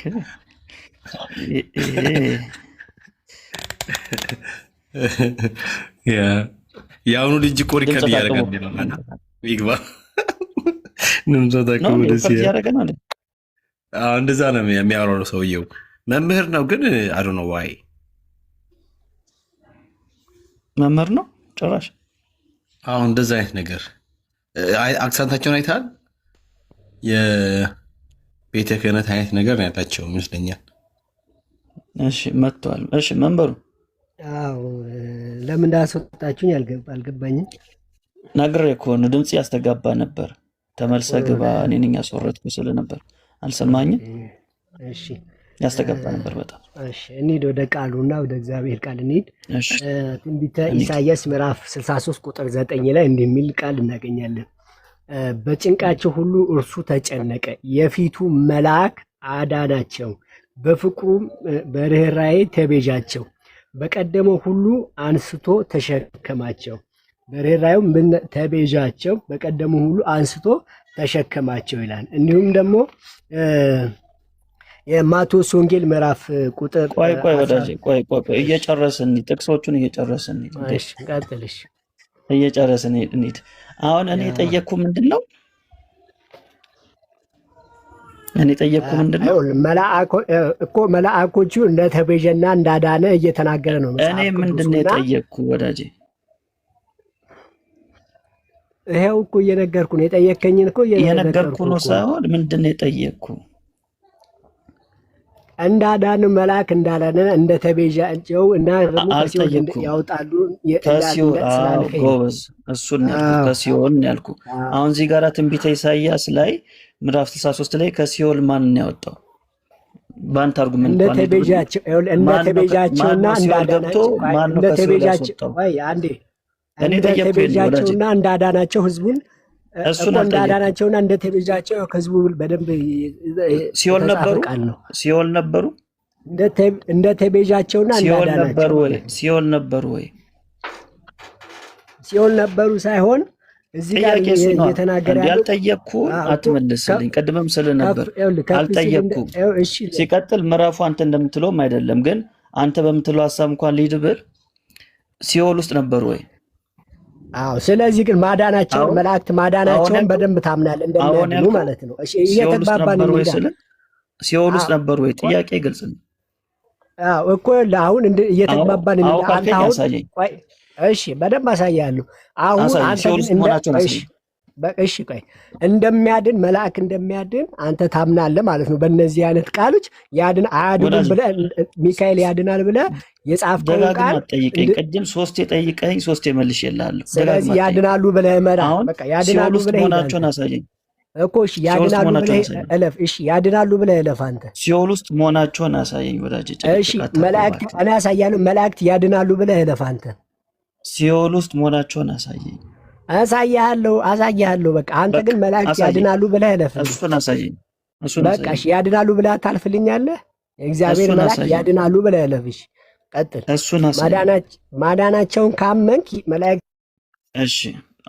የአሁኑ ልጅ እኮ ሪከርድ እያደረገ ነው። ይግባ እንደዛ ነው የሚያወራው ነው ሰውየው። መምህር ነው ግን አዶ ነው ዋይ መምህር ነው ጭራሽ። አሁን እንደዛ አይነት ነገር አክሳንታቸውን አይተሃል? የቤተ ክህነት አይነት ነገር ነው ያላቸው ይመስለኛል። እሺ መጥቷል። እሺ መንበሩ አዎ ለምን እንዳስወጣችሁኝ አልገባኝም። ነግሬ እኮ ነው ድምጽ ያስተጋባ ነበር። ተመልሰህ ግባ እኔ ነኝ ያስወረድኩ ስለ ነበር አልሰማኝም። እሺ ያስተጋባ ነበር በጣም። እሺ እንሂድ ወደ ቃሉና ወደ እግዚአብሔር ቃል እንሂድ። ትንቢተ ኢሳይያስ ምዕራፍ 63 ቁጥር 9 ላይ እንደሚል ቃል እናገኛለን። በጭንቃቸው ሁሉ እርሱ ተጨነቀ፣ የፊቱ መልአክ አዳናቸው፣ በፍቅሩም በርኅራኄ ተቤዣቸው፣ በቀደመው ሁሉ አንስቶ ተሸከማቸው። በርኅራኄው ተቤዣቸው፣ በቀደመው ሁሉ አንስቶ ተሸከማቸው ይላል። እንዲሁም ደግሞ የማቴዎስ ወንጌል ምዕራፍ ቁጥር ቆይ ወዳጄ ቆይ እየጨረስን ጥቅሶቹን እየጨረስን እሺ ቀጥልሽ እየጨረስን እንሂድ። አሁን እኔ የጠየቅኩ ምንድነው መልአኮቹ እንደተቤዠና እንዳዳነ እየተናገረ ነው። እኔ ምንድነው የጠየቅኩ ወዳጄ? ይሄው እኮ እየነገርኩ ነው። የጠየከኝን እኮ እየነገርኩ ነው ሳይሆን ምንድነው የጠየቅኩ? እንዳዳነ መልአክ እንዳዳነ እንደተቤዣቸው እና ከሲኦል ያወጣሉ ጎበዝ። እሱን ያልኩ ከሲኦል ያልኩ። አሁን እዚህ ጋር ትንቢተ ኢሳይያስ ላይ ምዕራፍ 63 ላይ ከሲኦል ማንን ያወጣው? ባንተ አርጉመንት እንደተቤዣቸውና እንዳዳናቸው እንደተቤዣቸው ወይ አንዴ እኔ እንደተቤዣቸውና እንዳዳናቸው ህዝቡን እኮ እንዳዳናቸውና እንደተቤዣቸው ህዝቡ በደንብ ሲኦል ነበሩ ሲኦል ነበሩ እንደተቤዣቸውና እንዳዳናቸው ሲኦል ነበሩ ወይ ሲኦል ነበሩ ሳይሆን እዚህ ጋር እየተናገረ ያለው ያልጠየቅኩ አትመልስልኝ። ቀድመም ስለነበር አልጠየቅኩም። ሲቀጥል ምዕራፉ አንተ እንደምትለውም አይደለም፣ ግን አንተ በምትለው ሀሳብ እንኳን ሊድ ብል ሲኦል ውስጥ ነበሩ ወይ? አዎ። ስለዚህ ግን ማዳናቸውን መላእክት ማዳናቸውን በደንብ ታምናለህ እንደሚያድኑ ማለት ነው። እሺ፣ እየተግባባን ነው። ሲኦል ውስጥ ነበሩ ወይ? ጥያቄ ግልጽ ነው። አዎ እኮ አሁን እየተግባባን ነው። አንተ አሁን እሺ በደንብ አሳያለሁ። አሁን አንተ እሺ ቆይ እንደሚያድን መልአክ እንደሚያድን አንተ ታምናለህ ማለት ነው። በእነዚህ አይነት ቃሎች ያድን አያድንም ብለህ ሚካኤል ያድናል ብለህ የጻፍከው ቃል ቅድም ሶስቴ ጠይቀኝ ሶስቴ መልሼልሃለሁ። ስለዚህ ያድናሉ ብለህ መራ በቃ ያድናሉ ብለህ መሆናቸውን አሳየኝ እኮ። እሺ ያድናሉ ብለህ እለፍ። እሺ ያድናሉ ብለህ እለፍ። አንተ ሲኦል ውስጥ መሆናቸውን አሳየኝ ወዳጄ። እሺ መላእክት እኔ አሳያለሁ። መላእክት ያድናሉ ብለህ እለፍ። አንተ ሲኦል ውስጥ መሆናቸውን አሳየኝ። አሳያለሁ። በቃ አንተ ግን መላእክት ያድናሉ ብለህ እለፍ። እሱን አሳየኝ። በቃ እሺ ያድናሉ ብለህ ታልፍልኛለህ። የእግዚአብሔር መላእክት ያድናሉ ብለህ እለፍ። እሺ ቀጥል። እሱን አሳየኝ። ማዳናቸውን ካመንክ መላእክት እሺ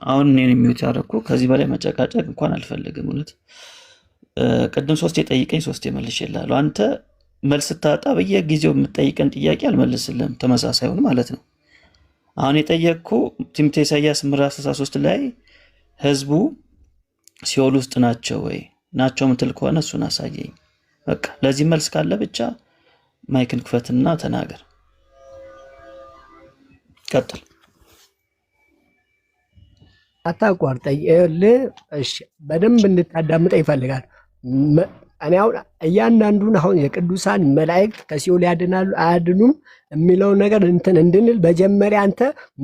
አሁን እኔን የሚዩት ያደረኩ ከዚህ በላይ መጨቃጨቅ እንኳን አልፈልግም። እውነት ቅድም ሶስቴ ጠይቀኝ ሶስቴ መልሼልሃለሁ። አንተ መልስ ታጣ በየጊዜው የምትጠይቀን ጥያቄ አልመልስልህም። ተመሳሳይ ሆነ ማለት ነው። አሁን የጠየቅኩ ትንቢተ ኢሳይያስ ምዕራፍ 63 ላይ ህዝቡ ሲኦል ውስጥ ናቸው ወይ? ናቸው ምትል ከሆነ እሱን አሳየኝ። በቃ ለዚህ መልስ ካለ ብቻ ማይክን ክፈትና ተናገር። ቀጥል። አታቋርጠኝ። እሺ በደንብ እንድታዳምጠኝ ይፈልጋል። እኔ አሁን እያንዳንዱን አሁን የቅዱሳን መላእክት ከሲኦል ያድናሉ አያድኑም የሚለውን ነገር እንትን እንድንል መጀመሪያ አንተ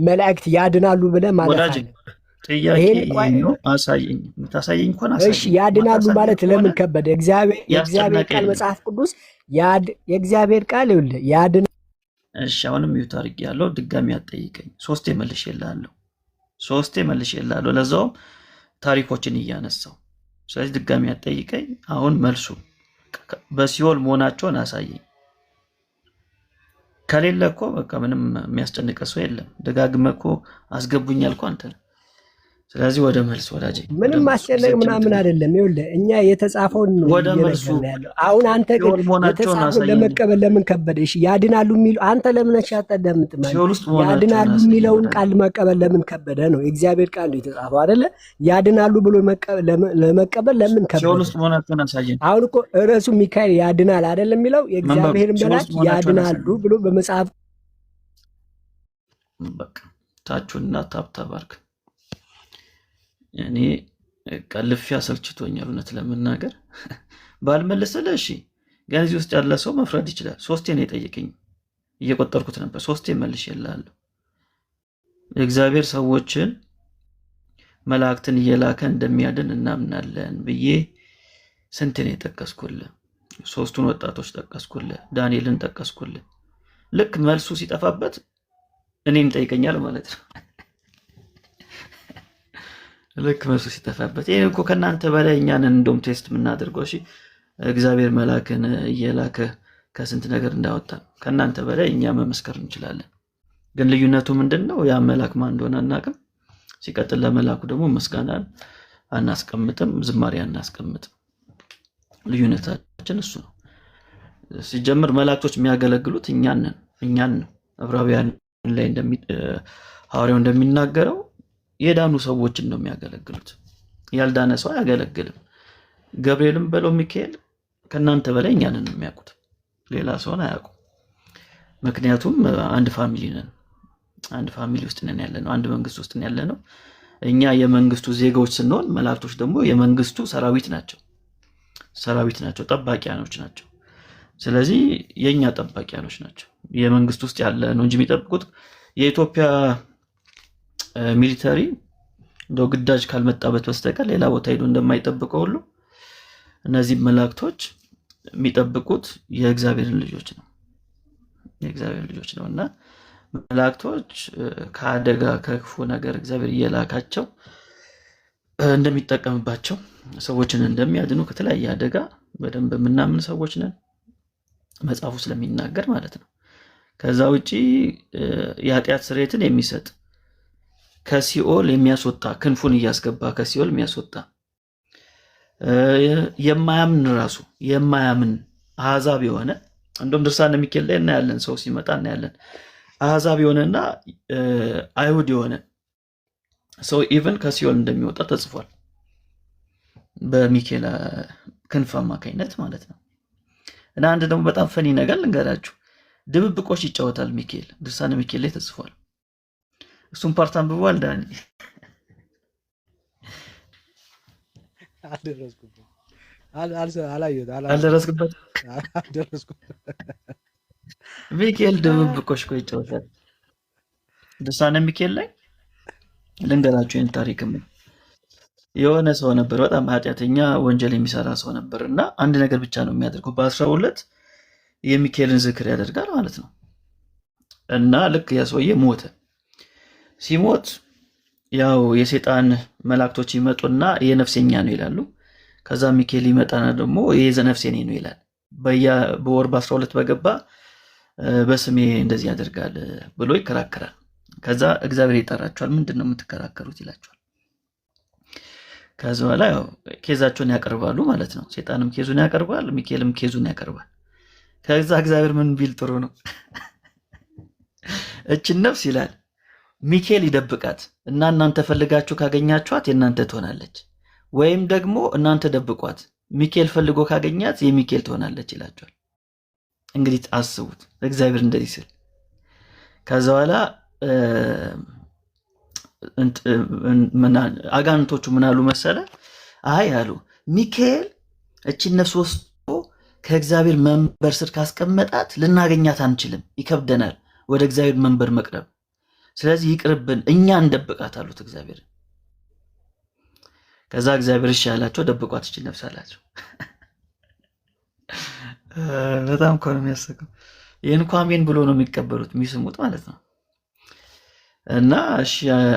መላእክት ያድናሉ ብለህ ማለት አለ። አሳየኝ። የምታሳየኝ እንኳን አሳየኝ። እሺ ያድናሉ ማለት ለምን ከበደ? የእግዚአብሔር ቃል መጽሐፍ ቅዱስ የእግዚአብሔር ቃል ይኸውልህ ያድና። እሺ አሁንም ይውት አድርጌያለሁ። ድጋሚ አትጠይቀኝ። ሶስቴ መልሼልሃለሁ። ለዛውም ታሪኮችን እያነሳው። ስለዚህ ድጋሚ አትጠይቀኝ። አሁን መልሱ በሲኦል መሆናቸውን አሳየኝ። ከሌለ እኮ በቃ ምንም የሚያስጨንቀ ሰው የለም። ደጋግመህ እኮ አስገቡኛል እኮ አንተ። ስለዚህ ወደ መልስ ወዳጄ፣ ምንም ማስጨነቅ ምናምን አይደለም። ይኸውልህ እኛ የተጻፈውን ነው ወደ መልሱ ያለው። አሁን አንተ ግን የተጻፈውን ለመቀበል ለምን ከበደ? እሺ ያድናሉ የሚሉ አንተ ለምን አታዳምጥ? ማለት ያድናሉ የሚለውን ቃል መቀበል ለምን ከበደ ነው? የእግዚአብሔር ቃል ነው የተጻፈው አይደለ? ያድናሉ ብሎ ለመቀበል ለምን ከበደ? አሁን እኮ ርዕሱ ሚካኤል ያድናል አይደለም የሚለው የእግዚአብሔር መልአክ ያድናሉ ብሎ በመጽሐፍ በቃ ታቹና ታብታባርክ እኔ ቀልፊያ ሰልችቶኛል እውነት ለመናገር ባልመለሰልህ። እሺ ግን እዚህ ውስጥ ያለ ሰው መፍረድ ይችላል። ሶስቴ ነው የጠየቀኝ፣ እየቆጠርኩት ነበር። ሶስቴ መልሼልሃለሁ። የእግዚአብሔር ሰዎችን መላእክትን እየላከ እንደሚያድን እናምናለን ብዬ ስንት ነው የጠቀስኩልህ? ሶስቱን ወጣቶች ጠቀስኩልህ፣ ዳንኤልን ጠቀስኩልህ። ልክ መልሱ ሲጠፋበት እኔን ጠይቀኛል ማለት ነው። ልክ መልሱ ሲጠፋበት ይሄ እኮ ከእናንተ በላይ እኛን እንደውም ቴስት የምናደርገው። እሺ እግዚአብሔር መልአክን እየላከ ከስንት ነገር እንዳወጣ ከእናንተ በላይ እኛ መመስከር እንችላለን። ግን ልዩነቱ ምንድን ነው? ያ መልአክ ማን እንደሆነ አናውቅም። ሲቀጥል ለመልአኩ ደግሞ ምስጋናን አናስቀምጥም፣ ዝማሬ አናስቀምጥም። ልዩነታችን እሱ ነው። ሲጀምር መላእክቶች የሚያገለግሉት እኛን ነው። ዕብራውያን ላይ ሐዋርያው እንደሚናገረው የዳኑ ሰዎችን ነው የሚያገለግሉት። ያልዳነ ሰው አያገለግልም። ገብርኤልም በለው ሚካኤል ከእናንተ በላይ እኛንን ነው የሚያውቁት፣ ሌላ ሰውን አያውቁም። ምክንያቱም አንድ ፋሚሊ ነን፣ አንድ ፋሚሊ ውስጥ ነን ያለነው፣ አንድ መንግስት ውስጥ ነን ያለነው። እኛ የመንግስቱ ዜጋዎች ስንሆን መላእክቶች ደግሞ የመንግስቱ ሰራዊት ናቸው፣ ጠባቂያኖች ናቸው። ስለዚህ የኛ ጠባቂያኖች ናቸው። የመንግስት ውስጥ ያለ ነው እንጂ የሚጠብቁት የኢትዮጵያ ሚሊተሪ እንደው ግዳጅ ካልመጣበት በስተቀር ሌላ ቦታ ሄዶ እንደማይጠብቀው ሁሉ እነዚህ መላእክቶች የሚጠብቁት የእግዚአብሔርን ልጆች ነው እና መላእክቶች ከአደጋ ከክፉ ነገር እግዚአብሔር እየላካቸው እንደሚጠቀምባቸው ሰዎችን እንደሚያድኑ ከተለያየ አደጋ በደንብ የምናምን ሰዎች ነን፣ መጽሐፉ ስለሚናገር ማለት ነው። ከዛ ውጪ የኃጢአት ስርየትን የሚሰጥ ከሲኦል የሚያስወጣ ክንፉን እያስገባ ከሲኦል የሚያስወጣ የማያምን ራሱ የማያምን አሕዛብ የሆነ እንደውም ድርሳነ ሚካኤል ላይ እናያለን። ሰው ሲመጣ እናያለን። አሕዛብ የሆነና አይሁድ የሆነ ሰው ኢቭን ከሲኦል እንደሚወጣ ተጽፏል፣ በሚካኤል ክንፍ አማካኝነት ማለት ነው። እና አንድ ደግሞ በጣም ፈኒ ነገር ልንገራችሁ። ድብብቆሽ ይጫወታል ሚካኤል፣ ድርሳነ ሚካኤል ላይ ተጽፏል። እሱም ፓርት አንብቧል ዳኒ? አልደረስኩበት። ሚካኤል ድብብቆሽ እኮ ይጫወታል ድርሳነ ሚካኤል ላይ። ልንገራችሁ ይህን ታሪክም የሆነ ሰው ነበር፣ በጣም ኃጢአተኛ ወንጀል የሚሰራ ሰው ነበር እና አንድ ነገር ብቻ ነው የሚያደርገው፣ በ12 የሚካኤልን ዝክር ያደርጋል ማለት ነው። እና ልክ ያ ሰውዬ ሞተ። ሲሞት ያው የሰይጣን መላእክቶች ይመጡና የነፍሴኛ ነው ይላሉ። ከዛ ሚካኤል ይመጣና ደግሞ የነፍሴኔ ነው ይላል። በወር በ12 በገባ በስሜ እንደዚህ ያደርጋል ብሎ ይከራከራል። ከዛ እግዚአብሔር ይጠራቸዋል። ምንድነው የምትከራከሩት ይላቸዋል። ከዛ በኋላ ያው ኬዛቸውን ያቀርባሉ ማለት ነው። ሰይጣንም ኬዙን ያቀርባል፣ ሚካኤልም ኬዙን ያቀርባል። ከዛ እግዚአብሔር ምን ቢል ጥሩ ነው እችን ነፍስ ይላል ሚካኤል ይደብቃት እና እናንተ ፈልጋችሁ ካገኛችኋት የእናንተ ትሆናለች፣ ወይም ደግሞ እናንተ ደብቋት ሚካኤል ፈልጎ ካገኛት የሚካኤል ትሆናለች ይላቸዋል። እንግዲህ አስቡት እግዚአብሔር እንደዚህ ሲል። ከዛ በኋላ አጋንንቶቹ ምን አሉ መሰለ? አይ አሉ ሚካኤል እችን ነፍስ ወስዶ ከእግዚአብሔር መንበር ስር ካስቀመጣት ልናገኛት አንችልም፣ ይከብደናል ወደ እግዚአብሔር መንበር መቅረብ። ስለዚህ ይቅርብን፣ እኛ እንደብቃት አሉት እግዚአብሔር። ከዛ እግዚአብሔር እሺ ያላቸው ደብቋት እችን ነፍስ አላቸው። በጣም እኮ ነው የሚያስቀው። ይህን እኮ አሜን ብሎ ነው የሚቀበሉት የሚስሙት ማለት ነው። እና እሺ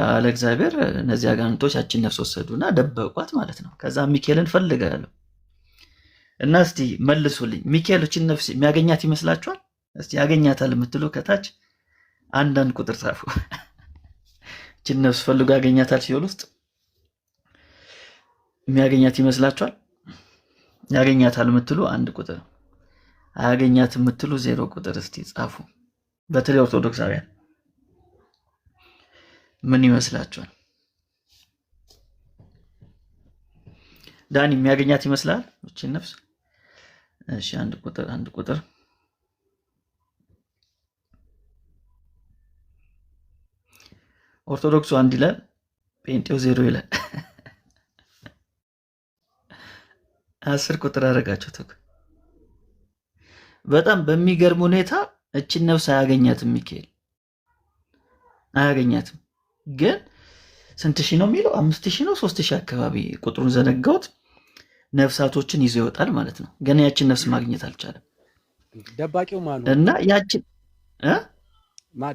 አለ እግዚአብሔር። እነዚህ አጋንንቶች ያችን ነፍስ ወሰዱና ደበቋት ማለት ነው። ከዛ ሚካኤልን ፈልጋለሁ እና እስቲ መልሱልኝ፣ ሚካኤል እችን ነፍስ የሚያገኛት ይመስላችኋል? እስቲ ያገኛታል የምትሉ ከታች አንዳንድ ቁጥር ጻፉ። እችን ነፍስ ፈልጎ ያገኛታል ሲኦል ውስጥ የሚያገኛት ይመስላችኋል? ያገኛታል የምትሉ አንድ ቁጥር፣ አያገኛት የምትሉ 0 ቁጥር እስቲ ጻፉ። በተለይ ኦርቶዶክሳውያን ምን ይመስላችኋል? ዳኒ የሚያገኛት ይመስላል እችን ነፍስ? እሺ አንድ ቁጥር ኦርቶዶክሱ 1 ይላል፣ ጴንጤው 0 ይላል። 10 ቁጥር አደረጋችሁት እኮ። በጣም በሚገርም ሁኔታ እችን ነፍስ አያገኛትም ሚካኤል አያገኛትም። ግን ስንት ሺህ ነው የሚለው? 5000 ነው 3000 አካባቢ ቁጥሩን ዘነጋውት። ነፍሳቶችን ይዞ ይወጣል ማለት ነው። ግን ያችን ነፍስ ማግኘት አልቻለም። ደባቂው ማኑ እና ያችን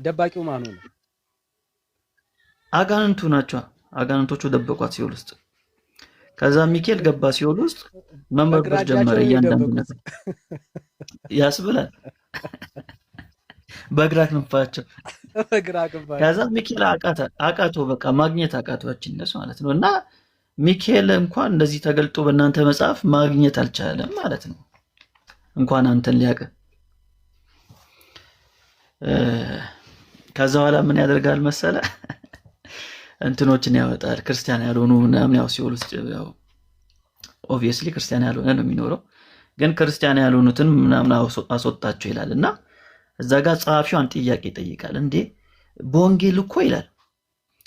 ደባቂው ማኑ ነው? አጋንንቱ ናቸው። አጋንንቶቹ ደበቋት ሲኦል ውስጥ። ከዛ ሚካኤል ገባ ሲኦል ውስጥ መመርመር ጀመረ። እያንዳንዱ ነገር ያስብላል። በግራ ክንፋቸው ከዛ ሚካኤል አቃቶ በቃ ማግኘት አቃቷችን ነስ ማለት ነው። እና ሚካኤል እንኳን እንደዚህ ተገልጦ በእናንተ መጽሐፍ ማግኘት አልቻለም ማለት ነው። እንኳን አንተን ሊያቀ ከዛ በኋላ ምን ያደርጋል መሰለ? እንትኖችን ያወጣል። ክርስቲያን ያልሆኑ ምናምን ያው ሲኦል ውስጥ ያው ኦብቪየስሊ ክርስቲያን ያልሆነ ነው የሚኖረው፣ ግን ክርስቲያን ያልሆኑትን ምናምን አስወጣቸው ይላል። እና እዛ ጋር ጸሐፊዋን ጥያቄ ይጠይቃል። እንዴ በወንጌል እኮ ይላል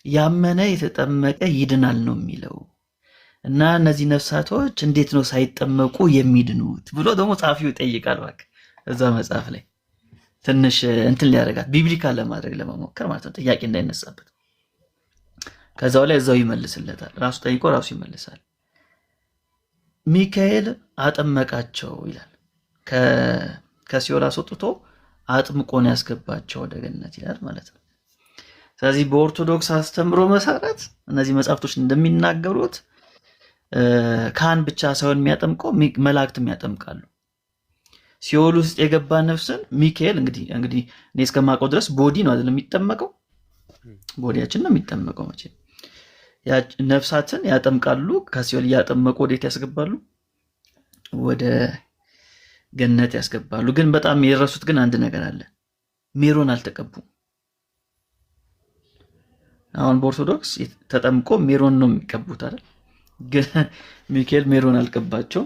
ያመነ የተጠመቀ ይድናል ነው የሚለው፣ እና እነዚህ ነፍሳቶች እንዴት ነው ሳይጠመቁ የሚድኑት ብሎ ደግሞ ጸሐፊው ይጠይቃል። እባክህ እዛ መጽሐፍ ላይ ትንሽ እንትን ሊያደርጋት ቢብሊካል ለማድረግ ለመሞከር ማለት ነው፣ ጥያቄ እንዳይነሳበት። ከዛው ላይ እዛው ይመልስለታል። ራሱ ጠይቆ ራሱ ይመልሳል። ሚካኤል አጠመቃቸው ይላል። ከሲኦል አስወጥቶ አጥምቆ ነው ያስገባቸው ወደ ገነት ይላል ማለት ነው። ስለዚህ በኦርቶዶክስ አስተምሮ መሰረት እነዚህ መጽሐፍቶች እንደሚናገሩት ካህን ብቻ ሳይሆን የሚያጠምቀው መላእክትም ያጠምቃሉ። ሲኦል ውስጥ የገባ ነፍስን ሚካኤል እንግዲህ እኔ እስከማውቀው ድረስ ቦዲ ነው አይደል የሚጠመቀው፣ ቦዲያችን ነው የሚጠመቀው። መቼ ነፍሳትን ያጠምቃሉ፣ ከሲኦል እያጠመቁ ወዴት ያስገባሉ? ወደ ገነት ያስገባሉ። ግን በጣም የረሱት ግን አንድ ነገር አለ። ሜሮን አልተቀቡም። አሁን በኦርቶዶክስ ተጠምቆ ሜሮን ነው የሚቀቡት አይደል? ግን ሚካኤል ሜሮን አልቀባቸው።